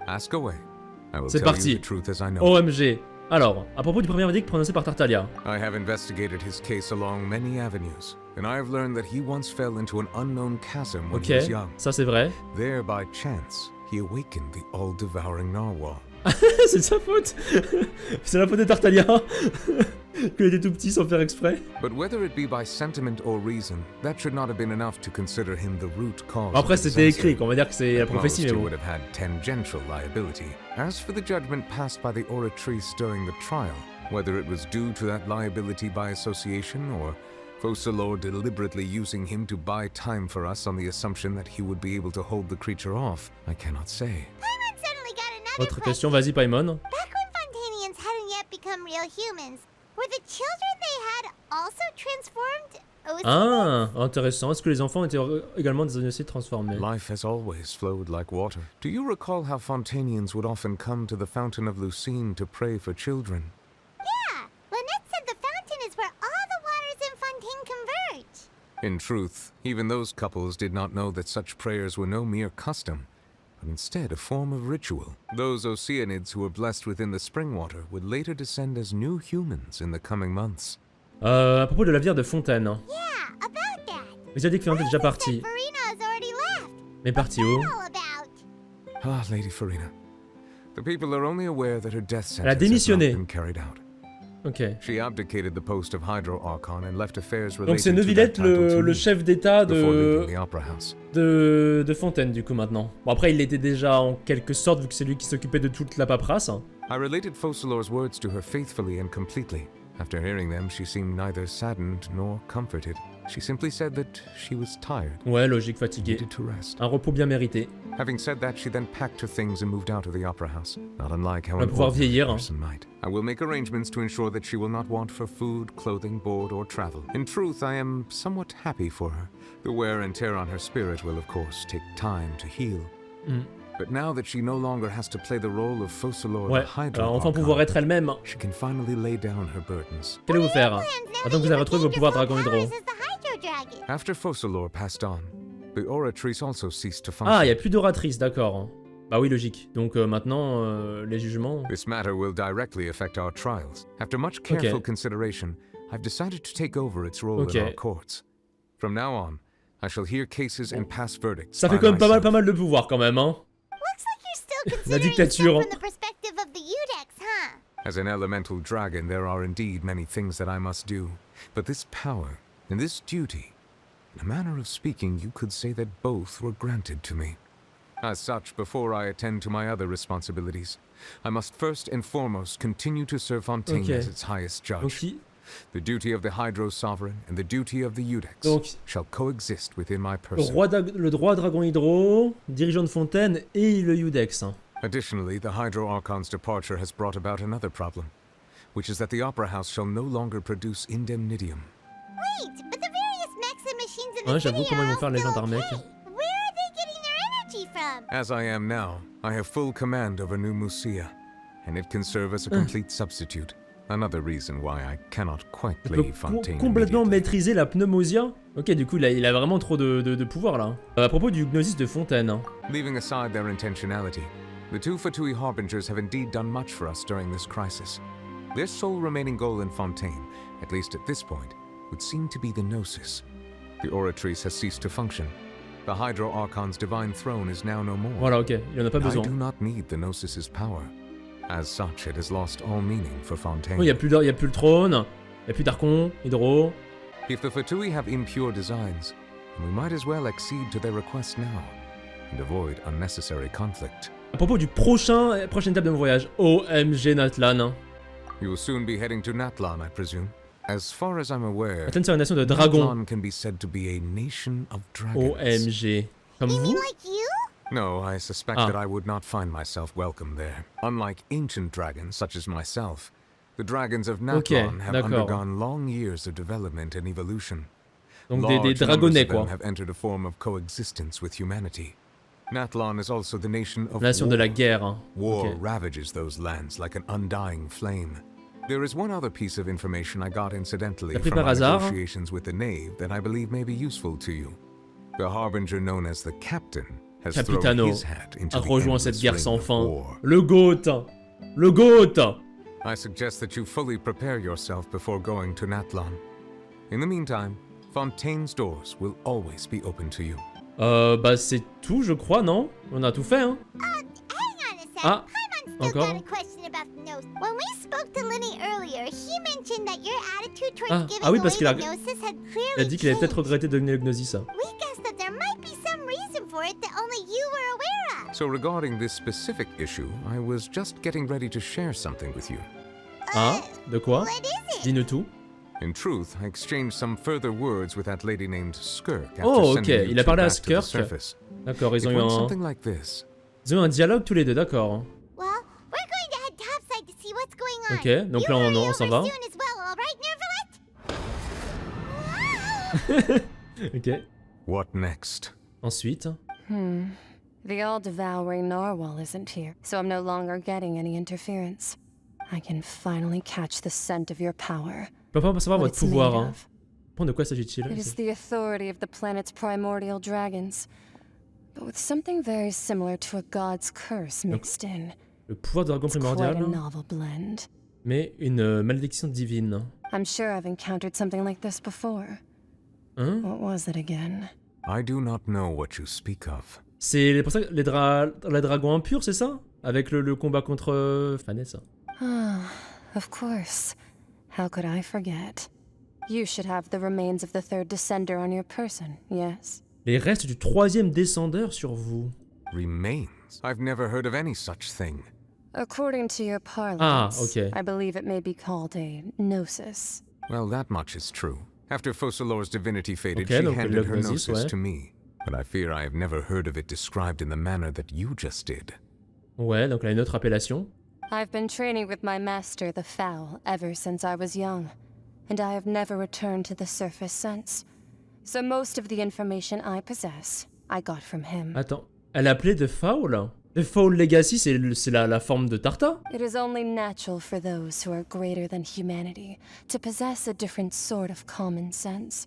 Ask away. I will tell you the truth as I know. OMG. Alors, à propos du premier verdict prononcé par Tartaglia. I have investigated his case along many avenues, and I have learned that he once fell into an unknown chasm when he was young. Ça c'est vrai. There, by chance, he awakened the all-devouring narwhal. C'est de sa faute. C'est la faute de Tartaglia. Qu'il était tout petit sans faire exprès. But whether it be by sentiment or reason, that should not have been enough to consider him the root cause. Après c'était écrit, on va dire que c'est la prophétie, mais bon. Would have had tangential liability. As for the judgment passed by the oratrice during the trial, whether it was due to that liability by association or Foçalors deliberately using him to buy time for us on the assumption that he would be able to hold the creature off, I cannot say. Paimon suddenly got another Autre question, vas-y Paimon. Back when Fontainians hadn't yet become real humans, were the children they had also transformed? Ah, intéressant. Est-ce que les enfants étaient également des Ocytes transformés? Life has always flowed like water. Do you recall how Fontainians would often come to the Fountain of Lucine to pray for children? Yeah, Lynette said the fountain is where all the waters in Fontaine converge. In truth, even those couples did not know that such prayers were no mere custom, but instead a form of ritual. Those Oceanids who were blessed within the spring water would later descend as new humans in the coming months. À propos de l'avenir de Fontaine. Yeah, about that. Vous avez dit que Fontaine est déjà parti. Mais parti où? Ah, Lady Furina. The people are only aware that her death Elle a sentence has not démissionné. been carried out. Ok. She abdicated the post of Hydro Archon and left affairs Donc c'est related to Neuvillette that title to le me chef d'état before leaving the Opera House. de Fontaine du coup maintenant. Bon après il l'était déjà en quelque sorte vu que c'est lui qui s'occupait de toute la paperasse. I related Foçalors' words to her faithfully and completely. After hearing them, she seemed neither saddened nor comforted. She simply said that she was tired. Ouais, logique, fatiguée. Needed to rest. Un repos bien mérité. Having said that, she then packed her things and moved out of the Opera House, not unlike how On va an pouvoir ordinary vieillir. person might. I will make arrangements to ensure that she will not want for food, clothing, board, or travel. In truth, I am somewhat happy for her. The wear and tear on her spirit will, of course, take time to heal. But now that she no longer has to play the role of Foçalors Ouais, the Hydro alors enfin Archon, pouvoir être elle-même. she can finally lay down her burdens. Qu'allez-vous faire? Attends que vous avez retrouvé vos pouvoirs dragon hydro. After Foçalors passed on, the oratrice also ceased to function. Ah, il n'y a plus d'oratrice, d'accord. Bah oui, logique. Donc maintenant, les jugements... This matter will directly affect our trials. After much careful consideration, I've decided to take over its role in our courts. From now on, I shall hear cases and pass verdicts. Ça fait quand même pas mal de pouvoir quand même, hein. La dictature. As an elemental dragon, there are indeed many things that I must do. But this power and this duty, in a manner of speaking, you could say that both were granted to me. As such, before I attend to my other responsibilities, I must first and foremost continue to serve Fontaine as its highest judge. The duty of the Hydro Sovereign and the duty of the Iudex shall coexist within my person. Le droit dragon hydro, dirigeant de Fontaine et le Iudex. Additionally, the Hydro Archon's departure has brought about another problem, which is that the Opera House shall no longer produce indemnitium. Wait, but the various Maxim machines in the Ouais, city j'avoue comment ils vont faire les are gendarmes. okay. Where are they getting their energy from? As I am now, I have full command over New Musia, and it can serve as a complete substitute. Another reason why I cannot quite leave Fontaine Complètement maîtriser la pneumosia. Ok, du coup, il a vraiment trop de pouvoir là. À propos du gnosis de Fontaine. Leaving aside their intentionality, the two Fatui Harbingers have indeed done much for us during this crisis. Their sole remaining goal in Fontaine, at least at this point, would seem to be the Gnosis. The Oratrice has ceased to function. The Hydro Archon's divine throne is now no more. Voilà, ok, il en a pas besoin. I do not need the Gnosis's power. As such, it has lost all meaning for Fontaine. Il y a plus le trône, il y a plus d'Archon, Hydro. If the Fatui have impure designs, then we might as well accede to their request now and avoid unnecessary conflict. À propos du prochaine étape de mon voyage, OMG Natlan. You will soon be heading to Natlan, I presume. As far as I'm aware, Natlan c'est une nation de dragons. Natlan can be said to be a nation of dragons. OMG. Comme vous? Like you? No, I suspect that I would not find myself welcome there. Unlike ancient dragons such as myself, the dragons of Natlan have undergone long years of development and evolution. Donc des dragonnets quoi. Have entered a form of coexistence with humanity. Natlan is also the nation of Nation de la guerre. Hein. War ravages those lands like an undying flame. There is one other piece of information I got incidentally from my negotiations with the Knave that I believe may be useful to you. The harbinger known as the Captain has thrown his hat into the endless ring of war. Le GOAT. Le GOAT. I suggest that you fully prepare yourself before going to Natlan. In the meantime, Fontaine's doors will always be open to you. Bah c'est tout, je crois, non? On a tout fait, hein? Hang on a sec. Ah, encore? Got a question about the nose. When we spoke to Lenny earlier, he mentioned that your attitude towards giving oui, parce away the gnosis had clearly il a dit qu'il avait peut-être regretté de donner le gnosis. We guessed that there might be some reason for it that only you were aware of. So regarding this specific issue, I was just getting ready to share something with you. De quoi? What is it? Dis-nous tout. In truth, I exchanged some further words with that lady named Skirk after ok, sending you il a parlé à back to the Skirk. surface. D'accord, ils ont eu un dialogue tous les deux, d'accord. Well, we're going to head topside to see what's going on. Ok, donc là on s'en va. Ok. What next? Ensuite. The all-devouring narwhal isn't here, so I'm no longer getting any interference. I can finally catch the scent of your power. Je peux pas savoir votre pouvoir. Hein. De quoi s'agit-il? It is the authority of the planet's primordial dragons, but with something very similar to a god's curse mixed in. Le pouvoir de dragon primordial, mais une malédiction divine. I'm sure I've encountered something like this before. Hein? What was it again? I do not know what you speak of. C'est pour ça que les dragons impurs, c'est ça? Avec le combat contre Vanessa. Ah, of course. How could I forget? You should have the remains of the third descender on your person, yes? Les restes du troisième descendeur sur vous. Remains? I've never heard of any such thing. According to your parlance, okay. I believe it may be called a gnosis. Well, that much is true. After Foçalors' divinity faded, she handed her gnosis to me. But I fear I have never heard of it described in the manner that you just did. Ouais, donc elle a une autre appellation. I've been training with my master, the Fowl, ever since I was young. And I have never returned to the surface since. So most of the information I possess, I got from him. Attends, elle est appelée The Fowl? The Fowl Legacy, c'est la forme de Tarta? It is only natural for those who are greater than humanity to possess a different sort of common sense.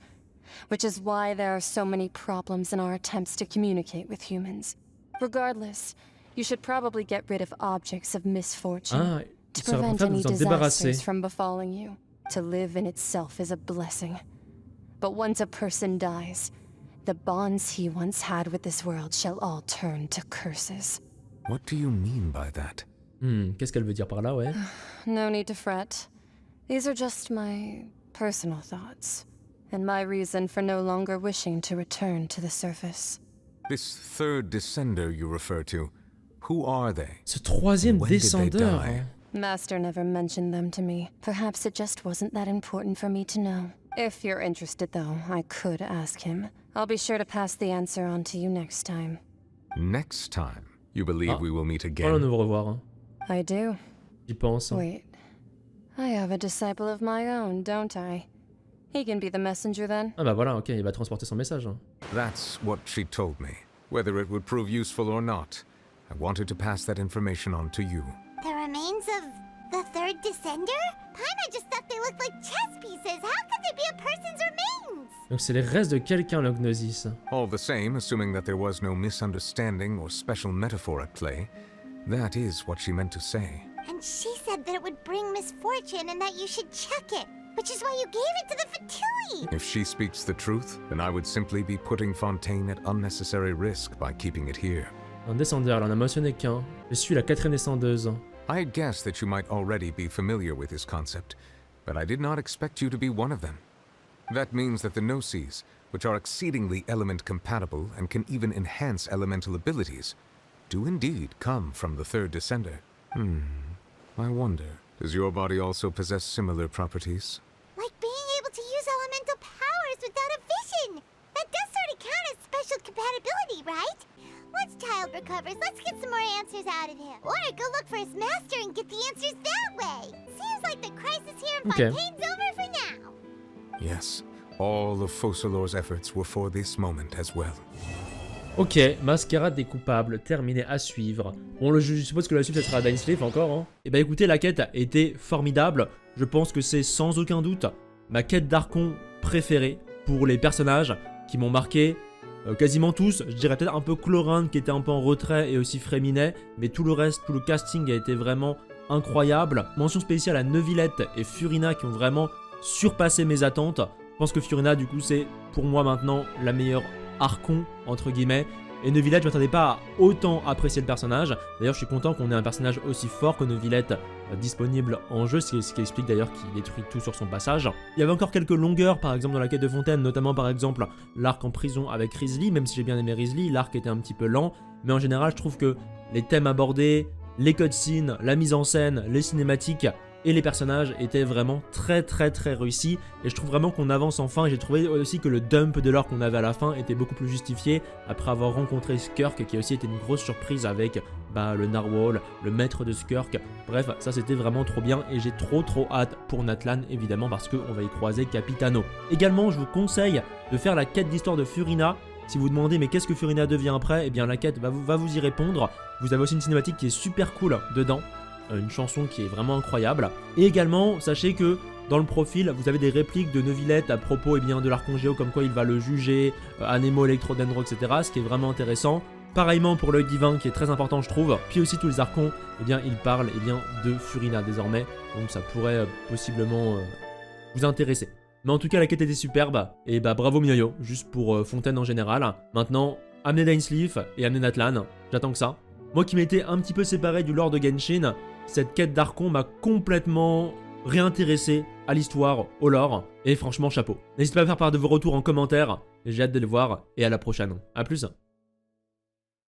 Which is why there are so many problems in our attempts to communicate with humans. Regardless, you should probably get rid of objects of misfortune to prevent any disasters from befalling you. To live in itself is a blessing. But once a person dies, the bonds he once had with this world shall all turn to curses. What do you mean by that? Qu'est-ce qu'elle veut dire par là, ouais? No need to fret. These are just my personal thoughts, and my reason for no longer wishing to return to the surface. This third descender you refer to, who are they? Ce troisième descendeur. Master never mentioned them to me. Perhaps it just wasn't that important for me to know. If you're interested, though, I could ask him. I'll be sure to pass the answer on to you next time. Next time? You believe we will meet again? On va nous revoir. Hein. I do. J'y pense. Hein. Wait. I have a disciple of my own, don't I? He can be the messenger then. Ah bah voilà, ok, il va transporter son message. Hein. That's what she told me. Whether it would prove useful or not, I wanted to pass that information on to you. The remains of the third descender? Paimon just thought they looked like chess pieces. How could they be a person's remains? Donc c'est les restes de quelqu'un, le gnosis. All the same, assuming that there was no misunderstanding or special metaphor at play, that is what she meant to say. And she said that it would bring misfortune and that you should check it, which is why you gave it to the Fatui. If she speaks the truth, then I would simply be putting Fontaine at unnecessary risk by keeping it here. Un descendeur, elle en a mentionné qu'un. Je suis la 4e descendeuse. I had guessed that you might already be familiar with this concept, but I did not expect you to be one of them. That means that the Gnosis, which are exceedingly element-compatible and can even enhance elemental abilities, do indeed come from the third descender. I wonder, does your body also possess similar properties? Like being able to use elemental powers without a vision! That does sort of count as special compatibility, right? Once Child recovers, let's get some more answers out of him. Or go look for his master and get the answers that way. Seems like the crisis here in Fontaine's over for now. Yes, all of Foçalors' efforts were for this moment as well. Ok, Mascarade des coupables, terminé à suivre. Bon, je suppose que la suite, ça sera Dainsleif encore. Hein. Et bah écoutez, la quête a été formidable. Je pense que c'est sans aucun doute ma quête d'Archon préférée pour les personnages qui m'ont marqué. Quasiment tous, je dirais peut-être un peu Chlorinde qui était un peu en retrait et aussi Fréminet, mais tout le reste, tout le casting a été vraiment incroyable. Mention spéciale à Neuvillette et Furina qui ont vraiment surpassé mes attentes. Je pense que Furina, du coup, c'est pour moi maintenant la meilleure Archon, entre guillemets. Et Neuvillette, je m'attendais pas à autant apprécier le personnage. D'ailleurs, je suis content qu'on ait un personnage aussi fort que Neuvillette disponible en jeu, ce qui explique d'ailleurs qu'il détruit tout sur son passage. Il y avait encore quelques longueurs, par exemple dans la quête de Fontaine, notamment par exemple l'arc en prison avec Risley, même si j'ai bien aimé Risley, l'arc était un petit peu lent, mais en général, je trouve que les thèmes abordés, les cutscenes, la mise en scène, les cinématiques et les personnages étaient vraiment très réussis et je trouve vraiment qu'on avance enfin et j'ai trouvé aussi que le dump de l'or qu'on avait à la fin était beaucoup plus justifié après avoir rencontré Skirk qui a aussi été une grosse surprise avec le narwhal, le maître de Skirk. Bref, ça c'était vraiment trop bien et j'ai trop vous pour Natlan évidemment parce qu'on va y croiser Capitano. Également, je vous conseille de faire la quête d'histoire de Furina. Si vous demandez mais qu'est-ce que Furina devient après, eh bien la quête va vous y répondre. Vous avez aussi une cinématique qui est super cool dedans. une chanson qui est vraiment incroyable. Et également, sachez que dans le profil, vous avez des répliques de Neuvillette à propos de l'Archon Géo, comme quoi il va le juger, Anémo, Electrodendro, etc. Ce qui est vraiment intéressant. Pareillement pour l'œil divin qui est très important je trouve. Puis aussi tous les archons, ils parlent de Furina désormais. Donc ça pourrait possiblement vous intéresser. Mais en tout cas la quête était superbe. Et bravo Mioyo, juste pour Fontaine en général. Maintenant, amenez Dainsleaf et amenez Natlan. J'attends que ça. Moi qui m'étais un petit peu séparé du lore de Genshin, cette quête d'archon m'a complètement réintéressé à l'histoire, au lore. Et franchement chapeau. N'hésitez pas à faire part de vos retours en commentaire. J'ai hâte de le voir et à la prochaine. A plus.